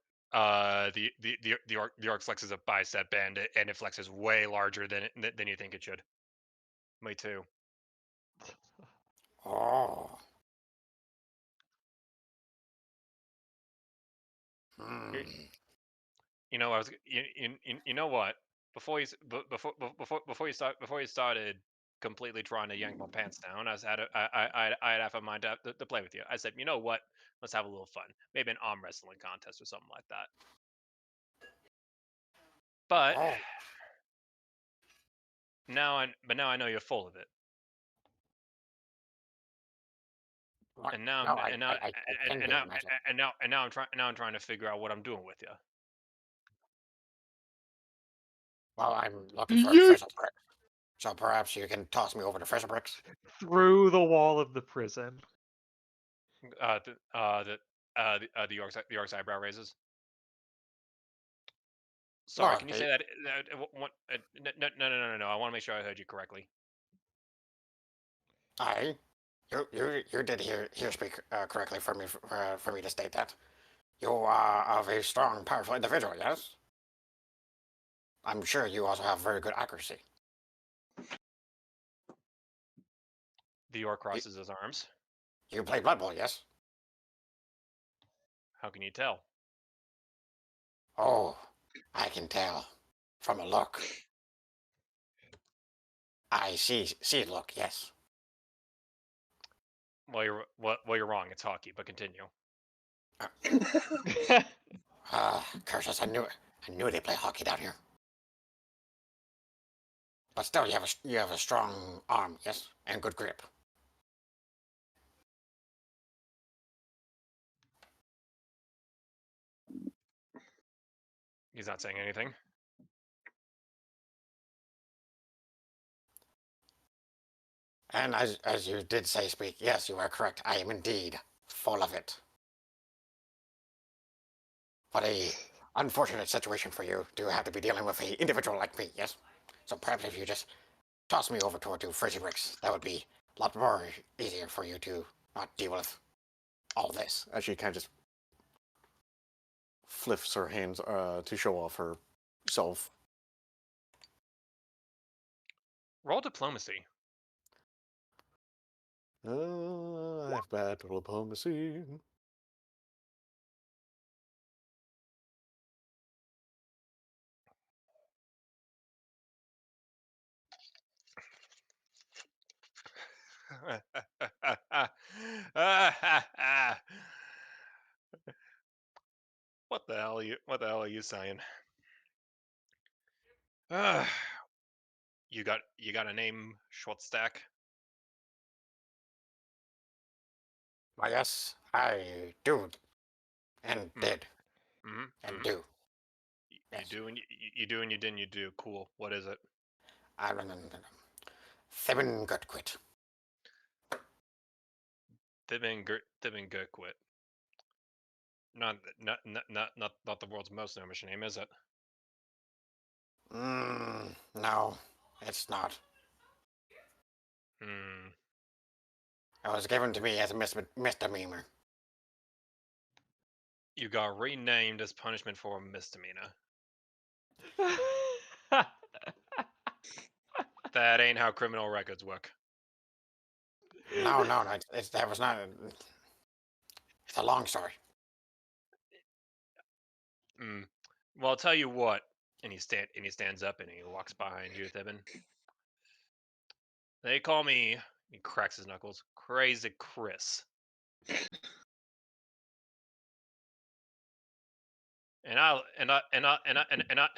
the orc flexes a bicep band and it flexes way larger than you think it should. Me too. Oh. Hmm. You know, you know what? Before you started completely trying to yank my pants down, I had half a mind to play with you. I said, you know what? Let's have a little fun. Maybe an arm wrestling contest or something like that. But Oh. now I know you're full of it. What? And now No, I'm and now I can do magic. and now I'm trying to figure out what I'm doing with you. Well, I'm looking for Yeet! fissile bricks. So perhaps you can toss me over the fissile bricks? Through the wall of the prison. The orc's eyebrow raises. Sorry, Look, can you say that? No. I want to make sure I heard you correctly. I, you did hear speak correctly for me to state that. You are of a strong, powerful individual, yes? I'm sure you also have very good accuracy. The orc You, crosses his arms. you play Blood Bowl, yes? How can you tell? Oh, I can tell from a look. I see a look, yes. Well, you're wrong. It's hockey, but continue. Curses, I knew they play hockey down here. But still, you have a strong arm, yes, and good grip. He's not saying anything. And as you did say, speak, yes, you are correct. I am indeed full of it. What a unfortunate situation for you to have to be dealing with an individual like me, yes? So perhaps if you just toss me over to Frizzy Bricks, that would be a lot more easier for you to not deal with all this. As she kind of just flips her hands to show off herself. Roll diplomacy. I have bad diplomacy. What the hell are you saying? You got a name, Schwartzstack? Why, yes, I do, and Mm, did, and mm-hmm. do. You Yes. do and you do and you didn't. You do. Cool. What is it? I run Thibin got quit. Thibin Gurkwit. Not the world's most gnomish name, is it? No, it's not. Hmm. It was given to me as a misdemeanor. You got renamed as punishment for a misdemeanor. That ain't how criminal records work. No, that was not. It's a long story. Hmm. Well, I'll tell you what. And he stands up and he walks behind you, Thibin. They call me. He cracks his knuckles. Crazy Chris. and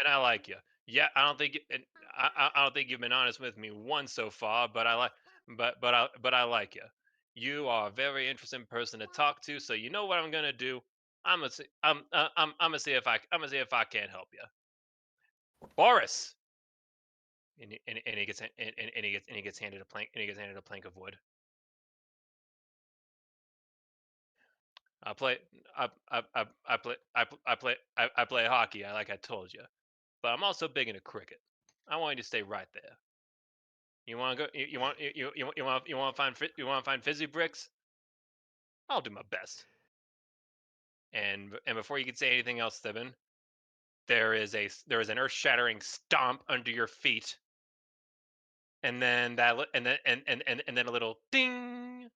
I like you. Yeah, I don't think and I don't think you've been honest with me once so far, but I like but I like you. You are a very interesting person to talk to. So you know what I'm gonna do? I'm gonna see if I can't help you, Boris. And he gets and he gets handed a plank of wood. I play I play hockey. Like I told you, but I'm also big into cricket. I want you to stay right there. You want to go? You want to find fizzy bricks? I'll do my best. And before you can say anything else, Thibin, there is an earth shattering stomp under your feet, and then and then a little ding.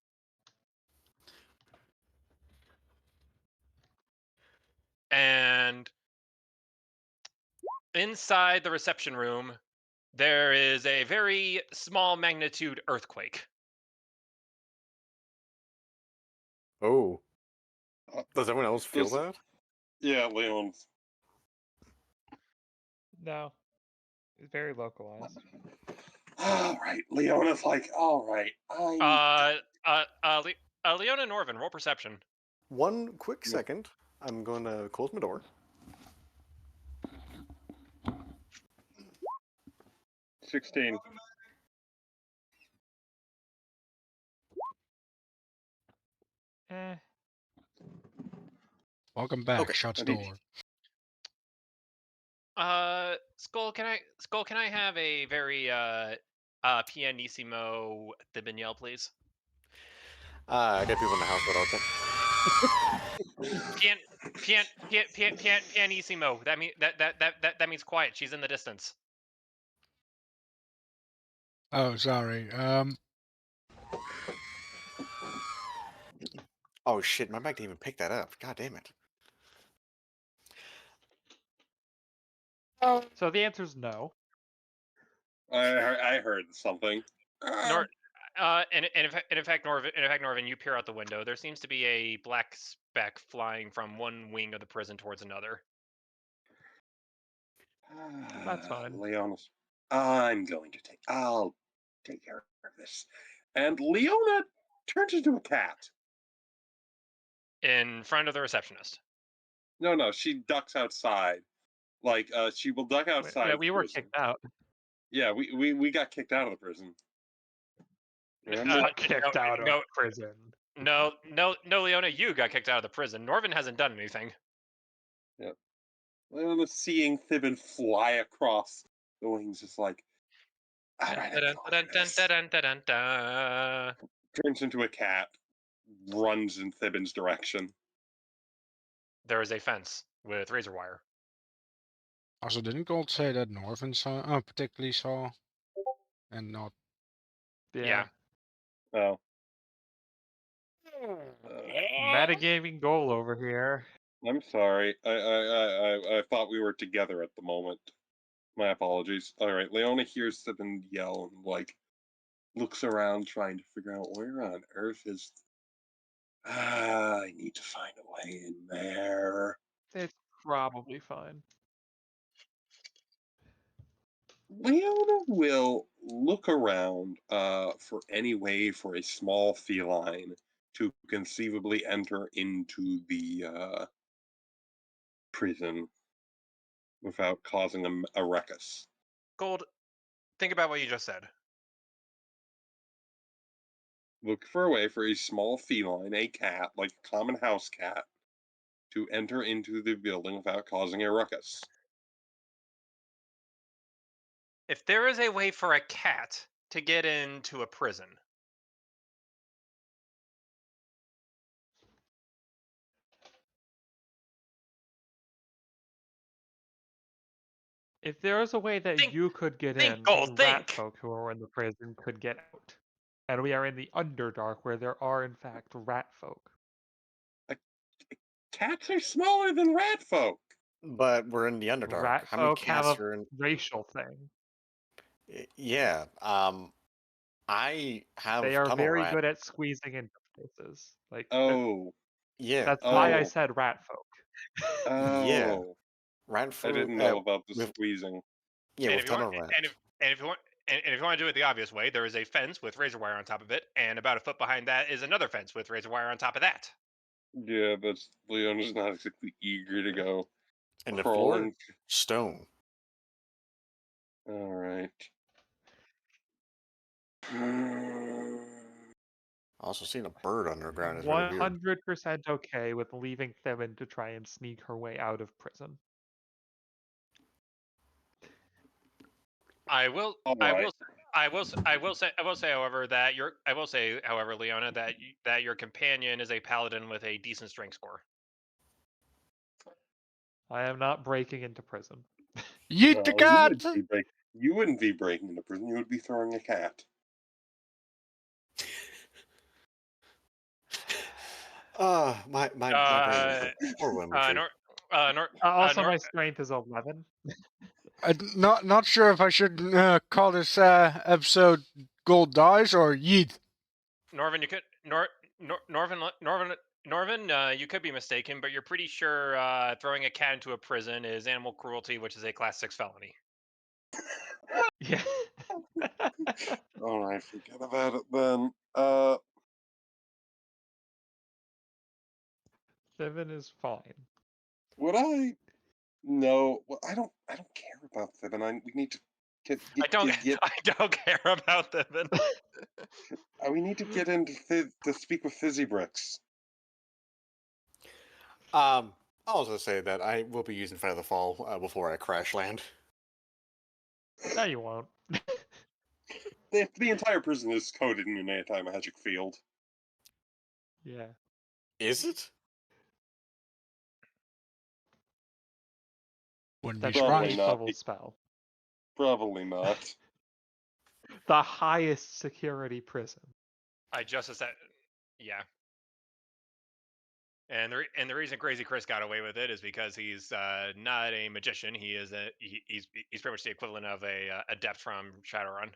And inside the reception room, there is a very small magnitude earthquake. Oh, Uh, does everyone else feel Does, that? yeah, Leon. No, it's very localized. All right, Leona's like, all right, Leona Norvin, roll perception. One quick second. I'm going to close my door. 16. Eh. Welcome back. Okay, Shuts I need- door. Skull, can I have a very pianissimo Thibin yell, please? I got people in the house, but okay. Pianissimo. That means quiet. She's in the distance. Oh, sorry. Oh shit, my mic didn't even pick that up. God damn it. So the answer is no. I heard something. Nor, and in fact, Norvin, you peer out the window. There seems to be a black speck flying from one wing of the prison towards another. That's fine. Leona's. I'll take care of this. And Leona turns into a cat. In front of the receptionist. No, she ducks outside. Like, she will duck outside of the We were prison. kicked out. Yeah, we got kicked out of the prison. Remember? Not kicked out of prison. No, Leona, you got kicked out of the prison. Norvin hasn't done anything. Yeah. Leona seeing Thibin fly across the wings is like, all right, turns into a cat, runs in Thibin's direction. There is a fence with razor wire. Also, didn't Gold say that Norvin saw, particularly saw, and not? Yeah. Oh. Metagaming goal over here. I'm sorry. I thought we were together at the moment. My apologies. All right, Leona hears Thibin yell and like looks around trying to figure out where on earth is. I need to find a way in there. It's probably fine. Leona will look around for any way for a small feline to conceivably enter into the prison without causing a ruckus. Gold, think about what you just said. Look for a way for a small feline, a cat, like a common house cat, to enter into the building without causing a ruckus. If there is a way for a cat to get into a prison, If there is a way that Think- you could get think, in, Gold, rat think! folk who are in the prison could get out. And we are in the Underdark where there are in fact rat folk. Cats are smaller than rat folk. But we're in the Underdark. Rat How many folk have cats a are in? racial thing. Yeah. I have They are tunnel very rat. good at squeezing into places. Like Oh, Yeah. that's why I oh. said rat folk. Yeah. Oh. rat I food. didn't know about the with squeezing. yeah, And with if you want, tunnel rats. and if you want, and if you want to do it the obvious way, there is a fence with razor wire on top of it, and about a foot behind that is another fence with razor wire on top of that. Yeah, but Leon is not exactly eager to go And the floor, crawling. stone. All right. Also seen a bird underground. It's really weird. 100% okay with leaving Themin to try and sneak her way out of prison. I will, All I right. will, I will say, however, that Leona, that your companion is a paladin with a decent strength score. I am not breaking into prison. Yeet the cat! You wouldn't be breaking into prison. You would be throwing a cat. My brain. Poor Wimmertree. Also, Nor, my strength is 11. Not sure if I should call this episode Gold Dice or Yeet. Norvin, you could Norvin, you could be mistaken, but you're pretty sure throwing a cat into a prison is animal cruelty, which is a class 6 felony. Yeah. All right, forget about it then. Themin is fine. Would I? No. Well, I don't care about them, and we need to get. I don't care about them. We need to get into to speak with Fizzy Bricks. I'll also say that I will be using Fight of the Fall before I crash land. No, you won't. The entire prison is coded in an anti-magic field. Yeah. Is it? Wouldn't be That's a Probably surprised. not. level spell. Probably not. The highest security prison. I just said, yeah. And the reason Crazy Chris got away with it is because he's not a magician. He's pretty much the equivalent of a adept from Shadowrun.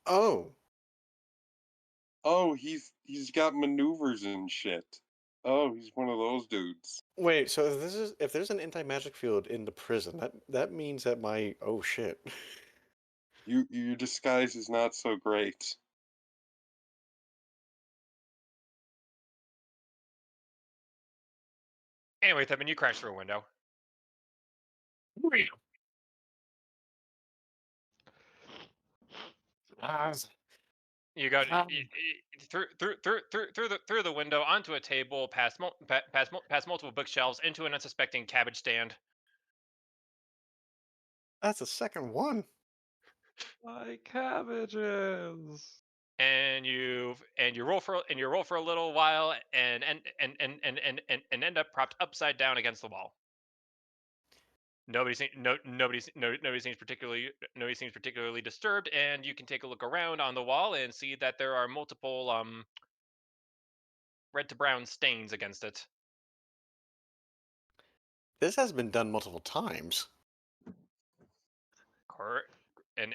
Oh. Oh, he's got maneuvers and shit. Oh, he's one of those dudes. Wait, so if there's an anti-magic field in the prison, that means that my oh shit. Your disguise is not so great. Anyway, Thebin, you crashed through a window. You go through the window onto a table, past multiple bookshelves, into an unsuspecting cabbage stand. That's the second one. My cabbages. And you roll for a little while and end up propped upside down against the wall. Nobody seems particularly disturbed, and you can take a look around on the wall and see that there are multiple red to brown stains against it. This has been done multiple times. And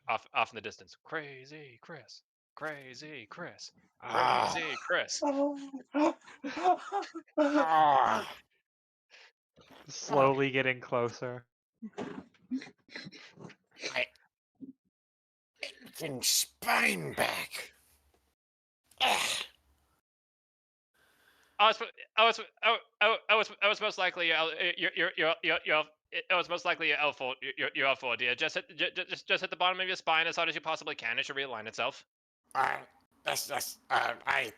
off in the distance, crazy Chris, crazy Chris, crazy Chris. Slowly getting closer. My infant spine back. I was most likely it was most likely your elf idea. Just hit the bottom of your spine as hard as you possibly can. It should realign itself. I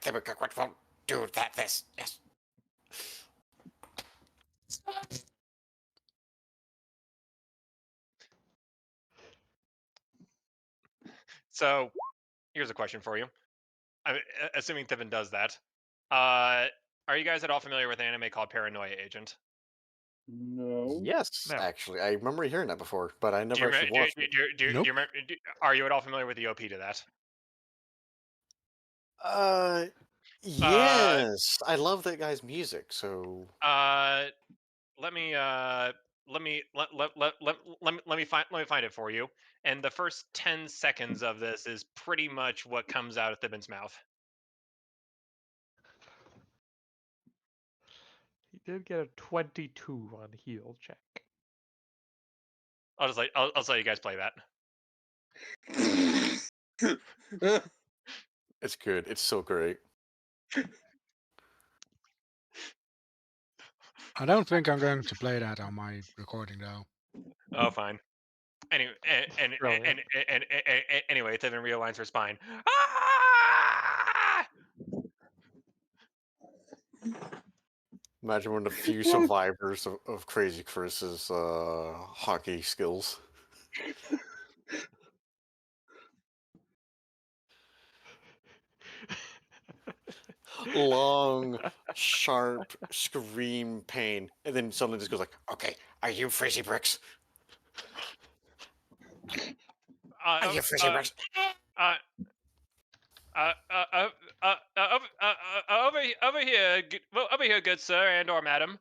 think what won't do that. Yes. So, here's a question for you. Assuming Thibin does that, are you guys at all familiar with an anime called Paranoia Agent? No. Yes, No. actually, I remember hearing that before, but I Do never you actually remember? watched it. Nope. Are you at all familiar with the OP to that? Yes, I love that guy's music. So, Let me find it for you. And the first 10 seconds of this is pretty much what comes out of Thibin's mouth. He did get a 22 on heal check. I'll just let you guys play that. It's good. It's so great. I don't think I'm going to play that on my recording though. Oh, fine. Anyway, Brilliant. anyway, it's even realigns her spine. Ah! Imagine one of the few survivors of Crazy Chris's hockey skills. Long, sharp scream pain, and then suddenly just goes like, "Okay, are you Frizzy Bricks? Are Uh, you Frizzy uh, Bricks?" uh, over here, over here, good sir and or madam.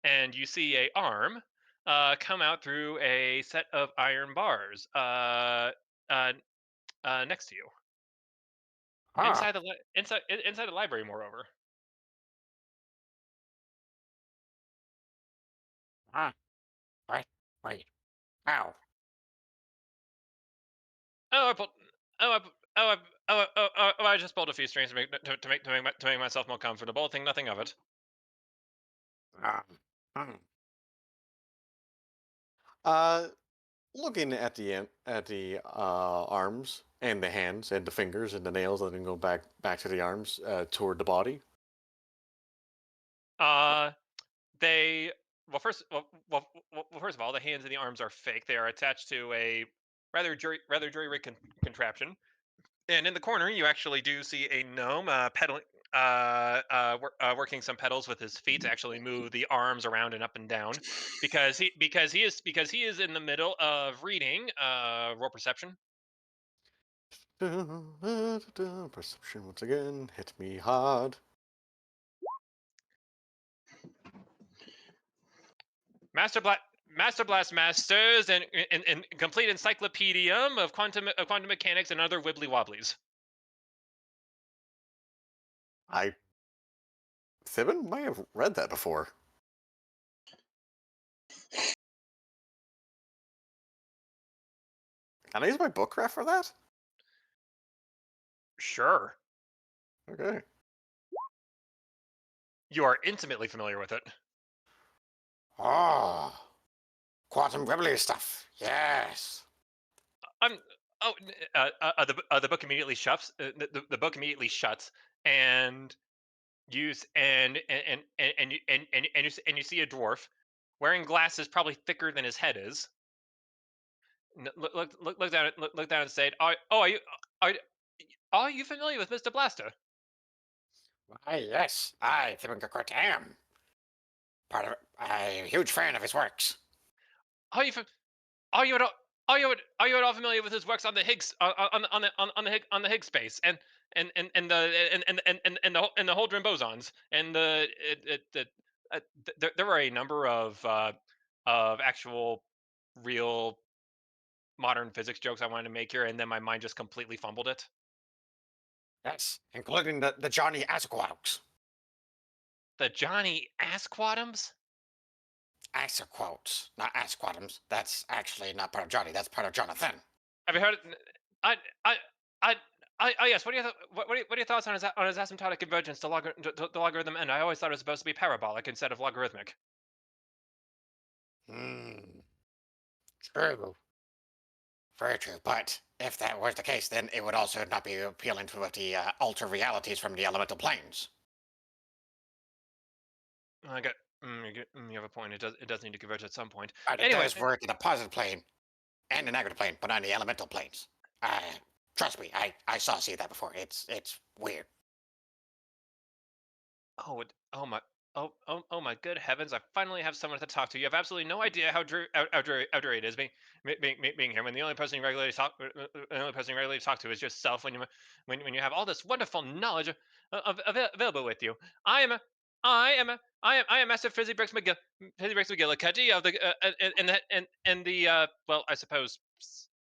And you see a arm come out through a set of iron bars uh, next to you Ah, inside the library. Moreover, ah, what? Wait, ow. oh, I pulled, oh, I, pu- oh, I, oh, I just pulled a few strings to make myself more comfortable. Think nothing of it. Hmm. Uh, Looking at the arms and the hands and the fingers and the nails, and then go back to the arms toward the body. Uh, they first of all, the hands and the arms are fake. They are attached to a rather jury rig contraption. And in the corner, you actually do see a gnome pedaling, working some pedals with his feet to actually move the arms around and up and down, because he is in the middle of reading. Roll perception. Perception once again. Hit me hard. Master Blast Masters and complete encyclopedium of quantum mechanics and other wibbly wobblies. I Thibin might have read that before. Can I use my book craft for that? Sure, Okay. you are intimately familiar with it. Oh, quantum wibbly stuff. Yes. I'm. Oh, the book immediately shuts. The book immediately shuts, and you see a dwarf wearing glasses probably thicker than his head is. Look down and say, are are you familiar with Mr. Blaster? Why, yes, I, Thibin Kakort, am part of. I'm a huge fan of his works. Are you are you at all are you at all familiar with his works on the Higgs on the Higgs space and the and the Holdren bosons and there were a number of actual real modern physics jokes I wanted to make here, and then my mind just completely fumbled it. Yes, including the Johnny Asquaux. The Johnny Asquatums? Asquaux, not Asquatums. That's actually not part of Johnny. That's part of Jonathan. Have you heard? I I I yes. What are your what are your thoughts on his asymptotic convergence to, to logarithm n? I always thought it was supposed to be parabolic instead of logarithmic. Hmm. True. Very true. But if that was the case, then it would also not be appealing to the alter realities from the elemental planes. I got. You have a point. It does need to converge at some point. But it Anyway, does work in the positive plane and the negative plane, but on the elemental planes. Uh, Trust me, see that before. It's weird. oh my. Oh my good heavens! I finally have someone to talk to. You have absolutely no idea how dreary it is being here when the only person you regularly the only person you regularly talk to is yourself when you have all this wonderful knowledge available with you. I am a, I am Master Fizzy Bricks McGillicuddy of the and the well I suppose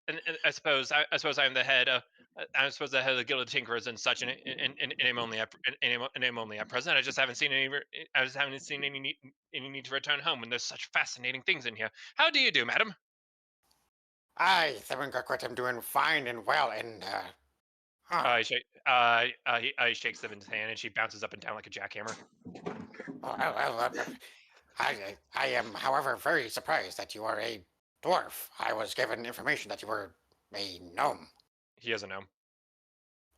I suppose I am the head I'm supposed to have the Guild of Tinkerers and such, and I'm only and I'm only at present. I just haven't seen any. I just haven't seen any need to return home when there's such fascinating things in here. How do you do, madam? I think I'm doing fine and well, and huh. He shakes Simmons' hand, and she bounces up and down like a jackhammer. I am, however, very surprised that you are a dwarf. I was given information that you were a gnome. He doesn't know.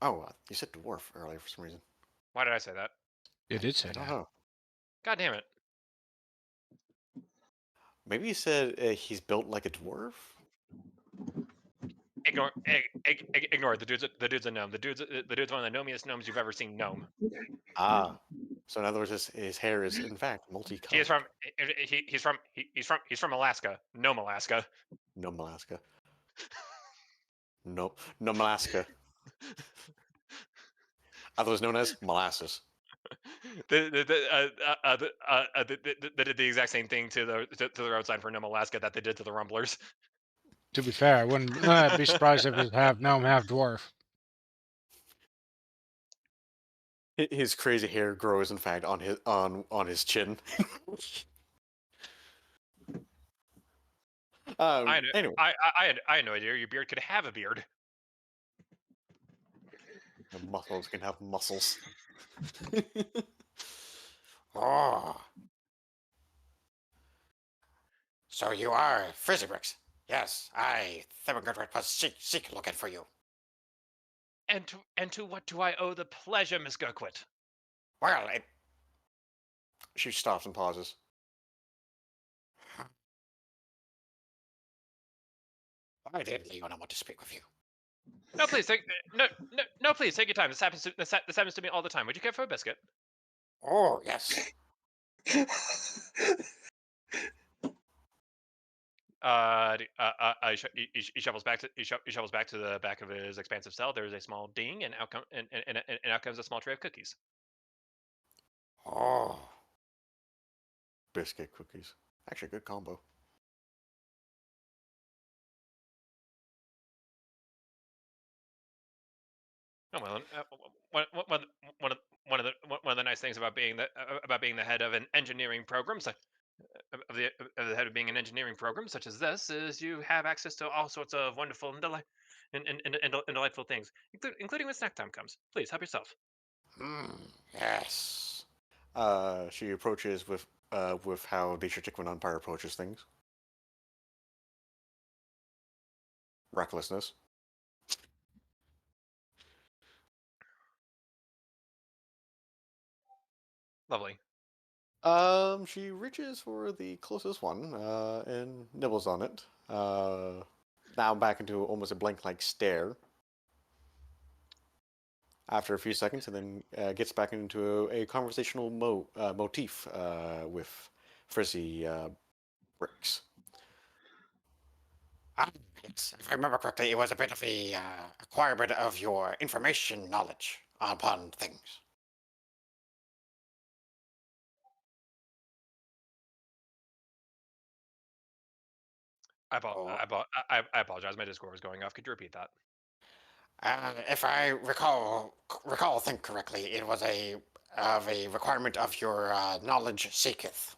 Oh, you said dwarf earlier for some reason. Why did I say that? It did say I don't that. know. God damn it! Maybe you said he's built like a dwarf. Ignore it. The dude's a gnome. The dude's one of the gnomiest gnomes you've ever seen. Gnome. Ah, so in other words, his hair is in fact He is multicolored. from. He's from Alaska. Gnome, Alaska. No Alaska. No Alaska. Otherwise known as molasses. They did the exact same thing to the road sign for Gnome, Alaska that they did to the Rumblers. To be fair, I wouldn't be surprised if it have gnome, half dwarf. His crazy hair grows, in fact, on his chin. I know. Anyway, I had no idea your beard could have a beard. the muscles can have muscles. Oh, so you are Frizzybricks. Yes, I Themogod was seek looking for you. And to what do I owe the pleasure, Miss Gurquit? Well, She stops and pauses. why did Leona want to speak with you? No, please take please take your time. This happens to me all the time. Would you care for a biscuit? Oh, yes. He shovels back to he shovels back to the back of his expansive cell. There is a small ding, and out comes a small tray of cookies. Oh, Biscuit cookies. Actually, a good combo. Oh well, one of the nice things about being the head of an engineering program, of the head of being an engineering program such as this, is you have access to all sorts of wonderful and delightful things, including when snack time comes. Please help yourself. yes. She approaches with how the Chichiquan Empire approaches things. Recklessness. Lovely. She reaches for the closest one, and nibbles on it. Now back into almost a blank-like stare. After a few seconds, and then gets back into a conversational motif with Frizzy Bricks. Yes, if I remember correctly, it was a bit of a acquirement of your information knowledge upon things. Oh, I apologize. My Discord was going off. Could you repeat that? if I think correctly, it was a requirement of your knowledge seeketh.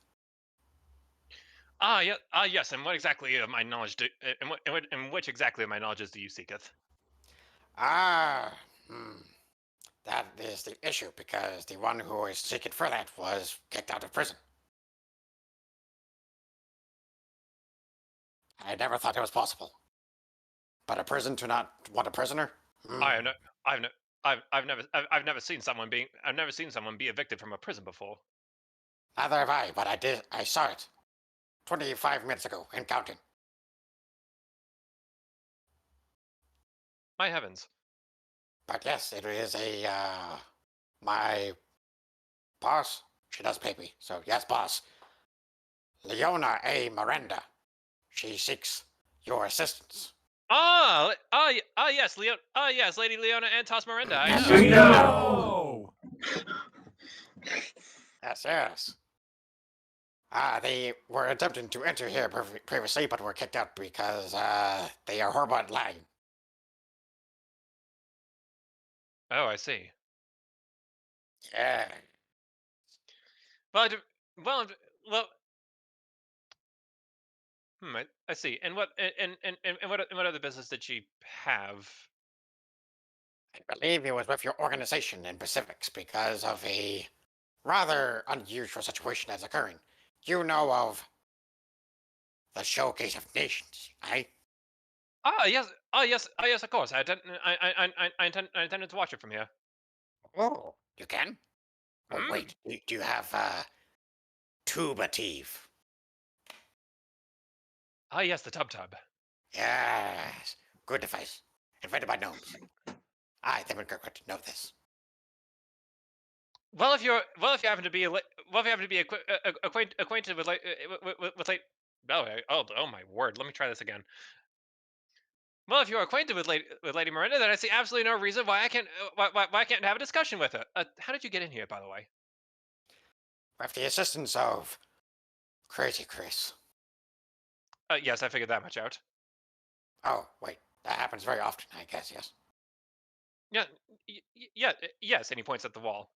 Yes. And what exactly of my knowledge and which exactly of my knowledges do you seeketh? Ah, hmm. That is the issue because the one who is seeking for that was kicked out of prison. I never thought it was possible. But a prison to not want a prisoner? Hmm. I have no, I've no, I've never seen someone be evicted from a prison before. Neither have I, but I saw it 25 minutes ago and counting. My heavens. But yes, it is my boss. She does pay me, so yes, boss. Leona A. Miranda. She seeks your assistance. Yes, yes, Lady Leona and Toss Miranda. I Yes, know. yes, No. yes. They were attempting to enter here previously, but were kicked out because they are horrible at lying. Oh, I see. Yeah. Well, well, well, I see. And what other business did she have? I believe it was with your organization in Pacifics because of a rather unusual situation that's occurring. You know of the Showcase of Nations, right? Ah, yes. Ah, yes. Ah, yes. Of course. I intended to watch it from here. Oh, you can? Oh, Hmm. wait. Do you have tubative? Ah, yes. The tub tub. Yes. Good device. Invented by gnomes. I think we're going to know this. If you happen to be acquainted with like oh my word, let me try this again. Well, if you're acquainted with Lady Miranda, then I see absolutely no reason why I can't have a discussion with her. How did you get in here, by the way? With the assistance of Crazy Chris. Yes, I figured that much out. Oh, wait. That happens very often, I guess, yes. Yeah, yeah, yes. And he points at the wall.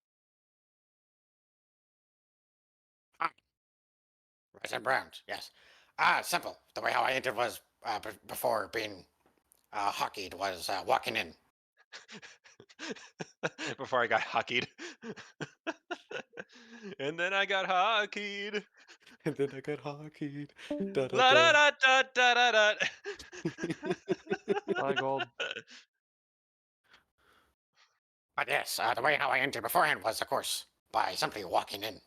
Ah, Reds and browns, yes. Simple. The way how I entered was before being hockeyed was walking in. Before I got hockeyed. And then I got hockeyed. And then I got hockeyed. Da da La da da. da da da da. Bye, Gold. But yes, the way how I entered beforehand was, of course, by simply walking in.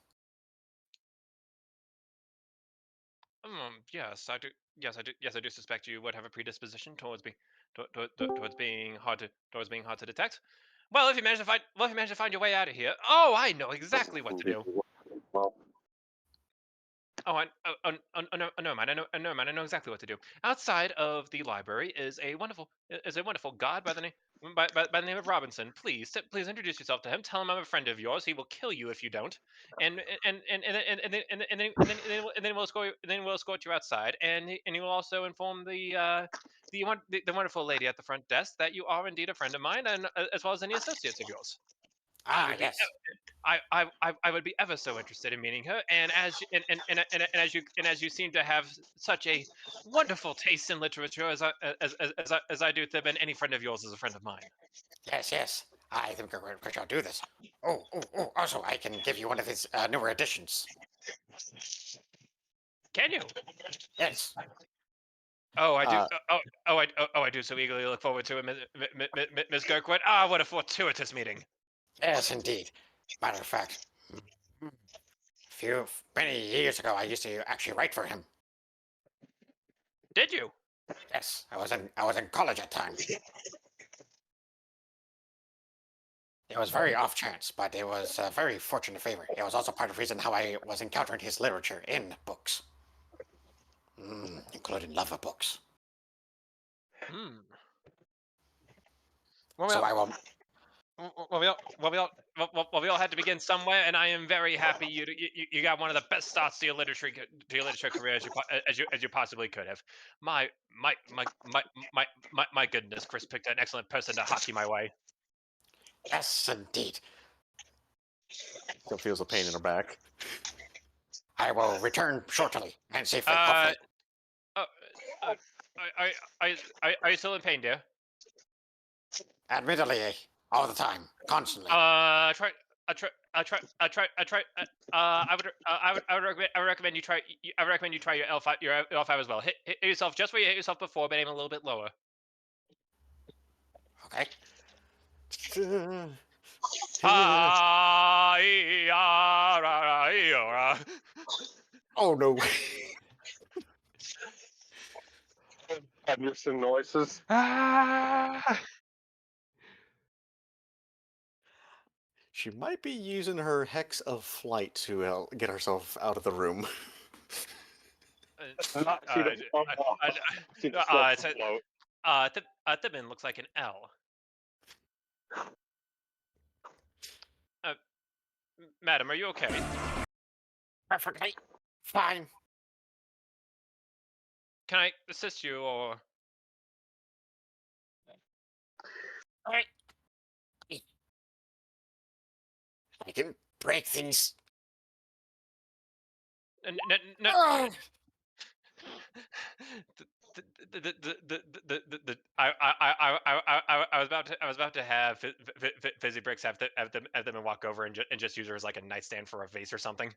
Yes, I do. Yes, I do. Yes, I do suspect you would have a predisposition towards towards being hard to detect. Well, if you manage to find your way out of here, oh, I know exactly what to do. Well, Oh, no, man, I know exactly what to do. Outside of the library is a wonderful god by the name by the name of Robinson. Please introduce yourself to him. Tell him I'm a friend of yours. He will kill you if you don't. And then we'll escort you outside. And he will also inform the wonderful lady at the front desk that you are indeed a friend of mine, and as well as any associates of yours. I Ah, would be yes. I would be ever so interested in meeting her. And as you seem to have such a wonderful taste in literature as I do, Thibin, any friend of yours is a friend of mine. Yes, yes. I think we shall do this. Oh. Also, I can give you one of his newer editions. Can you? Yes. Oh, I do. Uh, I do so eagerly look forward to it, Miss Kirkwood. Ah, what a fortuitous meeting. Yes, indeed. Matter of fact, many years ago, I used to actually write for him. Did you? Yes, I was in college at the time. It was very off chance, but it was a very fortunate favor. It was also part of the reason how I was encountering his literature in books, including lover books. Hmm. Well, So well, I will. we all had to begin somewhere, and I am very happy you got one of the best starts to your literature career as you possibly could have. My my my my my goodness, Chris picked an excellent person to hockey my way. Yes, indeed. still feels a pain in her back. I will return shortly and safely, Uh, hopefully. uh, uh are you still in pain, dear? Admittedly, all the time, constantly. Try. I would recommend you try. I would recommend you try your L5, as well. Hit yourself just where you hit yourself before, but aim a little bit lower. Okay. Ah, ee, ah, ra, ra, ee, oh, ra. Oh no. Henderson noises. Ah! She might be using her hex of flight to get herself out of the room. She doesn't come off. She just lets it float. Thibin looks like an L. Madam, are you okay? Perfectly fine. Can I assist you, or All right. I can break these. n- n- n- Ah! I was about to have Fizzy Bricks have them and walk over and just use her as like a nightstand for a vase or something.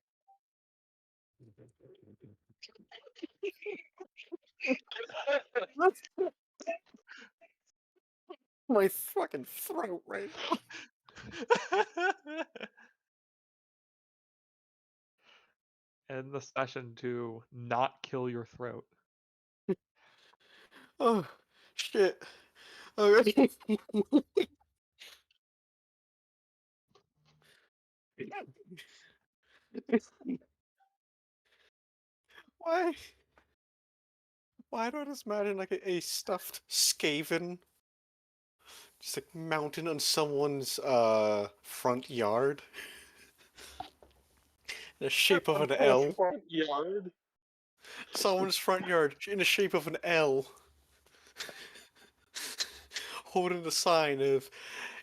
My fucking throat right now. End the session to not kill your throat. Oh, shit. Okay. Why? Why do I just imagine like a stuffed Skaven just like mounted on someone's front yard? In the shape of an L. Front yard. Someone's front yard in the shape of an L. Holding the sign of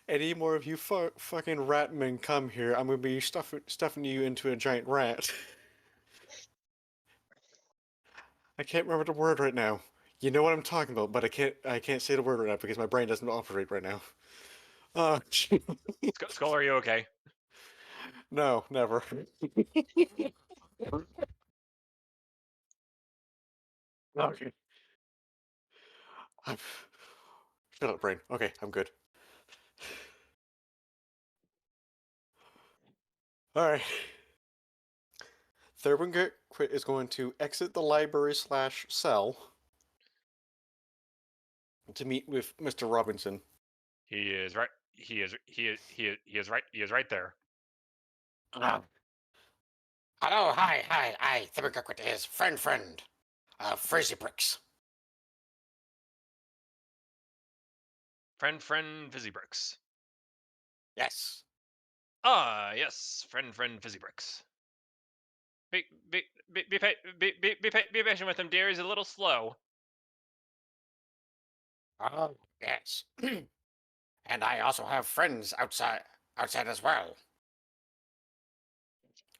any more of you fucking ratmen come here, I'm gonna be stuffing you into a giant rat. I can't remember the word right now. You know what I'm talking about, but I can't say the word right now because my brain doesn't operate right now. Skull, are you okay? No, never. Okay. I'm... Shut up, brain. Okay, I'm good. Alright. Thurban is going to exit the library / cell to meet with Mr. Robinson. He is right. He is right. He is right there. Hello, hi. Thimmercookwood is friend. Frizzy Bricks. Friend, Fizzy Bricks. Yes. Ah, yes, friend, Fizzy Bricks. Be patient with him, dear. He's a little slow. Oh, yes. And I also have friends outside as well.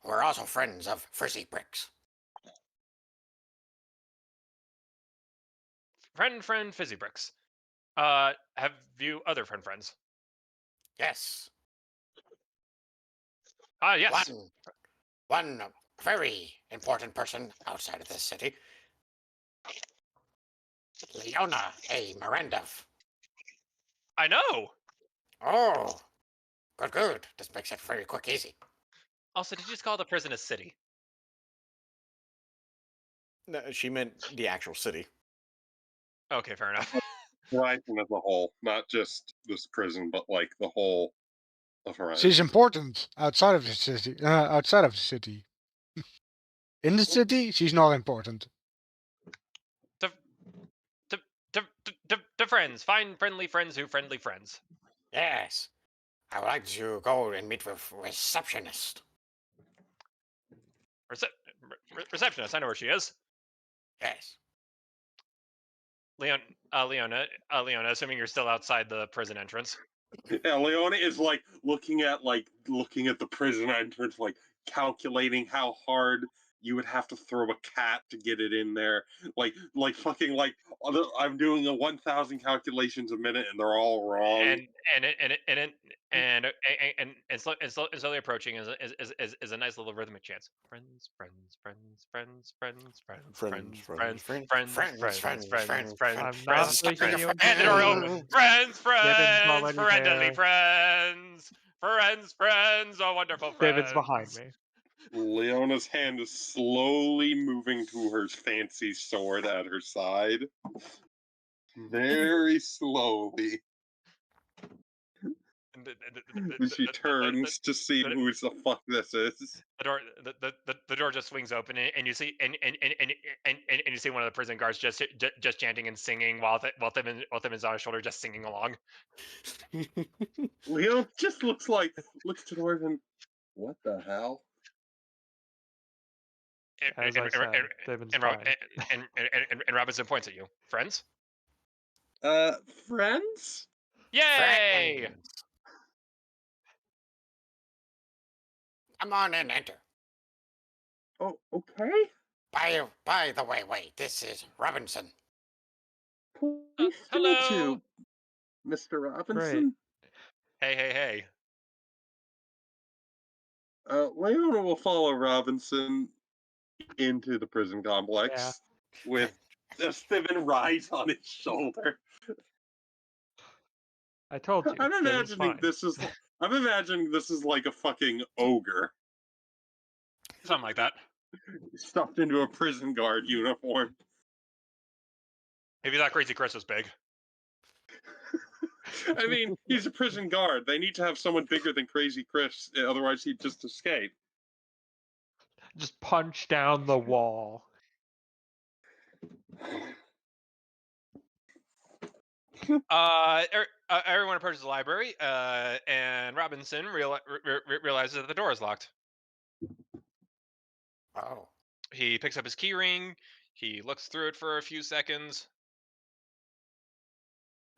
Who are also friends of Frizzy Bricks. Friend, Fizzy Bricks. Have you other friends? Yes. Ah, yes. One very important person outside of this city. Leona A. Miranda. I know. Oh, good. This makes it very quick, easy. Also, did you just call the prison a city? No, she meant the actual city. Okay, fair enough. Horizon as a whole, not just this prison, but like the whole of Horizon. She's important outside of the city. Outside of the city. In the city, she's not important. To friends. Find friendly friends who friendly friends. Yes. I would like to go and meet with receptionist. Receptionist. I know where she is. Yes. Leona, assuming you're still outside the prison entrance. Yeah, Leona is like looking at the prison entrance, like calculating how hard you would have to throw a cat to get it in there. Like fucking like I'm doing a 1,000 calculations a minute and they're all wrong. And slowly approaching is a nice little rhythmic chant. Friends. I'm not Stop breaking your you into And the door shape. opens. Uh, Gibbon's Friends, already friendly there. friends. Friends, oh wonderful Gibbon's friends. behind me. Leona's hand is slowly moving to her fancy sword at her side. Very slowly. She turns to see who the fuck this is. The door just swings open and you see and you see one of the prison guards just chanting and singing while them is on his shoulder just singing along. Leona just looks to the door and what the hell? As I said, Gibbon's fine. And Robinson points at you. Friends? Friends? Yay! Friends. Come on in, enter. Oh, okay. By the way, wait, this is Robinson. Pleased to meet Hello. you, Mr. Great. Robinson. Hey. Leona will follow Robinson into the prison Yeah. complex with a Steven Rise on his shoulder. I told you. I'm Steven's imagining fine. this is. I'm imagining this is like a fucking ogre Something like that. stuffed into a prison guard uniform. Maybe that Crazy Chris was big. I mean, he's a prison guard. They need to have someone bigger than Crazy Chris, otherwise he'd just escape. Just punch down the wall. Everyone approaches the library, and Robinson realizes that the door is locked. Oh. He picks up his key ring. He looks through it for a few seconds,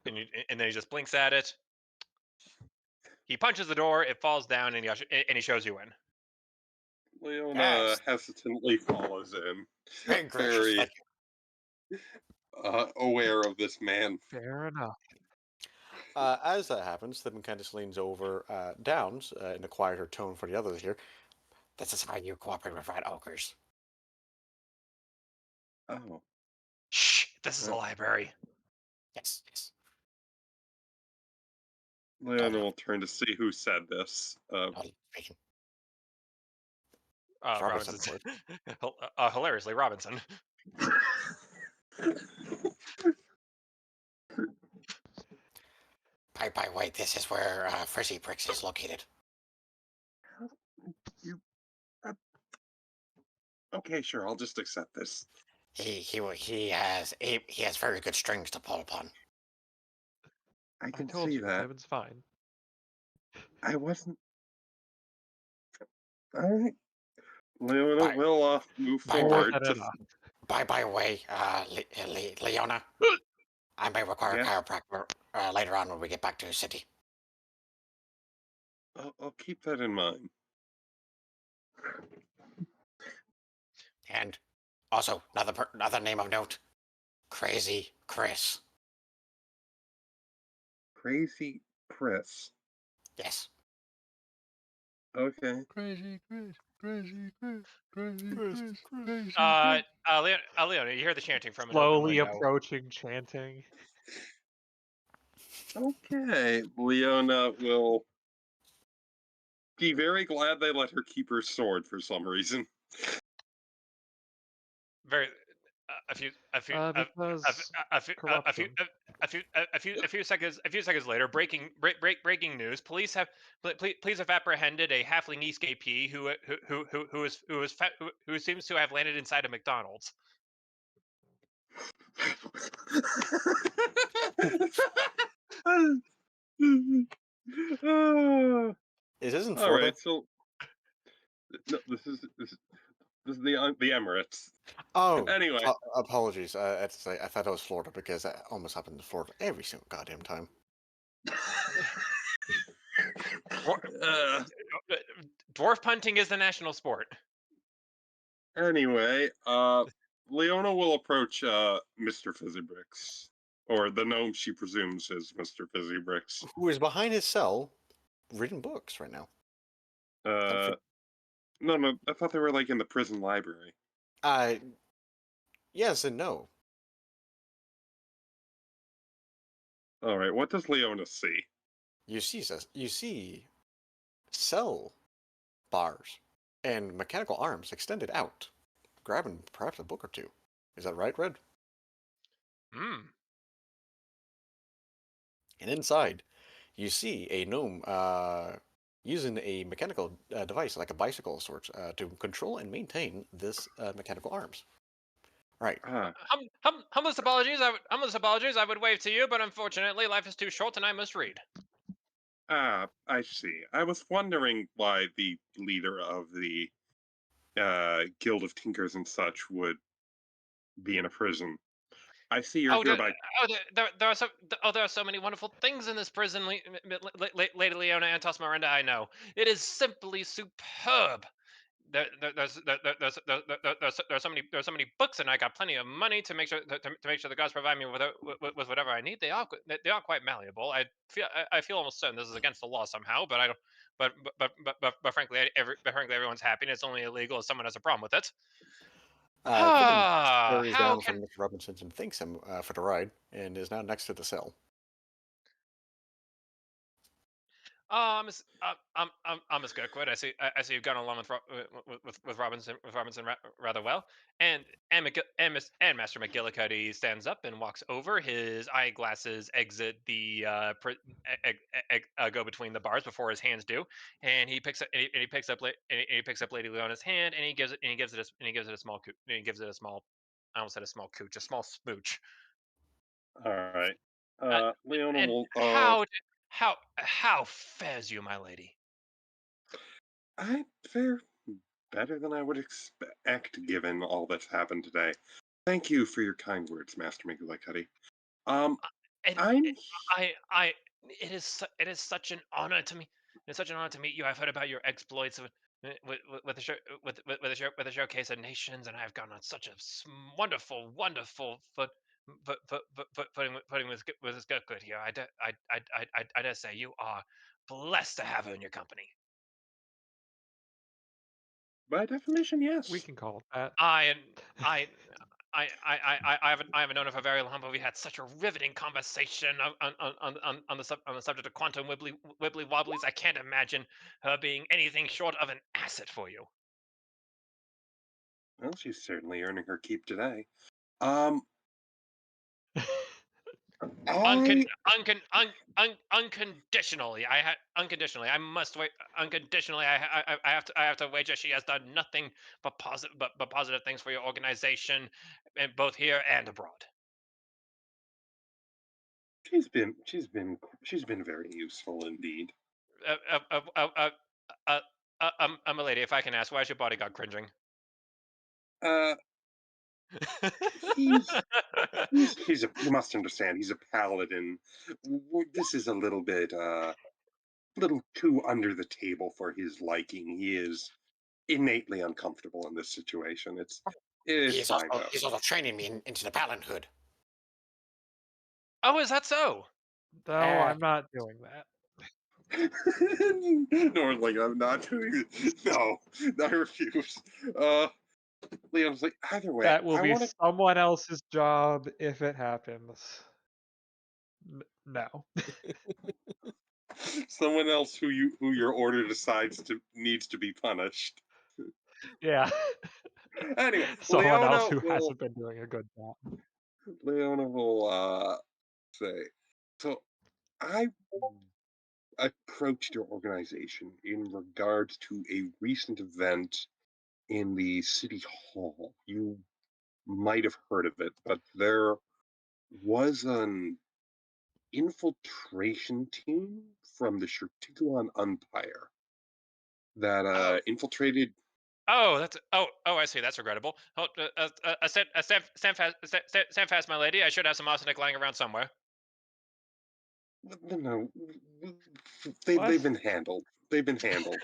and then he just blinks at it. He punches the door. It falls down, and he shows you in. Leona Yes. hesitantly follows in, Very gracious. very Thank you. aware of this man. Fair enough. As that happens, Stephen kind of leans over Downs in a quieter tone for the others here. This is how you cooperate with rat ogres. Oh. Shh! This is the library. Yes. Leona will turn to see who said this. Totally speaking. Robinson, Robinson. Hilariously, Robinson. By wait, this is where Frizzy Bricks is located. Okay, sure, I'll just accept this. He has very good strings to pull upon. I I can told see you. that. Steven's fine. I wasn't. All right. Leona Bye. will move Bye, forward. More than enough. By way, Leona, I may require Yeah? chiropractor later on when we get back to the city. I'll keep that in mind. And also, another name of note, Crazy Chris. Crazy Chris. Yes. Okay. Crazy Chris, crazy Chris, crazy Chris, crazy Leona, you hear the chanting from an open Slowly window. approaching, chanting. Okay. Leona will be very glad they let her keep her sword for some reason. Very a few Corruption. seconds later, breaking news. Police have apprehended a halfling escapee who seems to have landed inside a McDonald's. Is this in All Florida? right, so no, this is the Emirates. Oh, Anyway, apologies. I thought it was Florida because that almost happened in Florida every single goddamn time. Dwarf punting is the national sport. Anyway, Leona will approach Mr. Fizzybricks, or the gnome she presumes is Mr. Fizzybricks. Who is behind his cell, reading books right now? No, I thought they were like in the prison library. Yes and no. All right, what does Leona see? You see cell bars and mechanical arms extended out, grabbing perhaps a book or two. Is that right, Red? Hmm. And inside, you see a gnome using a mechanical device, like a bicycle of sorts, to control and maintain this mechanical arms. Right. Humblest apologies. I would wave to you, but unfortunately, life is too short, and I must read. I see. I was wondering why the leader of the Guild of Tinkers and such would be in a prison. I see you're here by. There are so many wonderful things in this prison, Lady Leona Antos Miranda. I know it is simply superb. there's so many books, and I got plenty of money to make sure to make sure the gods provide me with whatever I need. They are quite malleable. I feel almost certain this is against the law somehow, but I don't. But frankly, everyone's happy, and it's only illegal if someone has a problem with it. Quentin scurries How down can from Mr. Robinson and thanks him for the ride, and is now next to the cell. Miss Kirkwood, I see you've gone along with Robinson rather well, and Master McGillicuddy stands up and walks over. His eyeglasses exit the go between the bars before his hands do, and he picks up he picks up Lady Leona's hand, and he gives it a small I almost said a small cooch, a small smooch. All right. Uh, Leona and will. how fares you, my lady? I fare better than I would expect given all that's happened today. Thank you for your kind words, Master McGillicuddy. Um, And I'm. it is such an honor to me. It's such an honor to meet you. I've heard about your exploits with the show, with the showcase of nations, and I've gone on such a wonderful footing with this good here. I dare say you are blessed to have her in your company. By definition, We yes. can call it that. I I I haven't known her for very long, but we had such a riveting conversation on the subject of quantum wibbly wobblies. I can't imagine her being anything short of an asset for you. Well, she's certainly earning her keep today. Um, Uncon, I unconditionally, unconditionally. I must wait. Unconditionally, I have to wager she has done nothing but positive things for your organization, and both here and abroad. she's been very useful indeed. Uh, uh, uh, uh, uh, my lady, if I can ask, why is your bodyguard cringing? Uh, he's he's a you must understand he's a paladin. This is a little too under the table for his liking. He is innately uncomfortable in this situation. It's fine though. He's also training me into the paladinhood. Oh, is that so? No, I'm not doing that. Nor's like, I'm not doing it. No, I refuse. Uh, Leon's like, either way, That will I be want to. someone else's job if it happens. No. Someone else who your order decides to needs to be punished. Yeah. Anyway, Someone else who hasn't been doing a good job. Leona will say, so I approached your organization in regards to a recent event in the city hall. You might have heard of it, but there was an infiltration team from the Shirtiguan Empire that Oh, infiltrated. I see. That's regrettable. Stand fast, my lady. I should have some arsenic lying around somewhere. No, they've What? been handled. They've been handled.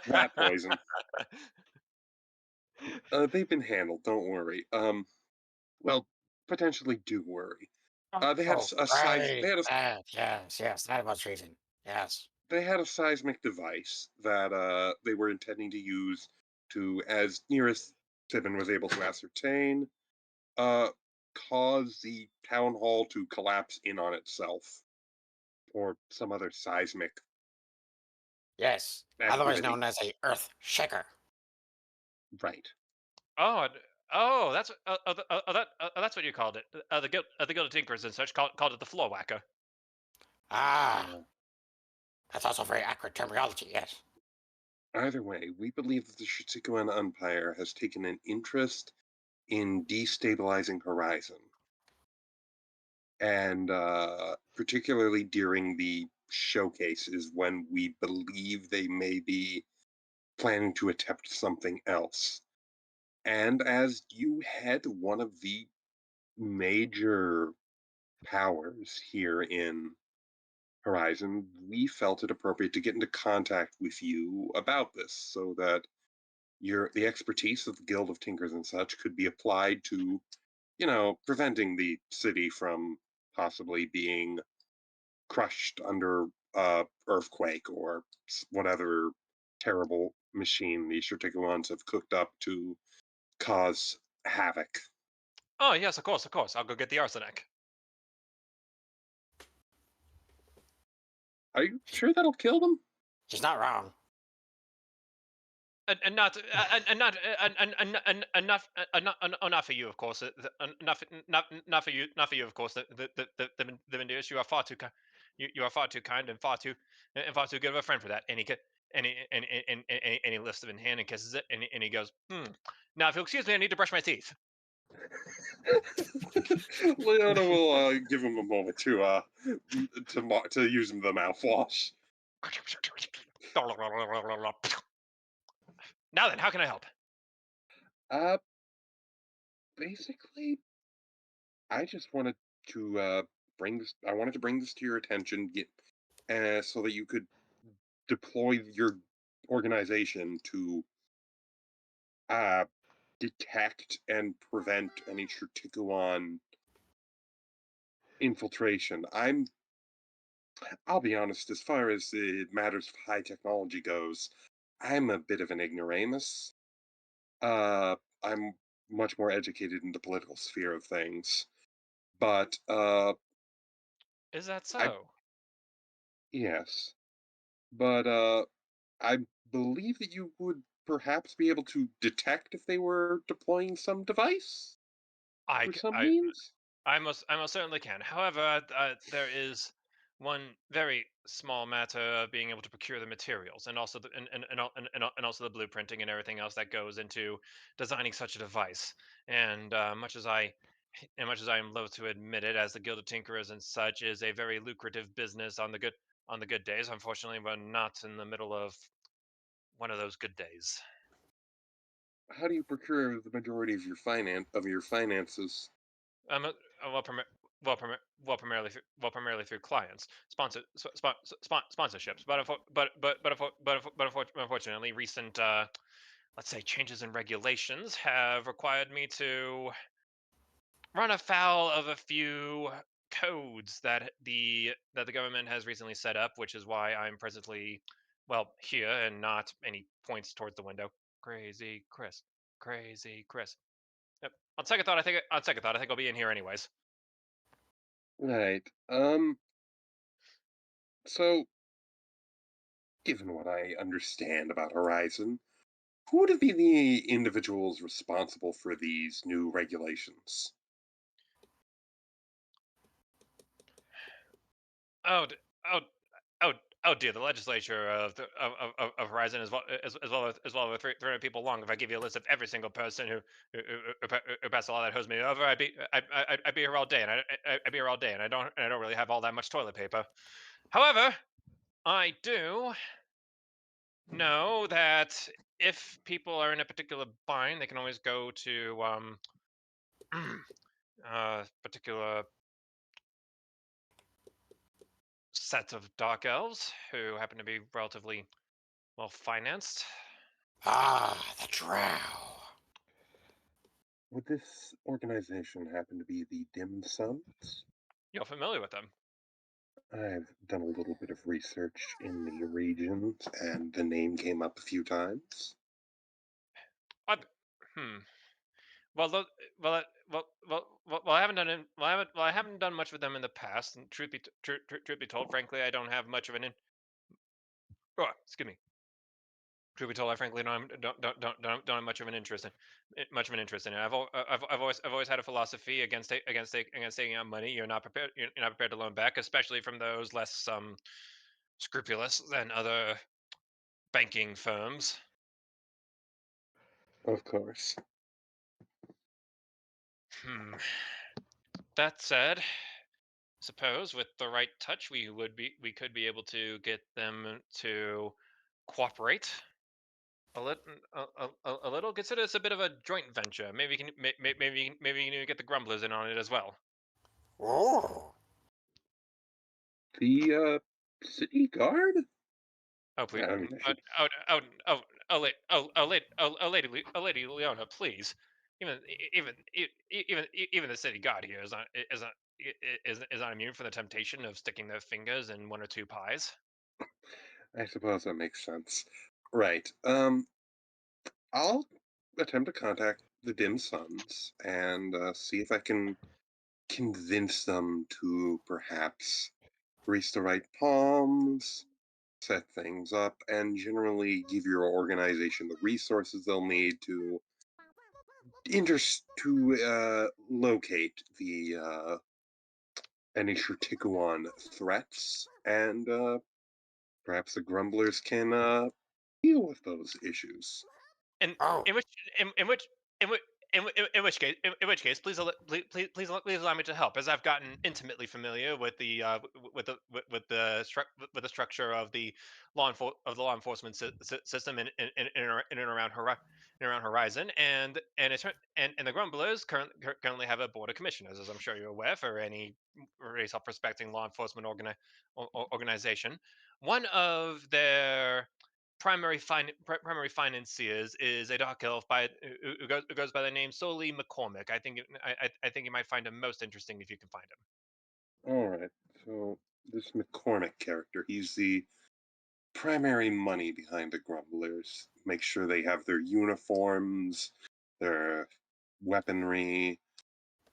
Rat poison. They've been handled. Don't worry. Well, potentially do worry. They had Oh, a size. right. That, yes, that was reason. Yes. They had a seismic device that they were intending to use to, as near as Tibbin was able to ascertain, uh, cause the town hall to collapse in on itself, or some other seismic Yes. Otherwise activity. known as a earth shaker. Right. Oh, oh, that's what you called it. The Guild of Tinkers and such called it the floor whacker. Ah, Uh, that's also very accurate terminology, yes. Either way, we believe that the Shitsikuan Empire has taken an interest in destabilizing Horizon, and particularly during the showcase is when we believe they may be planning to attempt something else. And as you head one of the major powers here in Horizon, we felt it appropriate to get into contact with you about this so that the expertise of the Guild of Tinkers and such could be applied to, preventing the city from possibly being crushed under earthquake or whatever terrible machine the Shertiguans have cooked up to cause havoc. Oh yes, of course, of course. I'll go get the arsenic. Are you sure that'll kill them? He's not wrong. And not not enough for you, of course. Not for you, not for you, of course. The Menderes, you are far too you are far too kind and far too good of a friend for that. And he lifts it in hand and kisses it, and he goes, Now, if you'll excuse me, I need to brush my teeth. Leona will give him a moment to use the mouthwash. Now then, how can I help? Uh, Basically, I just wanted to bring this. I wanted to bring this to your attention, so that you could deploy your organization to uh detect and prevent any Shertikuan infiltration. I'll be honest, as far as matters of high technology goes, I'm a bit of an ignoramus. I'm much more educated in the political sphere of things. But Is that I so? yes. But I believe that you would perhaps be able to detect if they were deploying some device I, through c- some means. I most certainly can. However, there is one very small matter of being able to procure the materials, and also and also the blueprinting and everything else that goes into designing such a device. And much as I am loath to admit it, as the Guild of Tinkerers and such is a very lucrative business on the good days. Unfortunately, we're not in the middle of one of those good days. How do you procure the majority of your finances? Um, uh, well, primarily through clients, sponsorships. But unfortunately, recent let's say changes in regulations have required me to run afoul of a few codes that the government has recently set up, which is why I'm presently here and not any points towards the window. Crazy Chris, crazy Chris. Yep. On second thought, I think I'll be in here anyways. Right. So, given what I understand about Horizon, who would be the individuals responsible for these new regulations? Oh, oh, oh, oh dear! The legislature of Horizon, as well as 300 people long. If I give you a list of every single person who passed a law that hose me over, I'd be here all day, and I'd be here all day, and I don't really have all that much toilet paper. However, I do know that if people are in a particular bind, they can always go to particular set of dark elves who happen to be relatively well financed. Ah, the drow. Would this organization happen to be the Dim Sums? You're familiar with them. I've done a little bit of research in the region, and the name came up a few times. I, hmm. Well, I haven't done I haven't done much with them in the past. And truth be told, frankly, I don't have much of excuse me. Truth be told, I frankly don't have much of an interest in it. I've always had a philosophy against taking out money you're not prepared to loan back, especially from those less scrupulous than other banking firms. Of course. Hmm. That said, suppose with the right touch, we could be able to get them to cooperate a little. A little. Consider this a bit of a joint venture. Maybe you can get the grumblers in on it as well. Oh, The city guard? Oh please. I mean, I Oh, should. oh, oh, oh, Lady Leona, please. Even the city god here is not immune from the temptation of sticking their fingers in one or two pies. I suppose that makes sense. Right. I'll attempt to contact the Dim Suns and see if I can convince them to perhaps grease the right palms, set things up, and generally give your organization the resources they'll need to locate the any Shurtikuan threats, and perhaps the Grumblers can deal with those issues. In Oh, in which in which in which in which case, please allow me to help, as I've gotten intimately familiar with the with the structure of the law enforcement system in and around Horizon, and the Grumblers currently have a board of commissioners, as I'm sure you're aware, for any self-respecting law enforcement organization. One of their primary financiers is a dark elf who goes by the name solely McCormick. I think you might find him most interesting if you can find him. All right, so this McCormick character, he's the primary money behind the Grumblers. Make sure they have their uniforms, their weaponry,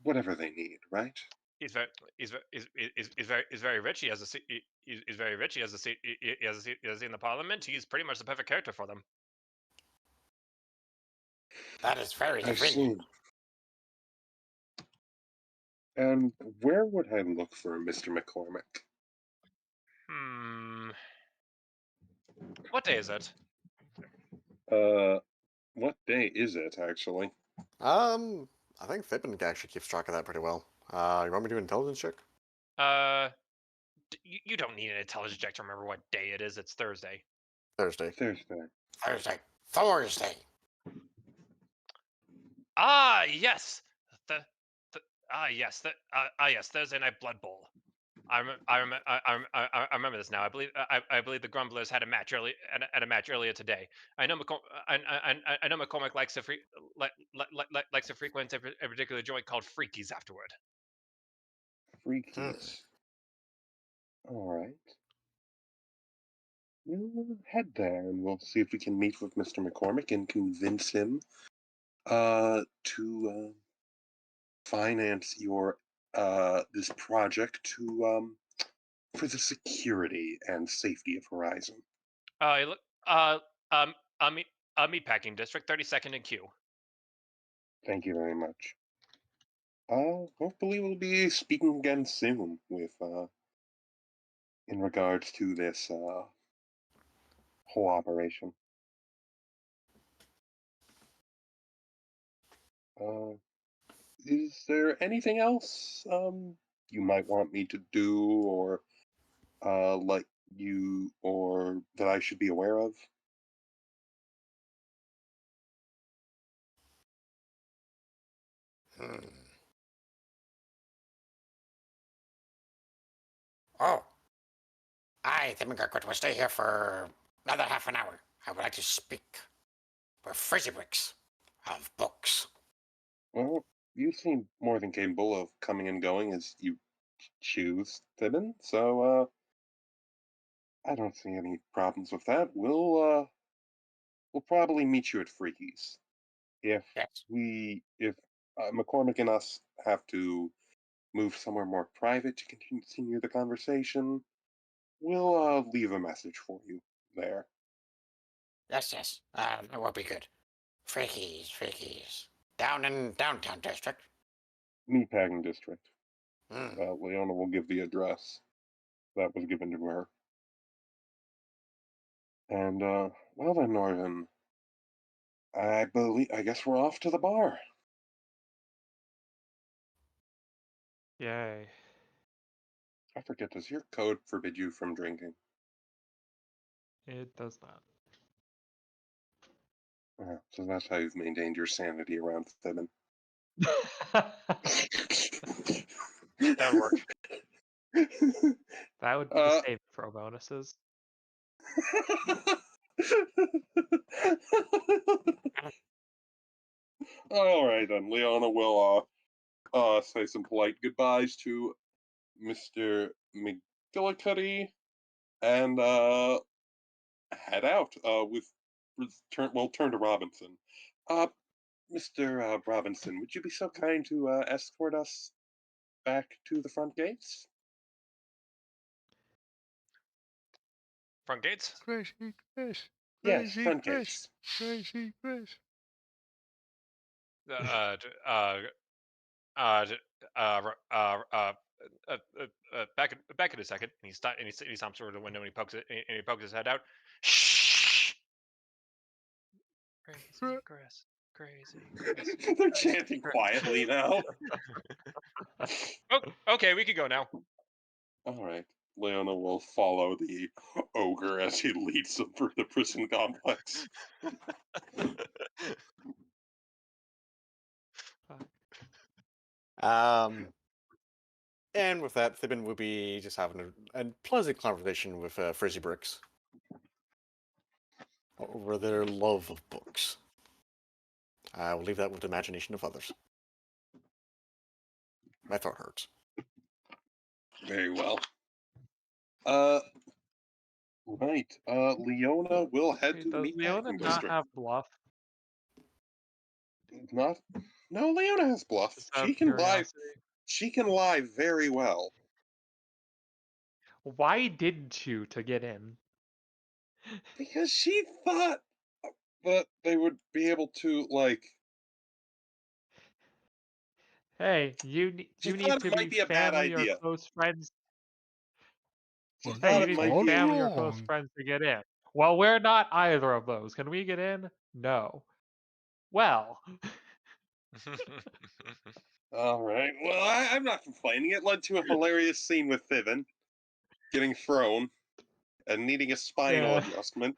whatever they need, right? He's very he's very rich. He has a seat. He's very rich. He has a seat. He has a seat, in the parliament. He's pretty much the perfect character for them. that is very I convenient. see. And where would I look for Mr. McCormick? Hmm. What day is it? Uh, what day is it, actually? I think Fitman actually keeps track of that pretty well. You want me to do an intelligence check? You don't need an intelligence check to remember what day it is. It's Thursday. Thursday. Thursday. Thursday. Thursday. Ah, yes. The, yes. Thursday night blood bowl. I remember this now. I believe the Grumblers had a match earlier today. I know I know McCormick likes to frequent a particular joint called Freakies afterward. Hmm. Freakies. All right. We'll head there and we'll see if we can meet with Mr. McCormick and convince him to finance your this project to for the security and safety of Horizon. Look, uh, um, meatpacking district, 32nd in queue. Thank you very much. Hopefully we'll be speaking again soon with in regards to this whole operation. Uh, is there anything else you might want me to do or like you or that I should be aware of? Hmm. Oh, I think we're going to stay here for another half an hour. I would like to speak with Frizzy Bricks of books. Well, you seem more than capable of coming and going as you choose, Thibin. So I don't see any problems with that. We'll probably meet you at Freaky's. If Yes. if McCormick and us have to move somewhere more private to continue the conversation, we'll leave a message for you there. Yes. That will be good. Freakies. Down in downtown district. Meatpacking District. Hmm. Leona will give the address that was given to her. And well then, Northern, I guess we're off to the bar. Yay. I forget, does your code forbid you from drinking? It does not. So that's how you've maintained your sanity around Thibin. That would work. That would be the save throw bonuses. All right, then. Leona will say some polite goodbyes to Mr. McGillicuddy and head out. We'll turn to Robinson. Uh, Mr. Robinson, would you be so kind to escort us back to the front gates? Front gates. Crazy Chris. Yes, Crazy front Chris. gates. Crazy Chris. Back in a second, and he stomps over to the window and he pokes his head out. Shh. Crazy Chris. Crazy Chris. They're chanting quietly now. Oh, okay, we can go now. All right. Leona will follow the ogre as he leads them through the prison complex. And with that, Thibin will be just having a pleasant conversation with Frizzy Bricks over their love of books. I will leave that with the imagination of others. My throat hurts. Very well. Right. Leona will head Hey, to the does Leona meatpacking not district. have bluff? Not. No, Leona has bluff. Just out of curiosity. She can lie very well. Why didn't you to get in? Because she thought that they would be able to, like. Hey, She you need thought to it might be be a bad family or idea. close friends. She Well, Hey, thought you it need to might be be. all family or close wrong. friends to get in. Well, we're not either of those. Can we get in? No. Well, All right. Well, I'm not complaining. It led to a hilarious scene with Thivin getting thrown and needing a spinal yeah. adjustment.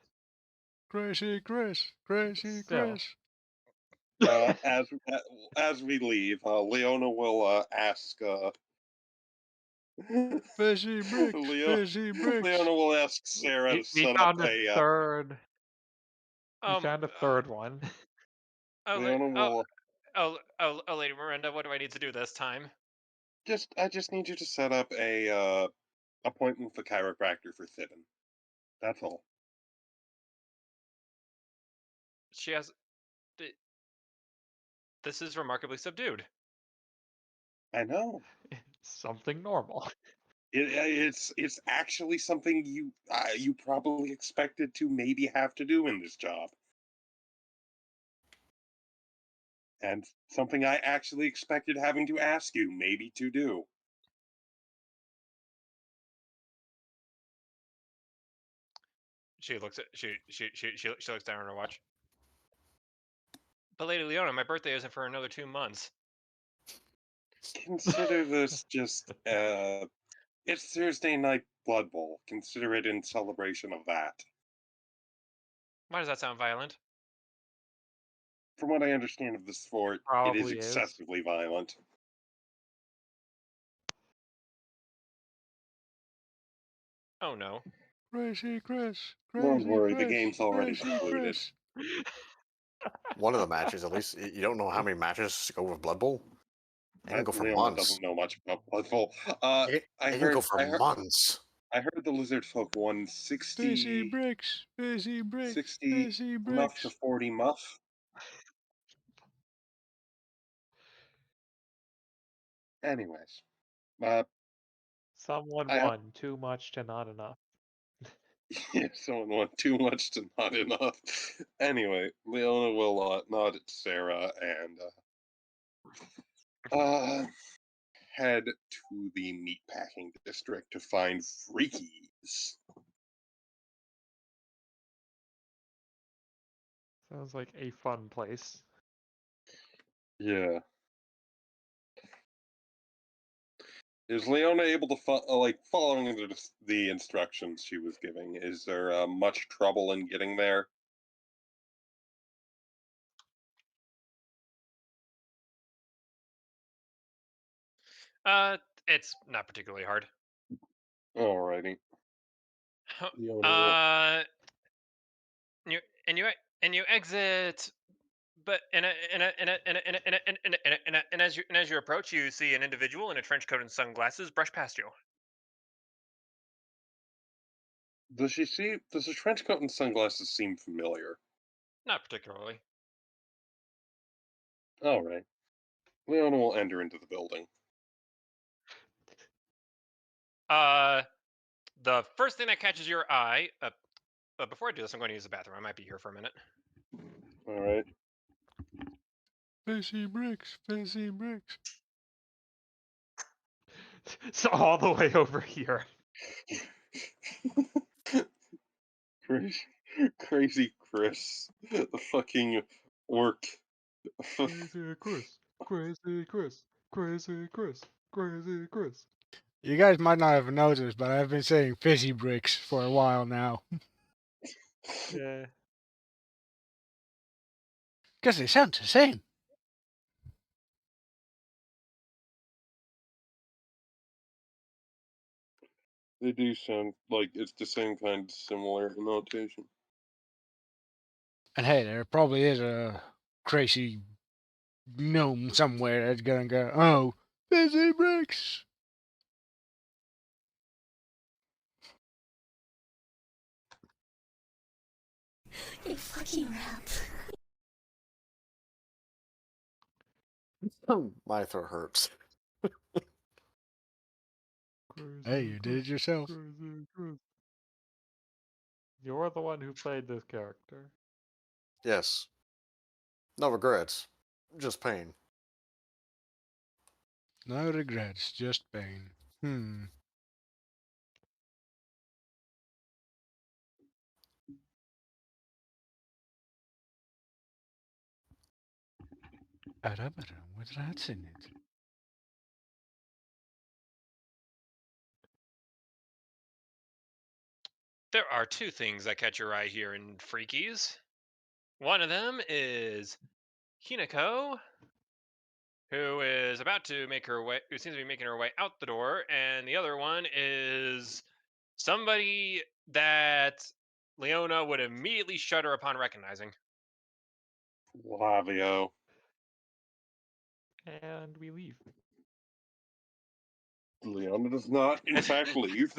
Crazy Chris. Crazy Still. Chris. Uh, as as we leave, Leona will ask. Fizzy Bricks. Leo, Fizzy Bricks. Leona will ask Sarah to We set up found a a. third. We um. found a third one. Leona will Lady Miranda, what do I need to do this time? I just need you to set up a appointment with a chiropractor for Thibin. That's all. She has. This is remarkably subdued. I know. Something normal. It's actually something you probably expected to maybe have to do in this job, and something I actually expected having to ask you maybe to do. She looks at she looks down at her watch. But Lady Leona, my birthday isn't for another 2 months. Consider this just it's Thursday night Blood Bowl. Consider it in celebration of that. Why does that sound violent? From what I understand of the sport, it is Probably is. excessively violent. Oh no. Crazy Chris. Don't Crazy worry, the Chris. game's already Crazy concluded. Chris. One of the matches, at least, you don't know how many matches go with Blood Bowl. It can go for Leona months. doesn't know much about Blood Bowl. It I can heard go for months. I heard the lizard folk won Fizzy Bricks. Fizzy Bricks. 60 Fizzy muff to Bricks. 40 muff. Anyways, Someone I won too much to not enough. someone won too much to not enough. Anyway, Leona will nod at Sarah and head to the meatpacking district to find Freakies. Sounds like a fun place. Yeah. Is Leona able to following the instructions she was giving? Is there much trouble in getting there? It's not particularly hard. Alrighty. Leona will. Uh, and you exit. But and as you approach, you see an individual in a trench coat and sunglasses brush past you. Does the trench coat and sunglasses seem familiar? Not particularly. All right. Leona will enter into the building. The first thing that catches your eye. But before I do this, I'm going to use the bathroom. I might be here for a minute. All right. Fancy bricks, fancy bricks. So all the way over here. Crazy, crazy Chris, the fucking orc. Crazy Chris, crazy Chris, crazy Chris, crazy Chris. You guys might not have noticed, but I've been saying fizzy bricks for a while now. Yeah. Because they sound the same. They do sound like it's the same kind of similar notation. And hey, there probably is a crazy gnome somewhere that's gonna go, oh, fizzy bricks. You fucking rat. My throat hurts. Crazy Hey, you did it Chris, yourself. crazy Chris. You're the one who played this character. Yes. No regrets. Just pain. No regrets, just pain. Arabara with rats in it. There are two things that catch your eye here in Freakies. One of them is Hinako, who is about to make her way, who seems to be making her way out the door, and the other one is somebody that Leona would immediately shudder upon recognizing. Lavio. And we leave. Leona does not, in fact, leave.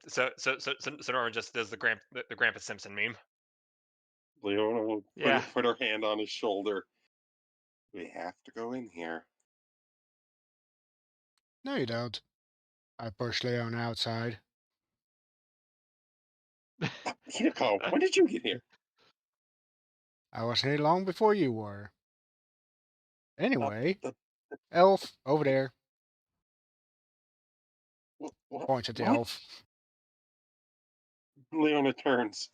So Nora just does the Grandpa Simpson meme. Leona will Yeah. put her hand on his shoulder. We have to go in here. No, you don't. I push Leona outside. Hinako, when did you get here? I was here long before you were. Anyway, Uh, elf, over there. what? Points at the What? elf. Leona turns.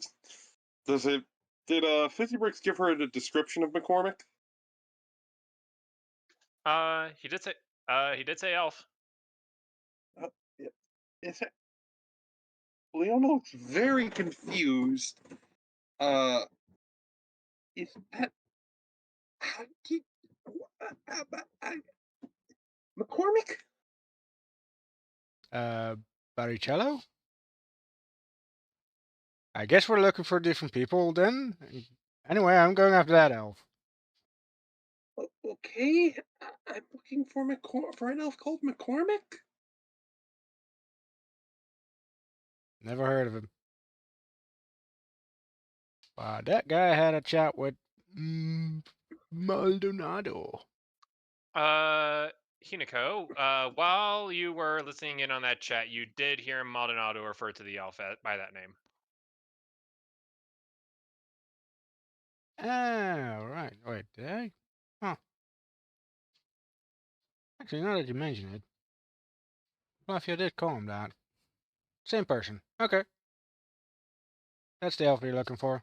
Did Fizzy Bricks give her a description of McCormick? He did say elf. Yeah, is it? Leona looks very confused. Uh, is that how did McCormick? Baricello? I guess we're looking for different people then. Anyway, I'm going after that elf. Okay, I'm looking for for an elf called McCormick. Never heard of him. That guy had a chat with Maldonado. Hinako, while you were listening in on that chat, you did hear Maldonado refer to the elf by that name. Ah, right. Wait, did I? Huh. Actually, now that you mention it, Mafia did call him that. Same person. Okay. That's the elf you're looking for.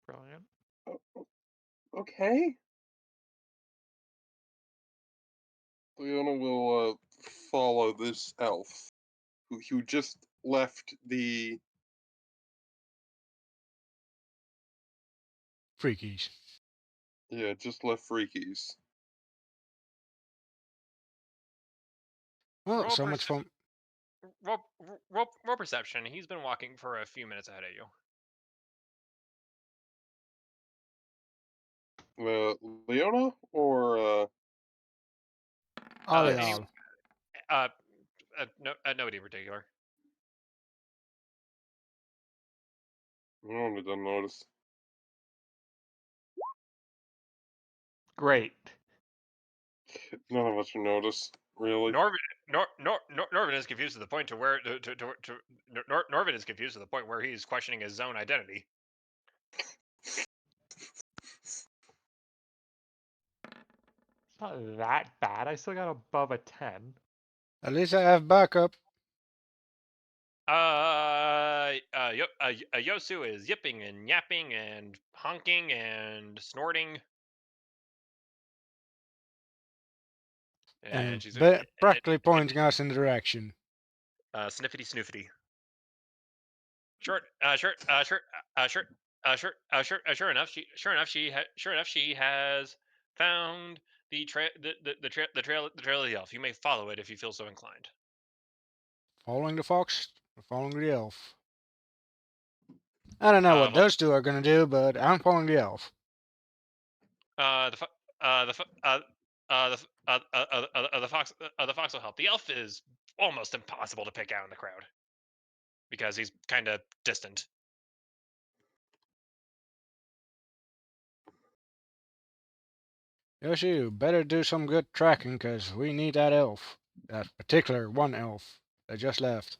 Brilliant. Okay. Leona will follow this elf who just left the Freakies. just left Freakies. Well, Roll, so much fun. roll perception. He's been walking for a few minutes ahead of you. Leona or All Any y'all. no, nobody in particular. Leona doesn't notice. Great. None of us will notice, really. Norvin is confused to the point to where Norvin is confused to the point where he's questioning his own identity. It's not that bad. I still got above a 10. At least I have backup. Yosu is yipping and yapping and honking and snorting, and she's Practically pointing us in the direction. sniffity snoofity. Sure enough, she has found the trail of the elf. You may follow it if you feel so inclined. Following the fox, or following the elf. I don't know what Well, those two are gonna do, but I'm following the elf. the fox will help. The elf is almost impossible to pick out in the crowd because he's kind of distant. Yoshi, better do some good tracking, cause we need that elf. That particular one elf that just left.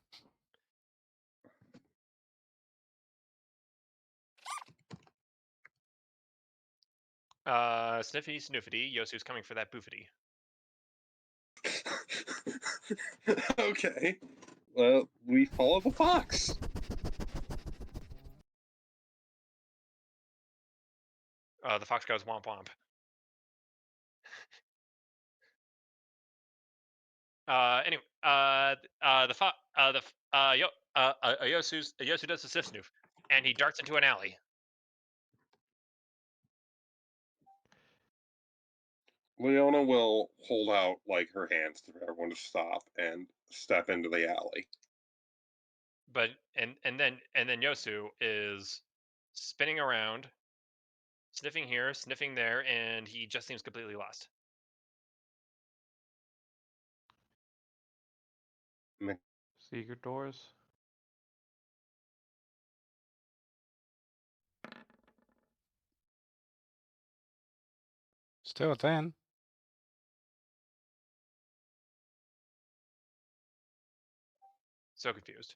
Sniffy snoofity. Yosu's coming for that boofity. Okay. Well, we follow the fox. The fox goes womp womp. Anyway, Yosu does a sniff snoof, and he darts into an alley. Leona will hold out like her hands for everyone to stop and step into the alley. But and then Yosu is spinning around, sniffing here, sniffing there, and he just seems completely lost. Secret doors. Still a 10. So confused.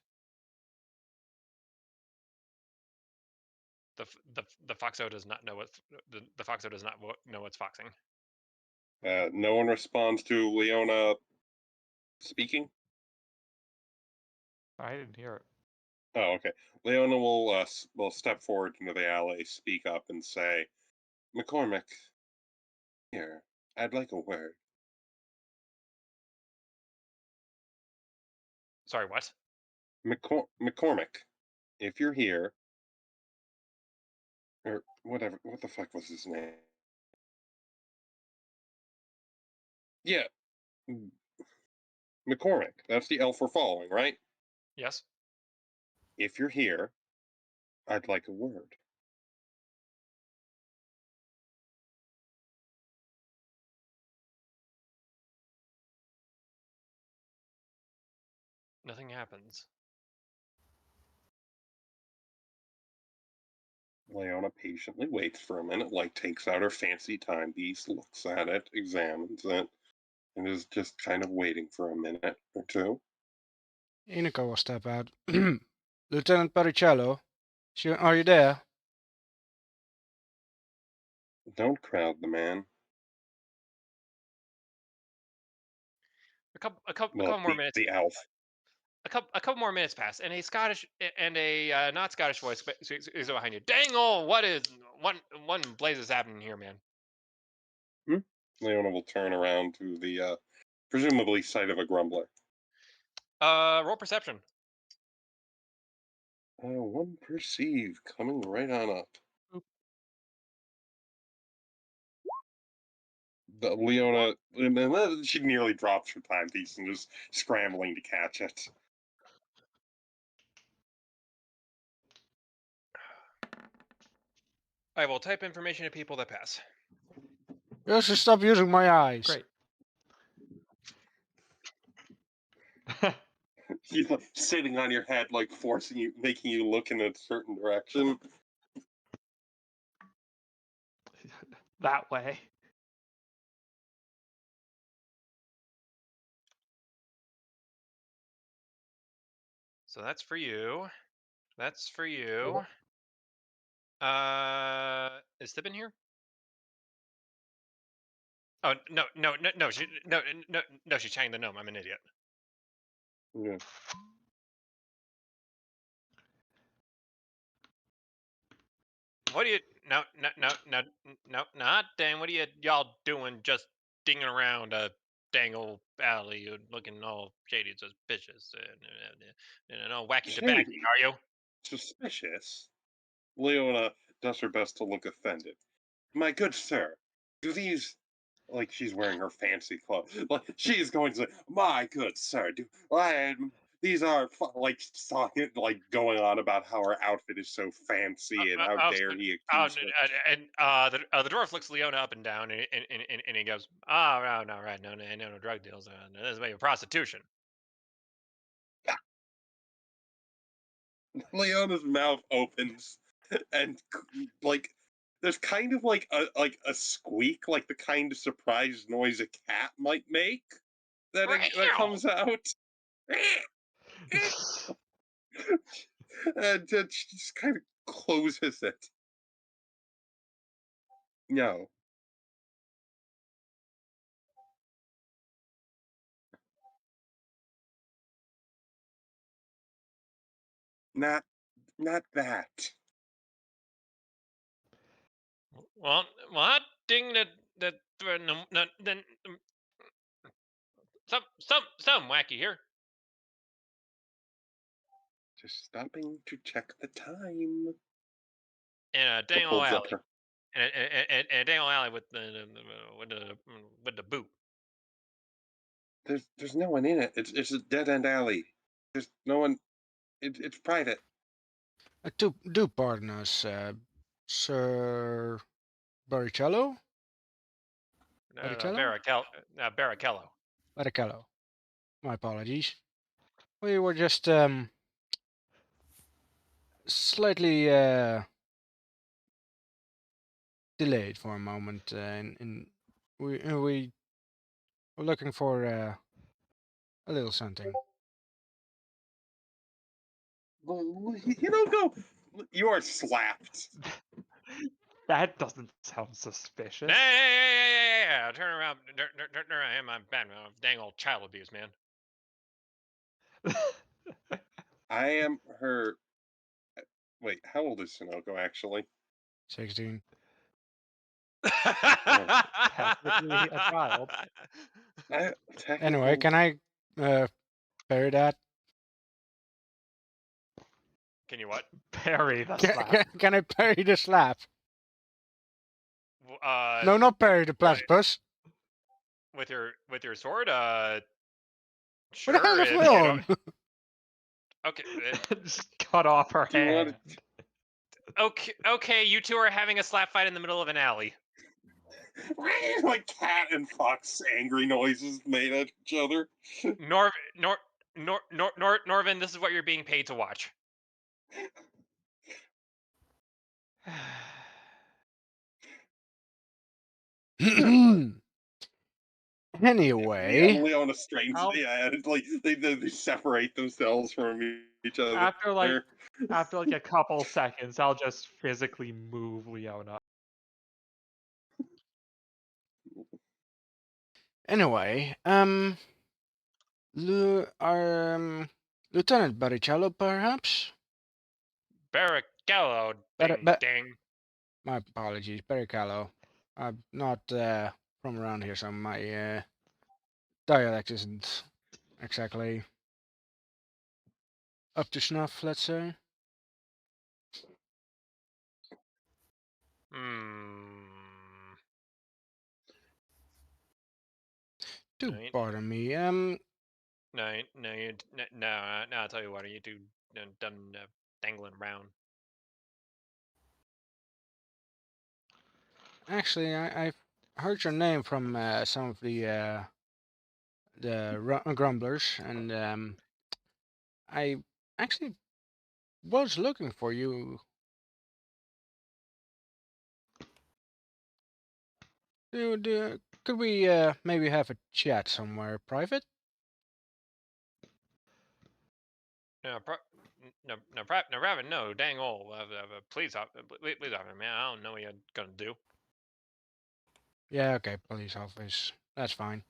The Foxo does not know what the Foxo does not know what's foxing. No one responds to Leona speaking. I didn't hear it. Oh, okay. Leona will step forward into the alley, speak up, and say, "McCormick, here. I'd like a word." Sorry, what? McCormick, if you're here, or whatever, what the fuck was his name? Yeah, McCormick. That's the elf we're following, right? Yes. If you're here, I'd like a word. Nothing happens. Leona patiently waits for a minute, like takes out her fancy timepiece, looks at it, examines it, and is just kind of waiting for a minute or two. Inoko will step out. Lieutenant Paricello, are you there? Don't crowd the man. A couple Well, more minutes. the elf. A couple more minutes pass, and a Scottish and a not Scottish voice is behind you. Dang what is one blaze is happening here, man? Leona will turn around to the presumably site of a grumbler. Roll perception. One perceive coming right on up. Leona, and then she nearly drops her timepiece and just scrambling to catch it. I will type information to people that pass. Just stop using my eyes. Great. He's like sitting on your head, like forcing you, making you look in a certain direction. That way. So that's for you. That's for you. Is Thib in here? Oh no! She's Chang the gnome. I'm an idiot. Yeah. What are you? No, not dang. What are y'all doing? Just dinging around a dangle alley, looking all shady, and suspicious, and all wacky tobacky, Shady. are you? Suspicious. Leona does her best to look offended. My good sir, do these, like she's wearing her fancy clothes, like she's going to say, my good sir, these are like talking, like going on about how her outfit is so fancy and how dare he accuse her. The dwarf looks Leona up and down, and he goes, "Oh no, right, no drug deals. This is maybe prostitution." Leona's mouth opens, and like there's kind of like a squeak, like the kind of surprised noise a cat might make that comes out. And she just kind of closes it. No, not not that. Well, hot ding that no, then some wacky here. Just stopping to check the time. In a She dang old holds up alley. her. And a dang old alley with the boot. There's no one in it. It's a dead end alley. There's no one. It's private. Do pardon us, Sir Baricello? Baricello? Barrichello. Baricello. My apologies. We were just slightly delayed for a moment, and we were looking for a little something. You don't go. You are slapped. That doesn't sound suspicious. Yeah. Turn around. Turn around. My bad. Dang old child abuse, man. I am her. Wait, how old is Sunoco actually? 16. Technically a child. Anyway, Technically, can I parry that? Can you what? Parry the Can, slap. can I parry the slap? Uh, No, not parry the platypus. with your sword. What Sure. the hell is If going you on? don't. Okay. Just cut off her do you want hand. Okay. You two are having a slap fight in the middle of an alley. like cat and fox angry noises made at each other. Norvin, this is what you're being paid to watch. Anyway, Leona strains. How- Yeah, it's like they separate themselves from each other. After like a couple seconds, I'll just physically move Leona. anyway, Lieutenant Baricello, perhaps? Barrichello, Bar- ding Ba- ding. My apologies, Baricello. I'm not from around here, so my dialect isn't exactly up to snuff, let's say. Hmm. Do Right. pardon me. No, I'll tell you what, are you two done dangling around? Actually, I've heard your name from some of the grumblers, and I actually was looking for you. Could we maybe have a chat somewhere private? No, no, Raven, no, dang old. Please, please, man. I don't know what you're gonna do. Yeah, okay, police office. That's fine.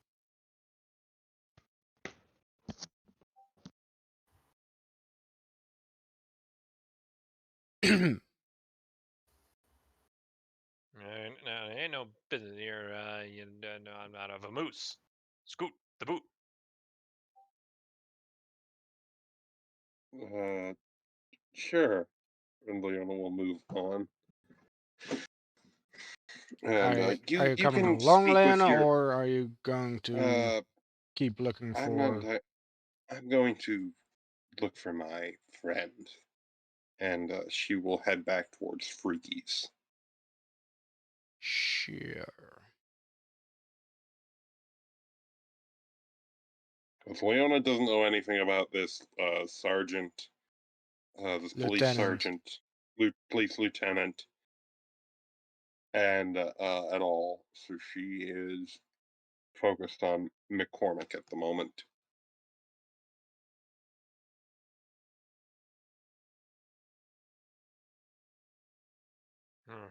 No, ain't no business here. No, I'm not of a moose. Scoot the boot. Sure. And Leona will move on. Are And are you you you coming can along, speak with Lena, your. or are you going to Uh, keep looking I'm not. for? I'm going to look for my friend, and she will head back towards Freaky's. Sure. Because Leona doesn't know anything about this sergeant, this police Lieutenant. sergeant, police lieutenant, and at all. So she is focused on McCormick at the moment. Hmm.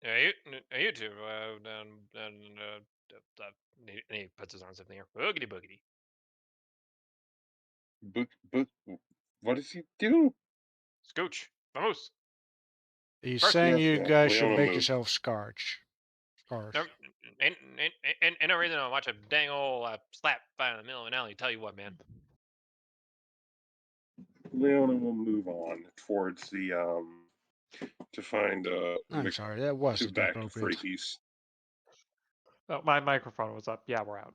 Yeah, you two. And he puts his arms up in the air. Boogity boogity. But what does he do? Scooch. Vamos. He's First. saying Yes, you yes. guys should Leona make moves. yourself scarce. No, ain't no reason to watch a dang old slap fight in the middle of an alley. Tell you what, man. Leona will move on towards the to find I'm sorry, that to wasn't back to appropriate. Freaky's. Oh, my microphone was up. Yeah, we're out.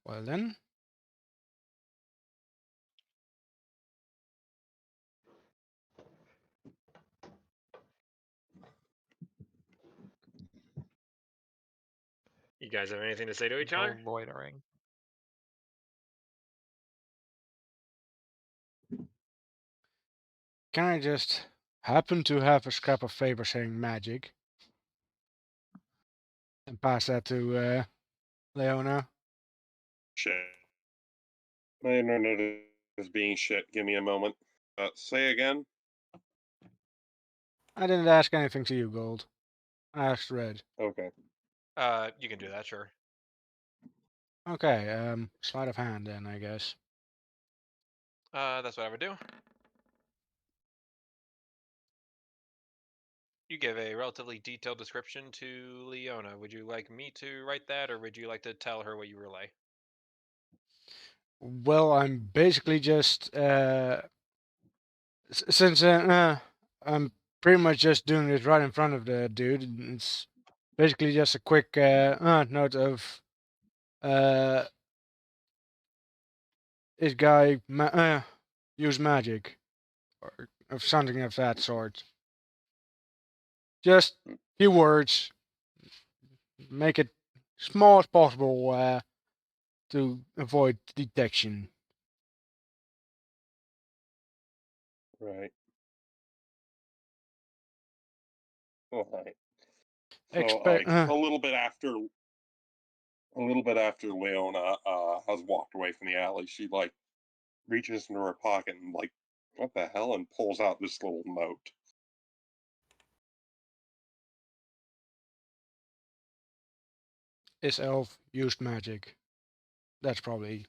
Well then, You guys have anything to say to each No other? loitering. can I just happen to have a scrap of paper saying magic and pass that to Leona? Shit. My internet is being shit. Give me a moment. Say again. I didn't ask anything to you, Gold. I asked Red. Okay. You can do that, sure. Okay, sleight of hand then, I guess. That's what I would do. You give a relatively detailed description to Leona. Would you like me to write that, or would you like to tell her what you relay? Well, I'm basically just since I'm pretty much just doing it right in front of the dude. It's basically just a quick note of uh, this guy use magic or of something of that sort. Just few words, make it small as possible to avoid detection. Right. All right. So Expect a little bit after Leona has walked away from the alley, she like reaches into her pocket and like, what the hell, and pulls out this little note. this elf used magic. That's probably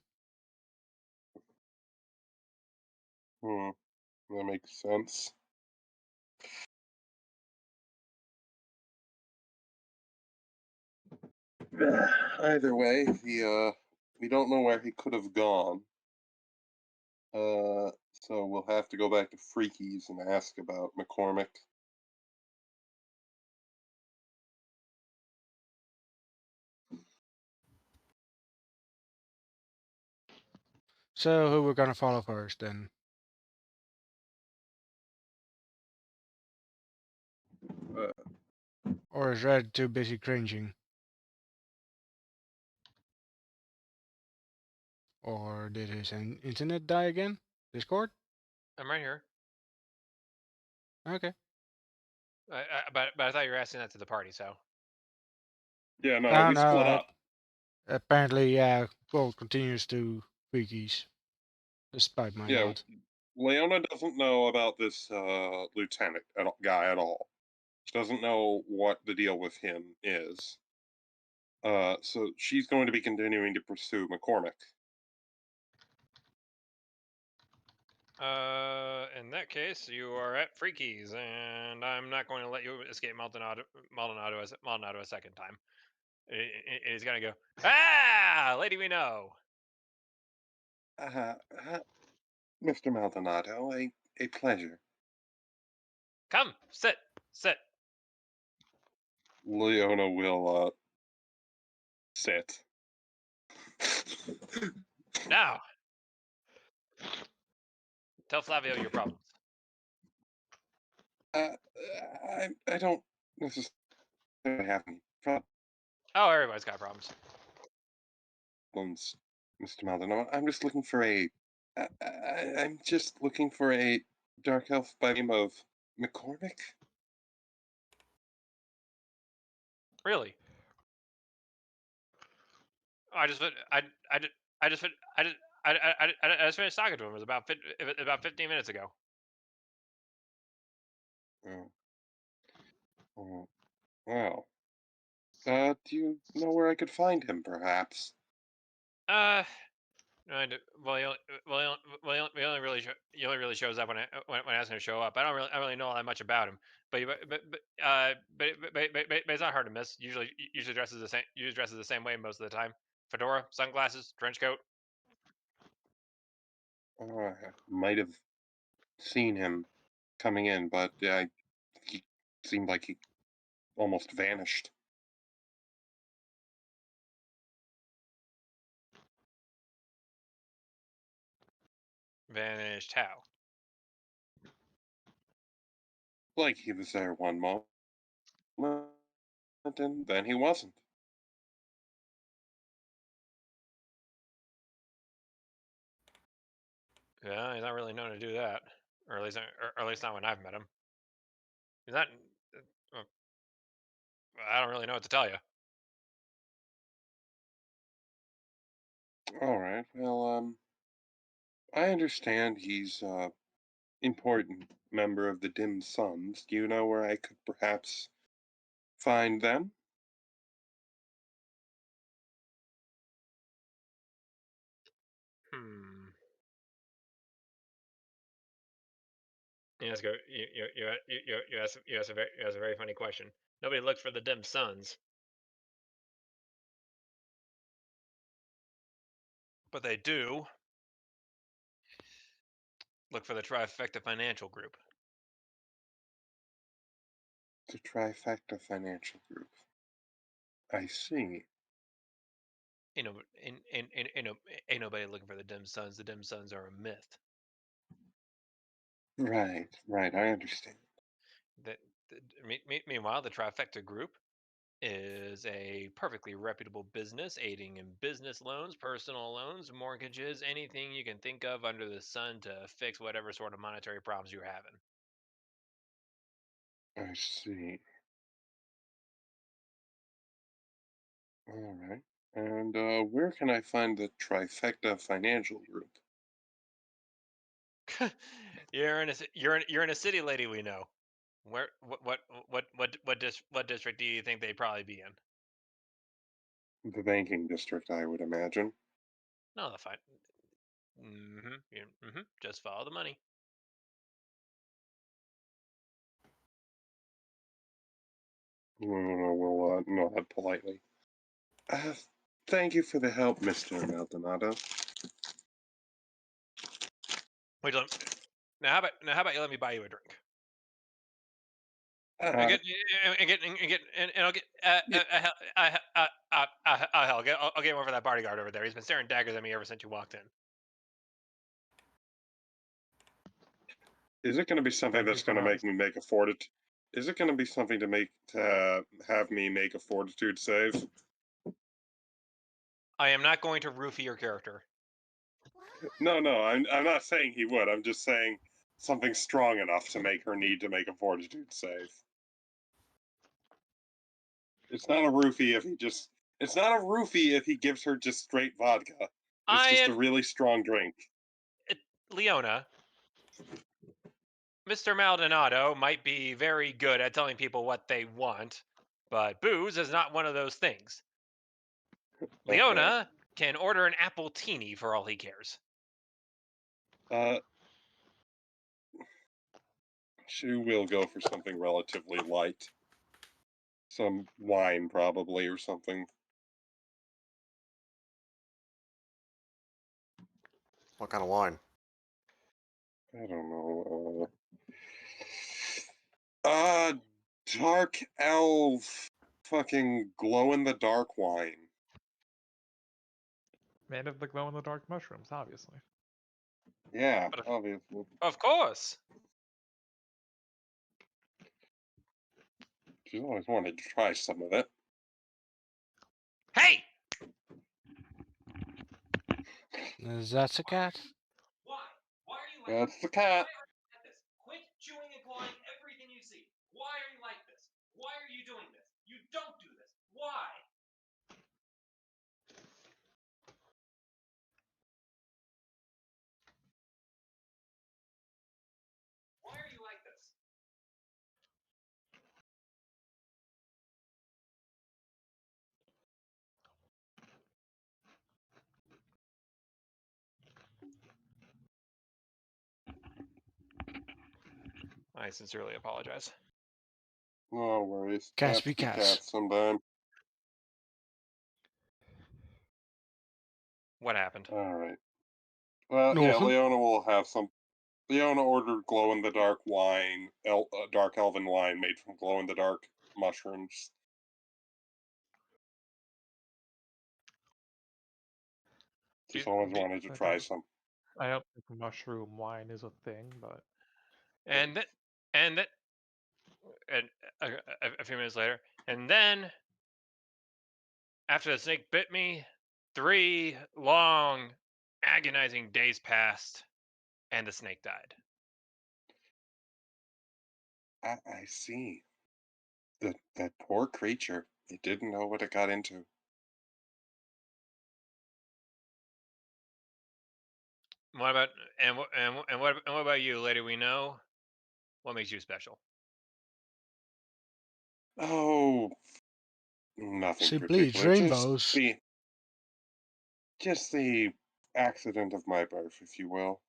Hmm. That makes sense. Either way, we don't know where he could have gone. So we'll have to go back to Freaky's and ask about McCormick. So who we're gonna follow first then? Uh, Or is Red too busy cringing? Or did his internet die again? Discord? I'm right here. Okay. But I thought you were asking that to the party, so. yeah, no, No, we no. split up. Apparently, yeah. Gold continues to freakies, despite my Yeah, nod. Leona doesn't know about this lieutenant guy at all. She doesn't know what the deal with him is. So she's going to be continuing to pursue McCormick. In that case, you are at Freakies, and I'm not going to let you escape Maldonado a second time. He's gonna go, ah, lady we know. Uh, uh, Mr. Maldonado, a pleasure. Come, sit. Leona will sit. Now, tell Flavio your problems. I don't necessarily have any Oh, everybody's got problems. problems, Mr. Maldonado. I'm just looking for I'm just looking for a dark elf by the name of McCormick. Really? I just fin- I just fin- I just finished talking to him. It was about 15 minutes ago. Oh, oh, wow. Do you know where I could find him, perhaps? Uh, no, well, he only really he only really shows up when I ask him to show up. I don't really know all that much about him, but but it's not hard to miss. Usually dresses the same way most of the time. Fedora, sunglasses, trench coat. I might have seen him coming in, but he seemed like he almost vanished. Vanished how? Like he was there one moment, and then he wasn't. Yeah, he's not really known to do that, or at least not when I've met him. He's not. uh, I don't really know what to tell you. All right. Well, I understand he's important member of the Dim Suns. Do you know where I could perhaps find them? Hmm. You ask a you ask a very funny question. Nobody looks for the dim suns, but they do look for the trifecta financial group. The Trifecta Financial Group. I see. You know, ain't nobody looking for the dim suns. The dim suns are a myth. Right, right. I understand. That meanwhile, the trifecta group is a perfectly reputable business aiding in business loans, personal loans, mortgages, anything you can think of under the sun to fix whatever sort of monetary problems you're having. I see. All right. And where can I find the Trifecta Financial Group? You're in a city, lady. We know. Where what district do you think they'd probably be in? The banking district, I would imagine. No, the fine. Just follow the money. We'll nod politely. Uh, Thank you for the help, Mr. Maldonado. Wait, now how about you let me buy you a drink? And Uh, get and I'll get hell, I'll get him over that bodyguard over there. He's been staring daggers at me ever since you walked in. is it going to be something Thank you that's for going to make noticing. me make a fortitude? Is it going to be something to have me make a fortitude save? I am not going to roofie your character. No, I'm not saying he would. I'm just saying something strong enough to make her need to make a fortitude save. It's not a roofie if he just. It's not a roofie if he gives her just straight vodka. It's I just a am really strong drink. Leona. Mr. Maldonado might be very good at telling people what they want, but booze is not one of those things. Okay. Leona can order an apple teeny for all he cares. She will go for something relatively light. Some wine, probably, or something. What kind of wine? I don't know. Dark elf, fucking glow in the dark wine. Made of the glow in the dark mushrooms, obviously. Yeah, But obviously. of course. She's always wanted to try some of it. Hey! Is that a cat? Why? Why are you That's the cat. this? Quit chewing and clawing everything you see. Why are you like this? Why are you doing this? You don't do this. Why? Why are you like this? I sincerely apologize. No worries. Cats Cats be be cats. cats sometime. What happened? Alright. Well, yeah, Nothing. Leona will have some. Leona ordered glow in the dark wine, dark elven wine made from glow in the dark mushrooms. She's always wanted to I try don't, some. I don't think mushroom wine is a thing, but And then, and then, and a few minutes later, and then after the snake bit me, 3 long, agonizing days passed, and the snake died. I see. That poor creature. He didn't know what it got into. What about and what about you, lady? We know what makes you special. Oh, nothing She bleeds particular. rainbows. Just the accident of my birth, if you will.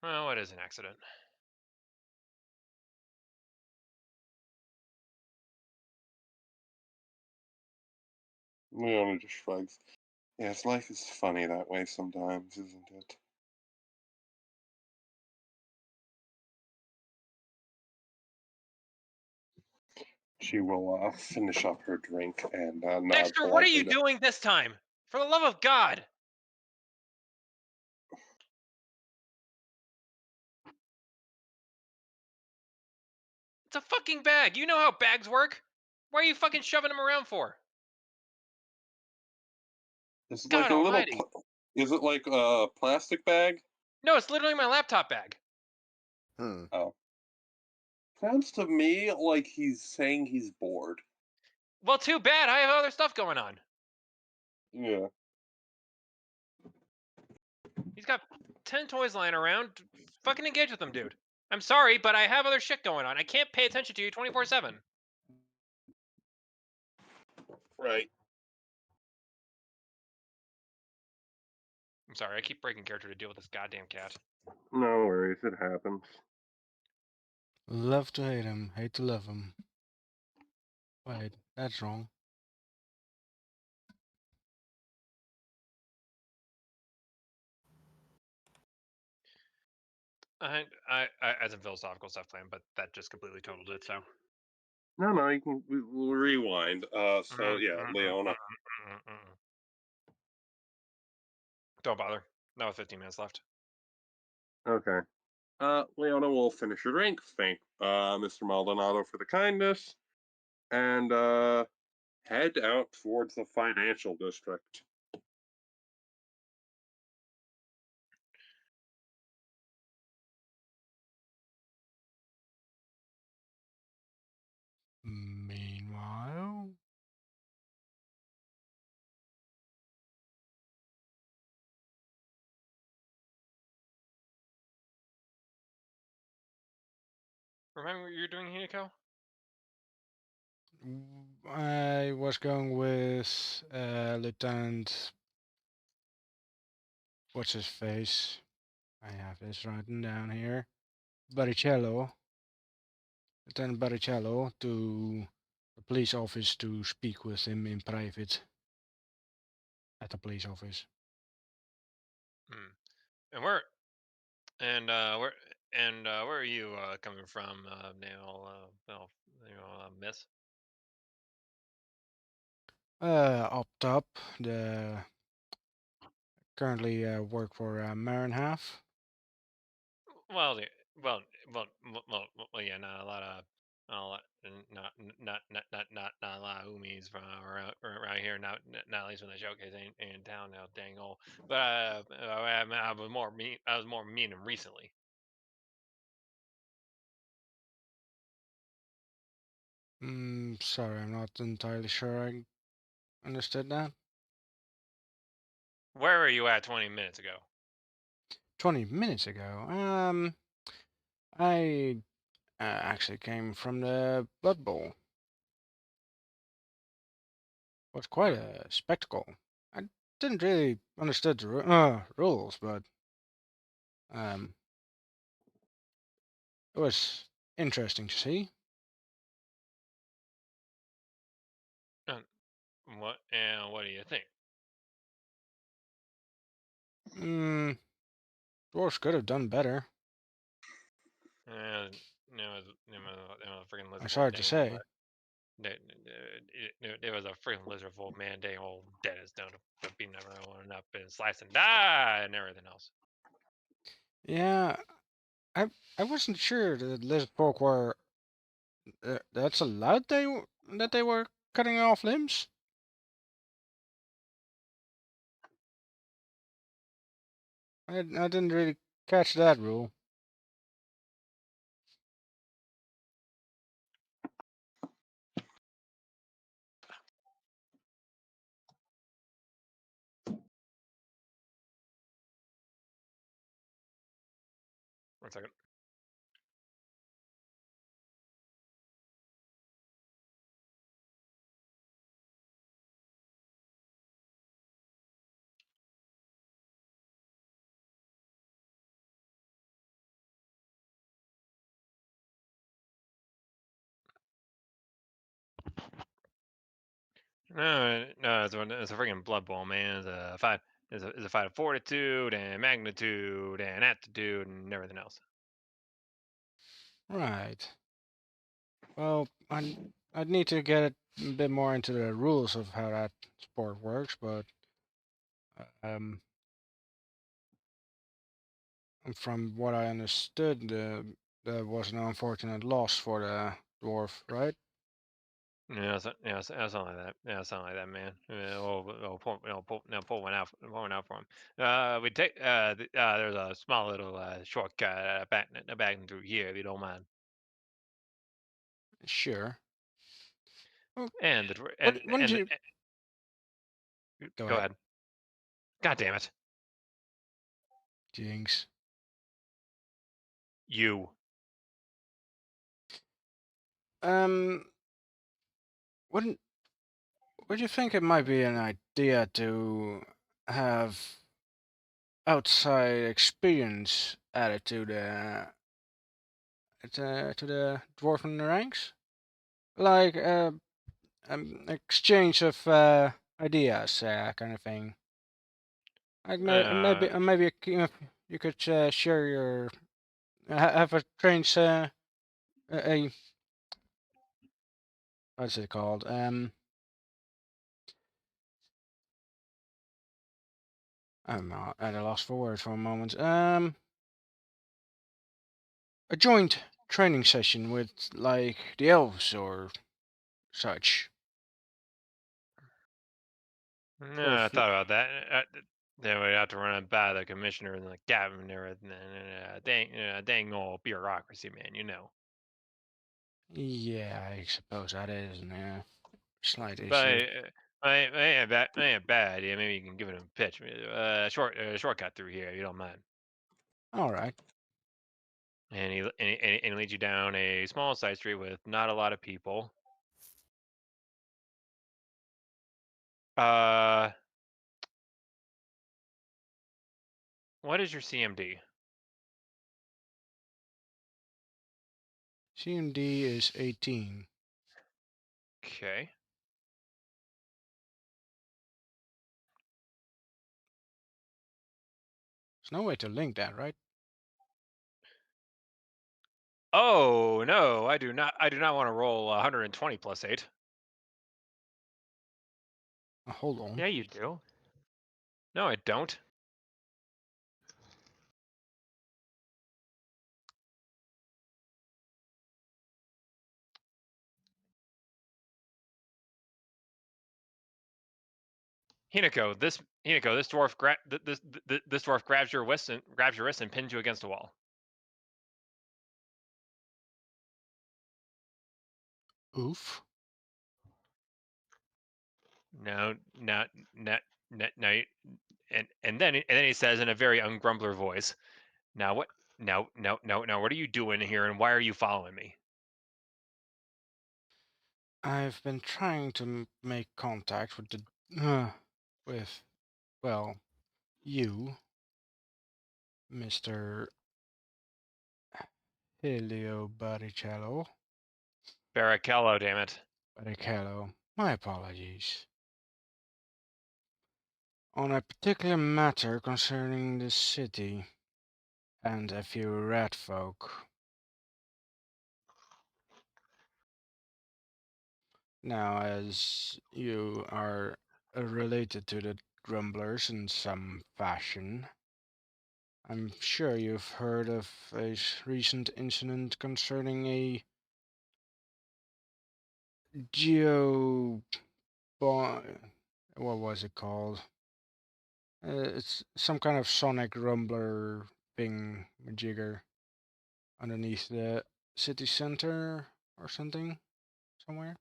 Well, what is an accident? Leona just shrugs. Yes, life is funny that way sometimes, isn't it? She will finish up her drink and nod Dexter, what are politely you to. doing this time? For the love of God! It's a fucking bag. You know how bags work. Why are you fucking shoving them around for? Is it like God a little? almighty. Is it like a plastic bag? No, it's literally my laptop bag. Hmm. Oh, sounds to me like he's saying he's bored. Well, too bad. I have other stuff going on. Yeah. He's got 10 toys lying around. Fucking engage with them, dude. I'm sorry, but I have other shit going on. I can't pay attention to you 24/7. Right. I'm sorry, I keep breaking character to deal with this goddamn cat. No worries, it happens. Love to hate him, hate to love him. Wait, that's wrong. I had some philosophical stuff planned, but that just completely totaled it. So. No, you can. We'll rewind. So yeah, Leona. Don't bother. Now with 15 minutes left. Okay. Leona will finish your drink. Thank Mr. Maldonado for the kindness, and head out towards the financial district. Meanwhile, Remember what you're doing, Hinako? I was going with Lieutenant. What's his face? I have this written down here. Baricello. Lieutenant Baricello to the police office to speak with him in private. At the police office. And where are you coming from, now, Miss? Up top, the currently work for Marinhalf. Well, yeah, not a lot of, not a lot, not a lot of umis from around here. Not at least when the showcase ain't in town now. Dang old. But I was more meaning recently. Sorry, I'm not entirely sure I understood that. Where were you at 20 minutes ago? 20 minutes ago. I actually came from the Blood Bowl. It was quite a spectacle. I didn't really understand the rules, but it was interesting to see. What do you think? Dwarves could have done better. Freaking lizard. I'm sorry to say. There was a freaking lizard full man, dang old Dennis down to beating everyone up and slicing and everything else. Yeah, I wasn't sure that lizard folk were. That's allowed. That they were cutting off limbs. I didn't really catch that rule. One second. No, it's a freaking blood bowl, man. It's a fight. It's a fight of fortitude and magnitude and aptitude and everything else. Right. Well, I'd need to get a bit more into the rules of how that sport works, but from what I understood, there was an unfortunate loss for the dwarf, right? Yeah, something like that. Yeah, something like that, man. Pull one out for him. We take. There's a small little shortcut back through here, if you don't mind. Sure. Oh, And the dwar- when did you go ahead. God damn it, Jinx? you. Wouldn't would you think it might be an idea to have outside experience added to the dwarven ranks, like exchange of ideas, kind of thing. Like maybe you could share your have a strange a what's it called? I'm at a loss for words for a moment. A joint training session with like the elves or such. Or Yeah, I if you, thought about that. Then we'd have to run it by the commissioner and the captain and everything. Dang old bureaucracy, man. You know. yeah, I suppose that is a slight But issue. I ain't bad idea. Maybe you can give it a pitch. Shortcut through here, if you don't mind. All right. And he leads you down a small side street with not a lot of people. Uh, what is your CMD? CMD is 18. Okay. There's no way to link that, right? Oh no, I do not. I do not want to roll 120 plus 8. Hold on. Yeah, you do. No, I don't. Hinako, this dwarf this dwarf grabs your wrist and pins you against a wall. Oof. No, no, no, no, no. And then he says in a very ungrumbler voice, "Now what? No. What are you doing here, and why are you following me?" I've been trying to make contact with with, well, you, Mr. Helio Baricello. Barrichello, damn it. Baricello. My apologies. On a particular matter concerning the city and a few rat folk. Now, as you are related to the Grumblers in some fashion, I'm sure you've heard of a recent incident concerning a geo... What was it called? It's some kind of sonic rumbler thing jigger underneath the city center or something somewhere.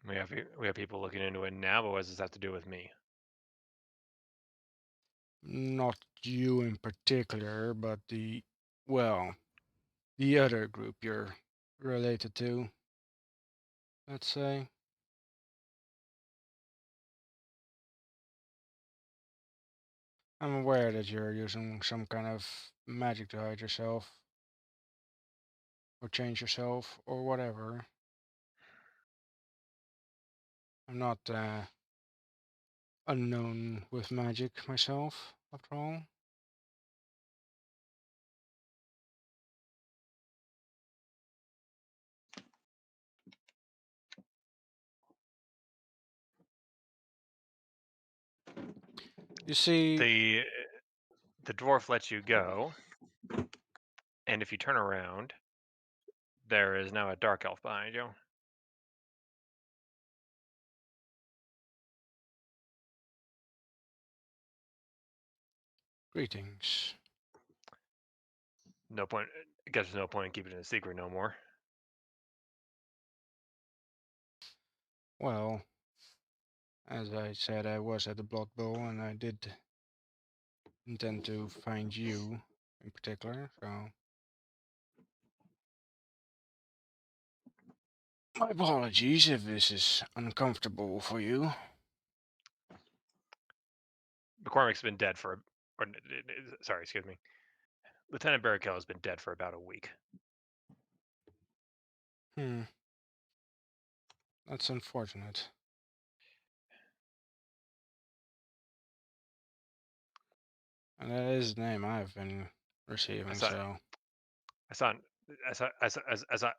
We have people looking into it now, but what does this have to do with me? Not you in particular, but well, the other group you're related to, let's say. I'm aware that you're using some kind of magic to hide yourself, or change yourself, or whatever. I'm not unknown with magic myself, after all. You see, The dwarf lets you go, and if you turn around, there is now a dark elf behind you. greetings. No point. I guess there's no point in keeping it a secret no more. Well, as I said, I was at the Blood Bowl, and I did intend to find you in particular, so my apologies if this is uncomfortable for you. McCormick's been dead for, sorry, excuse me. Lieutenant Barrichello has been dead for about a week. That's unfortunate. And that is the name I've been receiving, saw- so. I saw,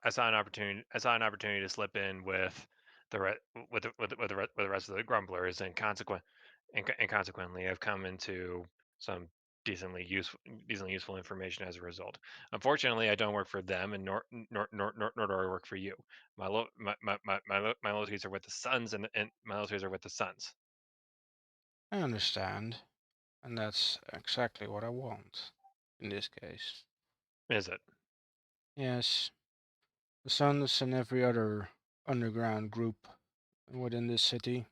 I saw an opportunity. I saw an opportunity to slip in with the rest of the grumblers, and consequently, I've come into some decently useful information as a result. Unfortunately, I don't work for them, and nor do I work for you. My loyalties are with the Suns, and my loyalties are with the Suns. I understand. And that's exactly what I want in this case. Is it? Yes, the Suns and every other underground group within this city.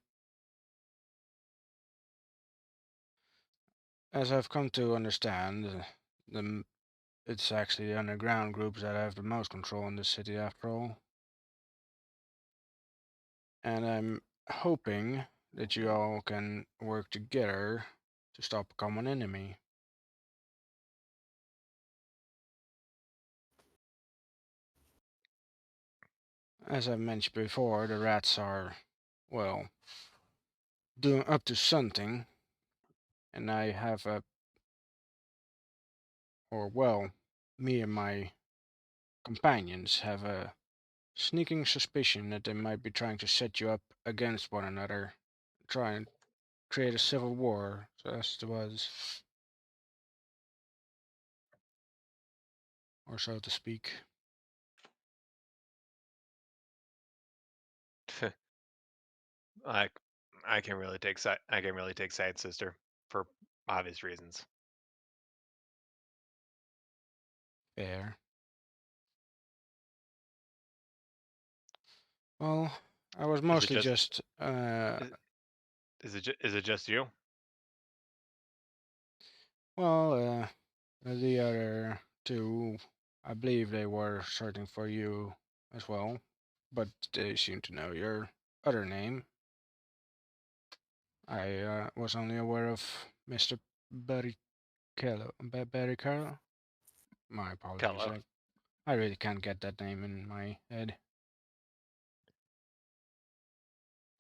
As I've come to understand, it's actually the underground groups that have the most control in this city after all. And I'm hoping that you all can work together to stop a common enemy. As I mentioned before, the rats are, well, doing up to something, and I have me and my companions have a sneaking suspicion that they might be trying to set you up against one another, try and create a civil war, so as it was, or so to speak. I I can really take side, sister, for obvious reasons. Fair. Well, I was Is it mostly just just, is it just you? well, the other two, I believe they were searching for you as well, but they seem to know your other name. I was only aware of Mr. Barrichello. My apologies. Kello. I really can't get that name in my head.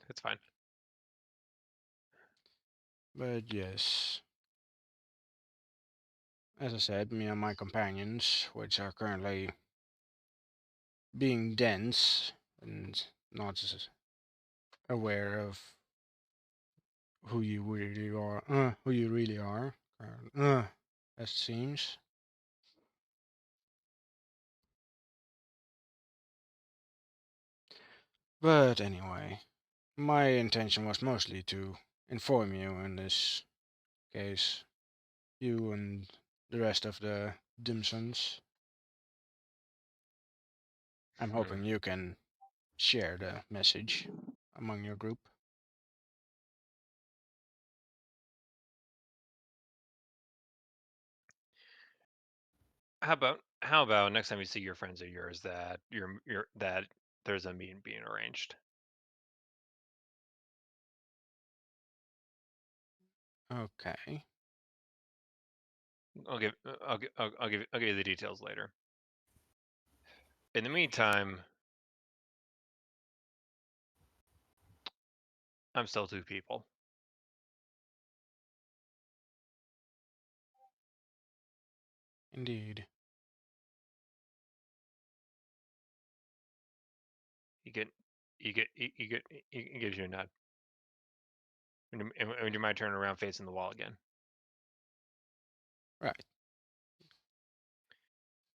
It's fine. But yes, as I said, me and my companions, which are currently being dense and not aware of who you really are, as it seems. But anyway, my intention was mostly to inform you in this case, you and the rest of the Dimsons. I'm Hmm. hoping you can share the message among your group. How about next time you see your friends of yours that that there's a meeting being arranged. Okay. I'll give you the details later. In the meantime, I'm still two people. Indeed. You get he gives you a nod. When you might turn around facing the wall again. Right.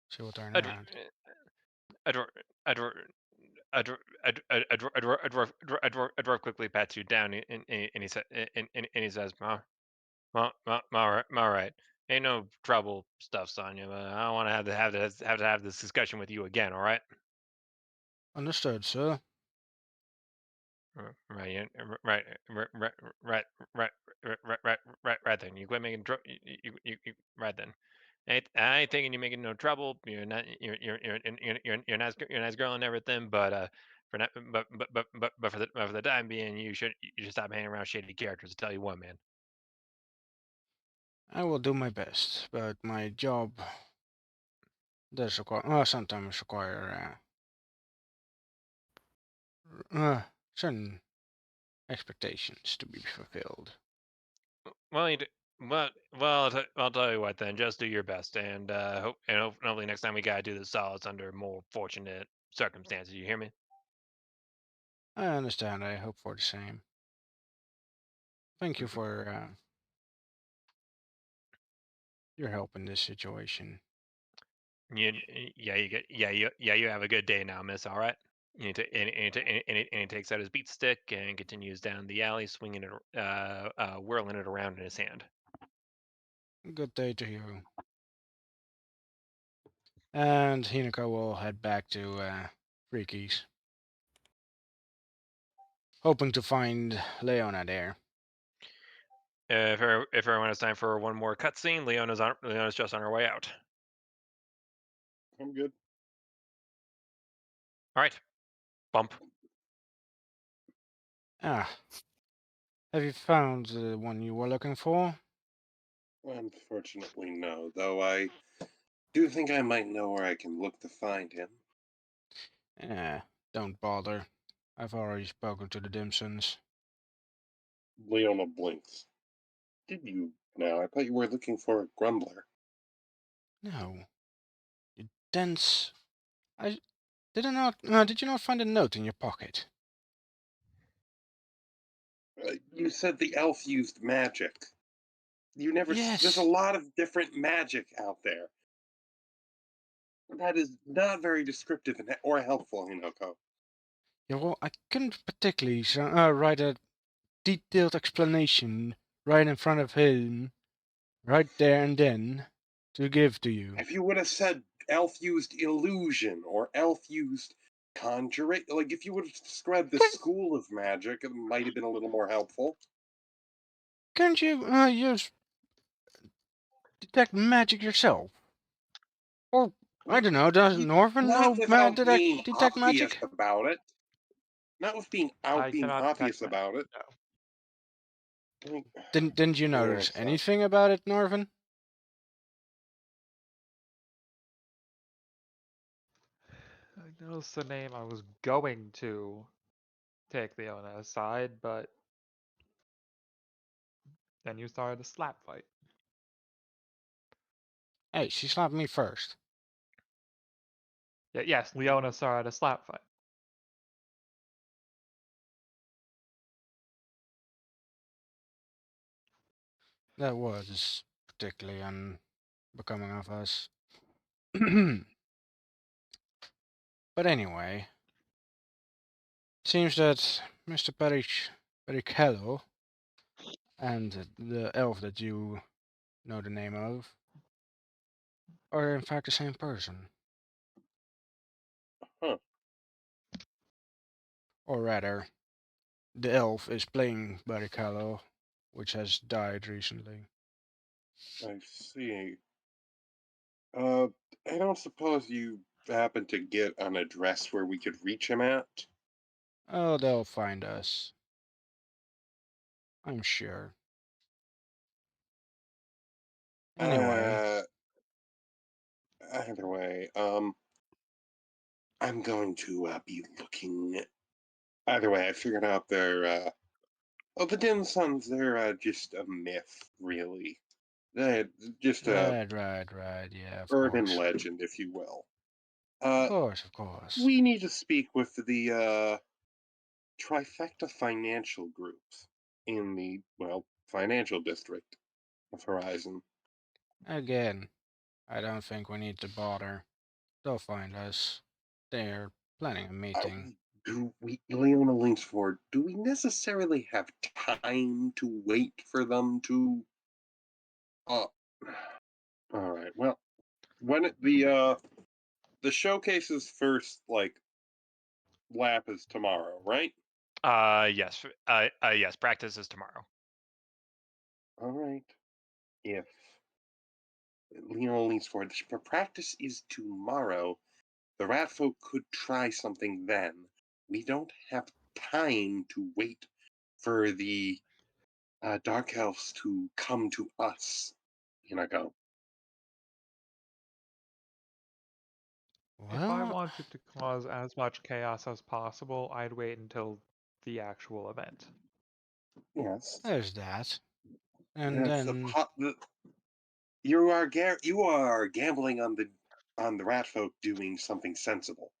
She will turn A dwar- around. a dwar- a dwar- a dwar- a dwar- a dwar- a dwar- a dwarf a dwarf quickly pats you down, and he said and he says, all right. Ain't no trouble stuff, Sonya. But I don't want to have this discussion with you again. All right. Understood, sir. Right. Yeah, right then. You quit making right then. I ain't thinking you're making no trouble. You're a nice girl and everything. But for not, but for the time being, you should stop hanging around shady characters. To tell you what, man. I will do my best, but my job does sometimes require certain expectations to be fulfilled. Well, I'll tell you what then. Just do your best, and hopefully next time we gotta do this, it's under more fortunate circumstances. You hear me? I understand. I hope for the same. Thank you for your help in this situation. You have a good day now, miss. All right. And he takes out his beat stick and continues down the alley, swinging it, whirling it around in his hand. Good day to you. And Hinako will head back to Freaky's, hoping to find Leona there. If everyone has time for one more cutscene, Leona's just on her way out. I'm good. All right, bump. Ah, have you found the one you were looking for? Unfortunately, no. Though I do think I might know where I can look to find him. Don't bother. I've already spoken to the Dimsons. Leona blinks. Did you? Now, I thought you were looking for a grumbler. No. You dense. I did I not. Did you not find a note in your pocket? You said the elf used magic. You never. There's a Yes. lot of different magic out there. That is not very descriptive or helpful, Hinoko. Yeah, well, I couldn't particularly write a detailed explanation right in front of him, right there and then, to give to you. If you would have said elf used illusion or elf used conjuring, like if you would have described the school of magic, it might have been a little more helpful. Can't you use detect magic yourself? Or I don't know. Does Norvin Not know without being detect obvious magic? about it. Not with being I being cannot detect obvious magic. about it. No. I mean, Didn't you notice so anything about it, Norvin? I noticed the name. I was going to take Leona aside, but then you started a slap fight. Hey, she slapped me first. Yeah, yes, Leona started a slap fight. That was particularly unbecoming of us. But anyway, seems that Mr. Perichello and the elf that you know the name of are in fact the same person. huh. Or rather, the elf is playing Barrichello, which has died recently. I see. I don't suppose you happen to get an address where we could reach him at? Oh, they'll find us. I'm sure. Anyway, Uh, Either way, I'm going to be looking. Either way, I figured out the dim suns. They're just a myth, really. They're just a right. Yeah, of urban course. legend, if you will. Of Uh, course, of course. we need to speak with the trifecta financial groups in the financial district of Horizon. Again, I don't think we need to bother. They'll find us. They're planning a meeting. Do we, Leona leans forward, do we necessarily have time to wait for them to? Uh, all right. Well, when the showcase's first lap is tomorrow, right? Yes. Yes. Practice is tomorrow. All right. If Leona leans forward, the practice is tomorrow. The rat folk could try something then. We don't have time to wait for the dark elves to come to us. I go, If I Well, wanted to cause as much chaos as possible, I'd wait until the actual event. yes. there's that. And That's then you are gambling on the rat folk doing something sensible.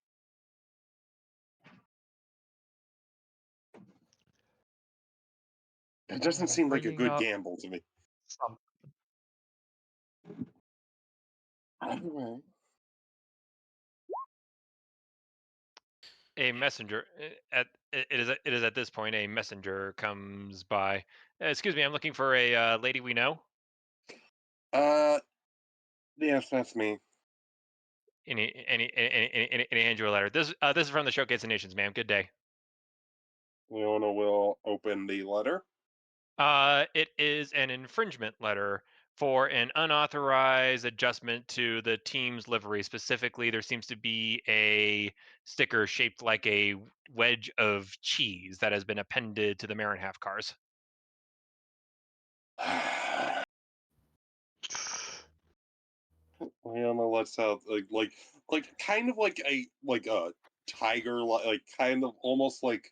That doesn't seem like a Bringing good up gamble to me. some Anyway, A messenger it is at this point a messenger comes by. Excuse me, I'm looking for a lady we know. yes, that's me. Any hand you a letter. This is from the Showcase of Nations, ma'am. Good day. Leona will open the letter. It is an infringement letter for an unauthorized adjustment to the team's livery. Specifically, there seems to be a sticker shaped like a wedge of cheese that has been appended to the Marin half cars. Leona lets out like kind of like a tiger, like kind of almost like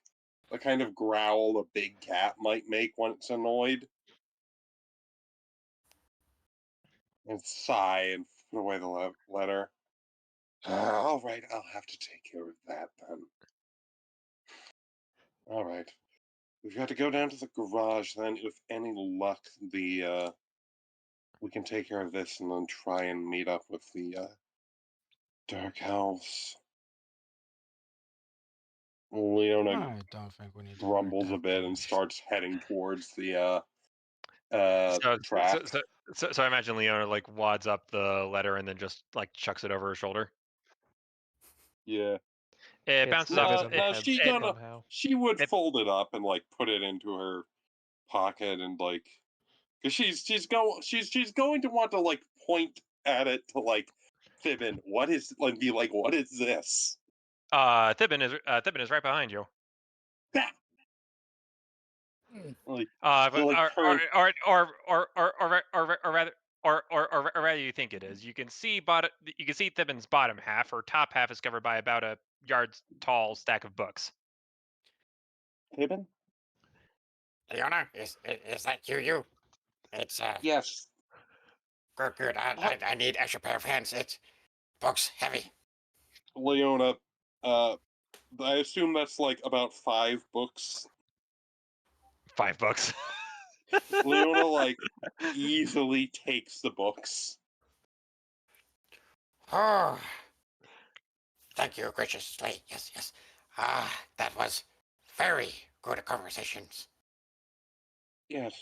a kind of growl a big cat might make when it's annoyed, and sigh and throw away the letter. All right, I'll have to take care of that then. All right, we've got to go down to the garage then. With any luck, we can take care of this and then try and meet up with the dark elves. Leona I don't think we need to worry grumbles a that bit and much. starts heading towards the So, so, track. so, so I imagine Leona like wads up the letter and then just like chucks it over her shoulder. Yeah. It it's bounces off. gotta No, come to no, head It, somehow. she would it fold it up and like put it into her pocket and like, cause she's going to want to like point at it to like Fibbin. What is like be like what is this? Thibbin is right behind you. Bah! Like But like turn or rather or rather you think it is. You can see Thibbin's bottom half. Her top half is covered by about a yard tall stack of books. Fibbin? Leona, is that you? It's Yes. good. What? I need extra pair of hands. It's books heavy. Leona, I assume that's like about 5 books. 5 books. Leona like easily takes the books. Oh, thank you graciously. Yes, yes. That was very good conversations. Yes,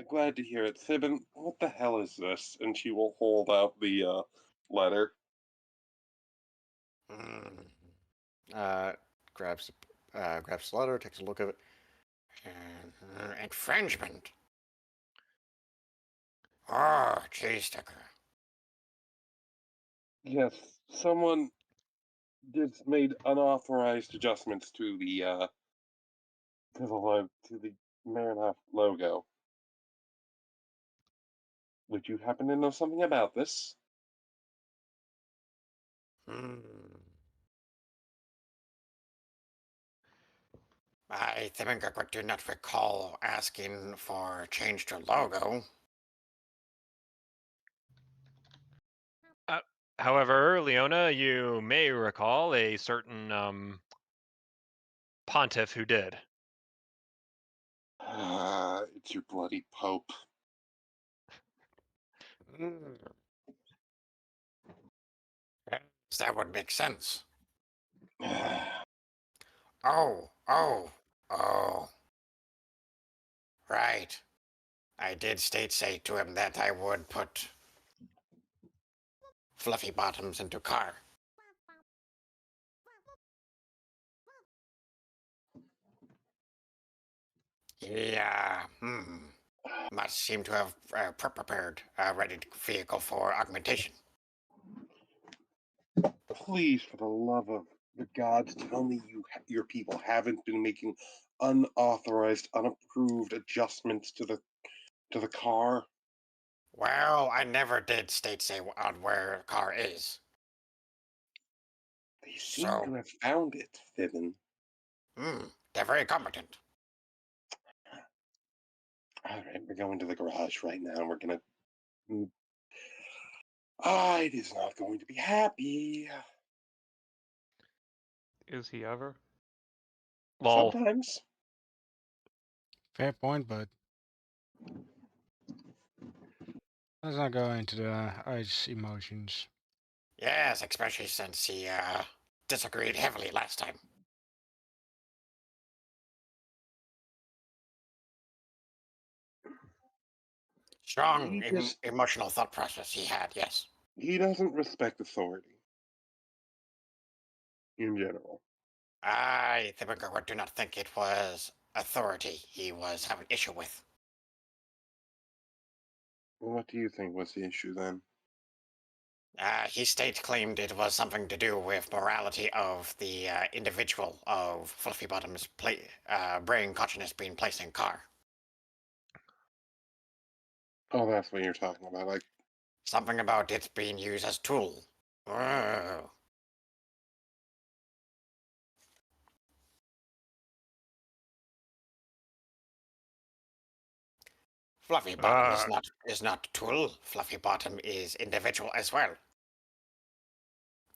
glad to hear it. Fibbin, what the hell is this? And she will hold out the letter. Mm, Uh, grabs grabs the letter, takes a look at it. infringement. Oh, cheese sticker. Yes, someone made unauthorized adjustments to the Marinhof logo. Would you happen to know something about this? Hmm. I think I do not recall asking for change to logo. However, Leona, you may recall a certain pontiff who did. It's your bloody Pope. Hmm. Yes, that would make sense. Oh. Right. I did say to him that I would put fluffy bottoms into car. Yeah, must seem to have prepared a ready vehicle for augmentation. Please, for the love of the gods, tell me your people haven't been making unauthorized, unapproved adjustments to the car. Well, I never did say on where a car is. They seem to So, have found it, Fibbin. they're very competent. All right, we're going to the garage right now. We're gonna. It is not going to be happy. Is he ever? Lol. Sometimes. Fair point, but let's not go into the ice emotions. Yes, especially since he disagreed heavily last time. Strong He just emotional thought process he had, yes. he doesn't respect authority in general. I, the Bigger do not think it was authority he was having issue with. Well, what do you think was the issue then? He claimed it was something to do with morality of the individual of Fluffy Bottom's brain consciousness being placed in car. Oh, that's what you're talking about. Like, Something about it being used as tool. Oh. Fluffy Bottom is not tool. Fluffy Bottom is individual as well.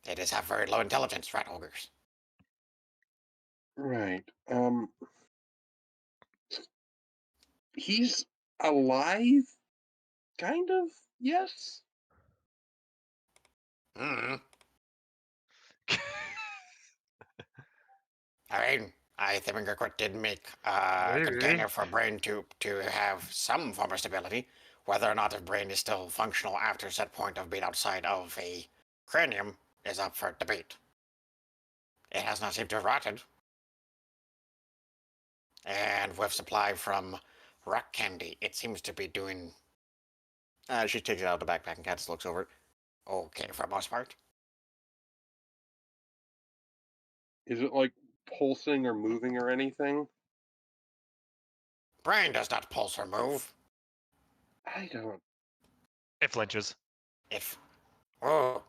They just have very low intelligence, rat ogres. right. He's alive, kind of. Yes. Mm. I mean, I think Quit did make a container for brain to have some form of stability. Whether or not the brain is still functional after set point of being outside of a cranium is up for debate. It has not seemed to have rotted. And with supply from rock candy, it seems to be doing. She takes it out of the backpack and Katz looks over it. Okay, for the most part. Is it like pulsing or moving or anything? Brain does not pulse or move. I don't. It flinches. If. Oh.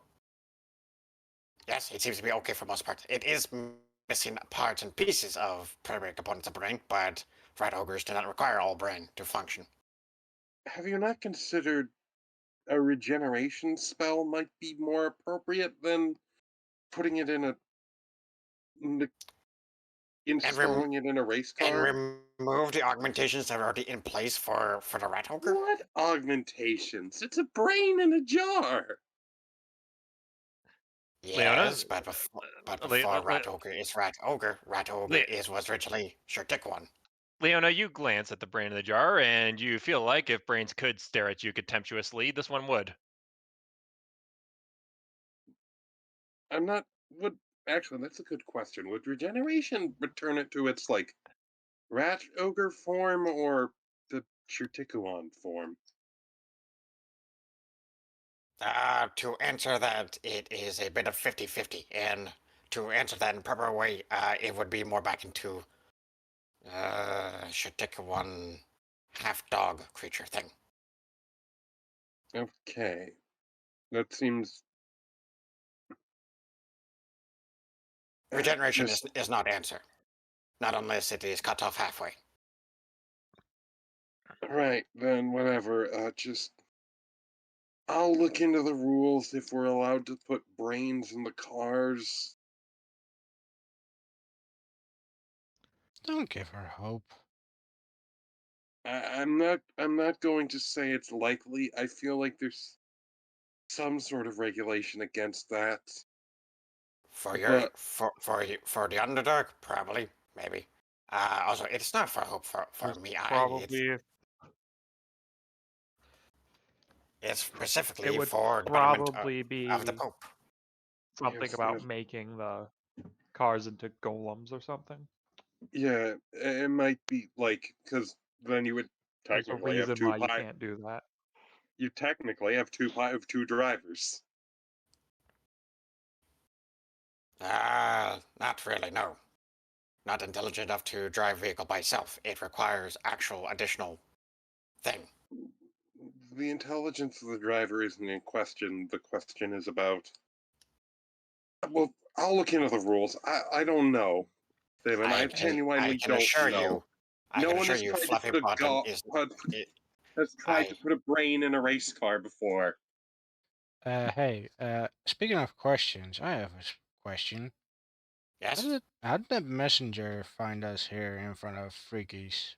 Yes, it seems to be okay for most parts. It is missing parts and pieces of primary components of brain, but rat ogres do not require all brain to function. Have you not considered a regeneration spell might be more appropriate than putting it in And, installing it in a race and car? remove the augmentations that are already in place for the rat ogre? What augmentations? It's a brain in a jar. Leona? Yes, but Le- before Le- rat ogre is rat ogre. Rat ogre was originally Shurtik-one. Leona, you glance at the brain in the jar, and you feel like if brains could stare at you contemptuously, this one would. I'm not. Would actually? That's a good question. Would regeneration return it to its like rat ogre form or the Chirtikuan form? To answer that, it is a bit of 50-50. And to answer that in a proper way, it would be more back into Shurtik-one half-dog creature thing. Okay, that seems. Regeneration Just is not answer. Not unless it is cut off halfway. right then. Whatever. Just I'll look into the rules if we're allowed to put brains in the cars. Don't give her hope. I'm not going to say it's likely. I feel like there's some sort of regulation against that. For But the Underdark, probably, maybe. Also, it's not for hope for There's me. probably It's it specifically would for the betterment probably of the be Pope. something about making the cars into golems or something. yeah, it might be like because then you would There's a technically have reason why you can't do that. you technically have two drivers. Not really, no. Not intelligent enough to drive a vehicle by itself. It requires actual additional thing. The intelligence of the driver isn't in question. The question is about. Well, I'll look into the rules. I don't know, David. I I genuinely can don't assure know. you, I No can one assure has you, tried to Fluffy put a Button is. has tried I. to put a brain in a race car before. Hey, speaking of questions, I have a question. Yes. How did that messenger find us here in front of Freakies?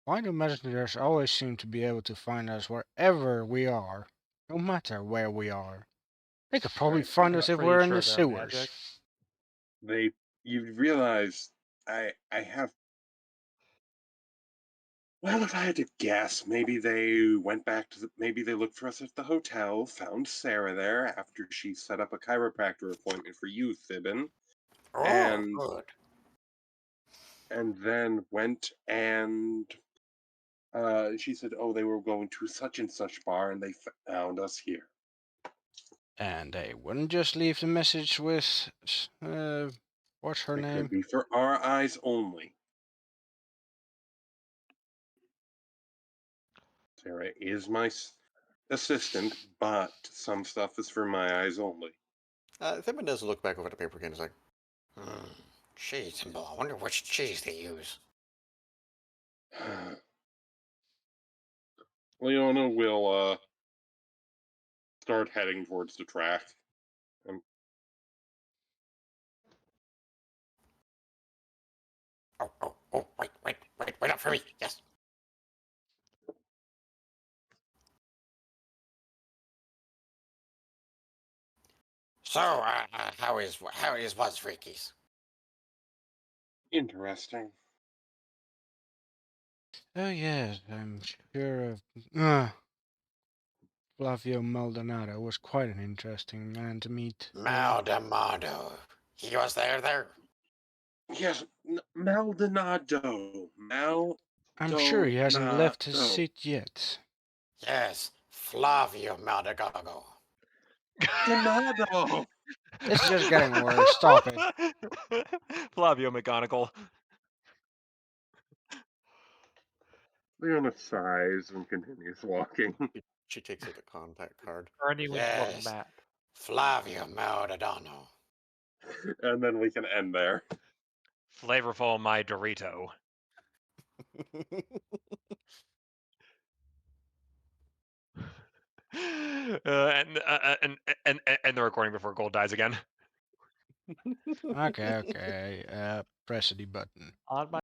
Why do messengers always seem to be able to find us wherever we are, no matter where we are? They could probably find I'm us if pretty we're in sure the they're sewers. magic. You realize I have. Well, if I had to guess, maybe they went back to maybe they looked for us at the hotel, found Sarah there after she set up a chiropractor appointment for you, Thibin, Oh, and good. then went and she said, "Oh, they were going to such and such bar, and they found us here." And they wouldn't just leave the message with, what's her It name? could be for our eyes only. Sarah is my assistant, but some stuff is for my eyes only. Thibin does look back over the paper can and is like, cheese. I wonder which cheese they use. Leona will start heading towards the track. Oh, wait up for me. Yes. So, how is Buzz Freakies? Interesting. Oh yes, I'm sure of. Flavio Maldonado was quite an interesting man to meet. Maldonado. He was there. Yes, Maldonado. I'm sure he hasn't left his Maldonado. seat yet. Yes, Flavio Maldonado. Donado. It's just getting worse. Stop it. Flavio McGonagall. Leona sighs and continues walking. She takes out the contact card. Ernie went to a Yes, map. Flavio Maldonado. And then we can end there. Flavorful my Dorito. And the recording before gold dies again. Okay. Press the button. On my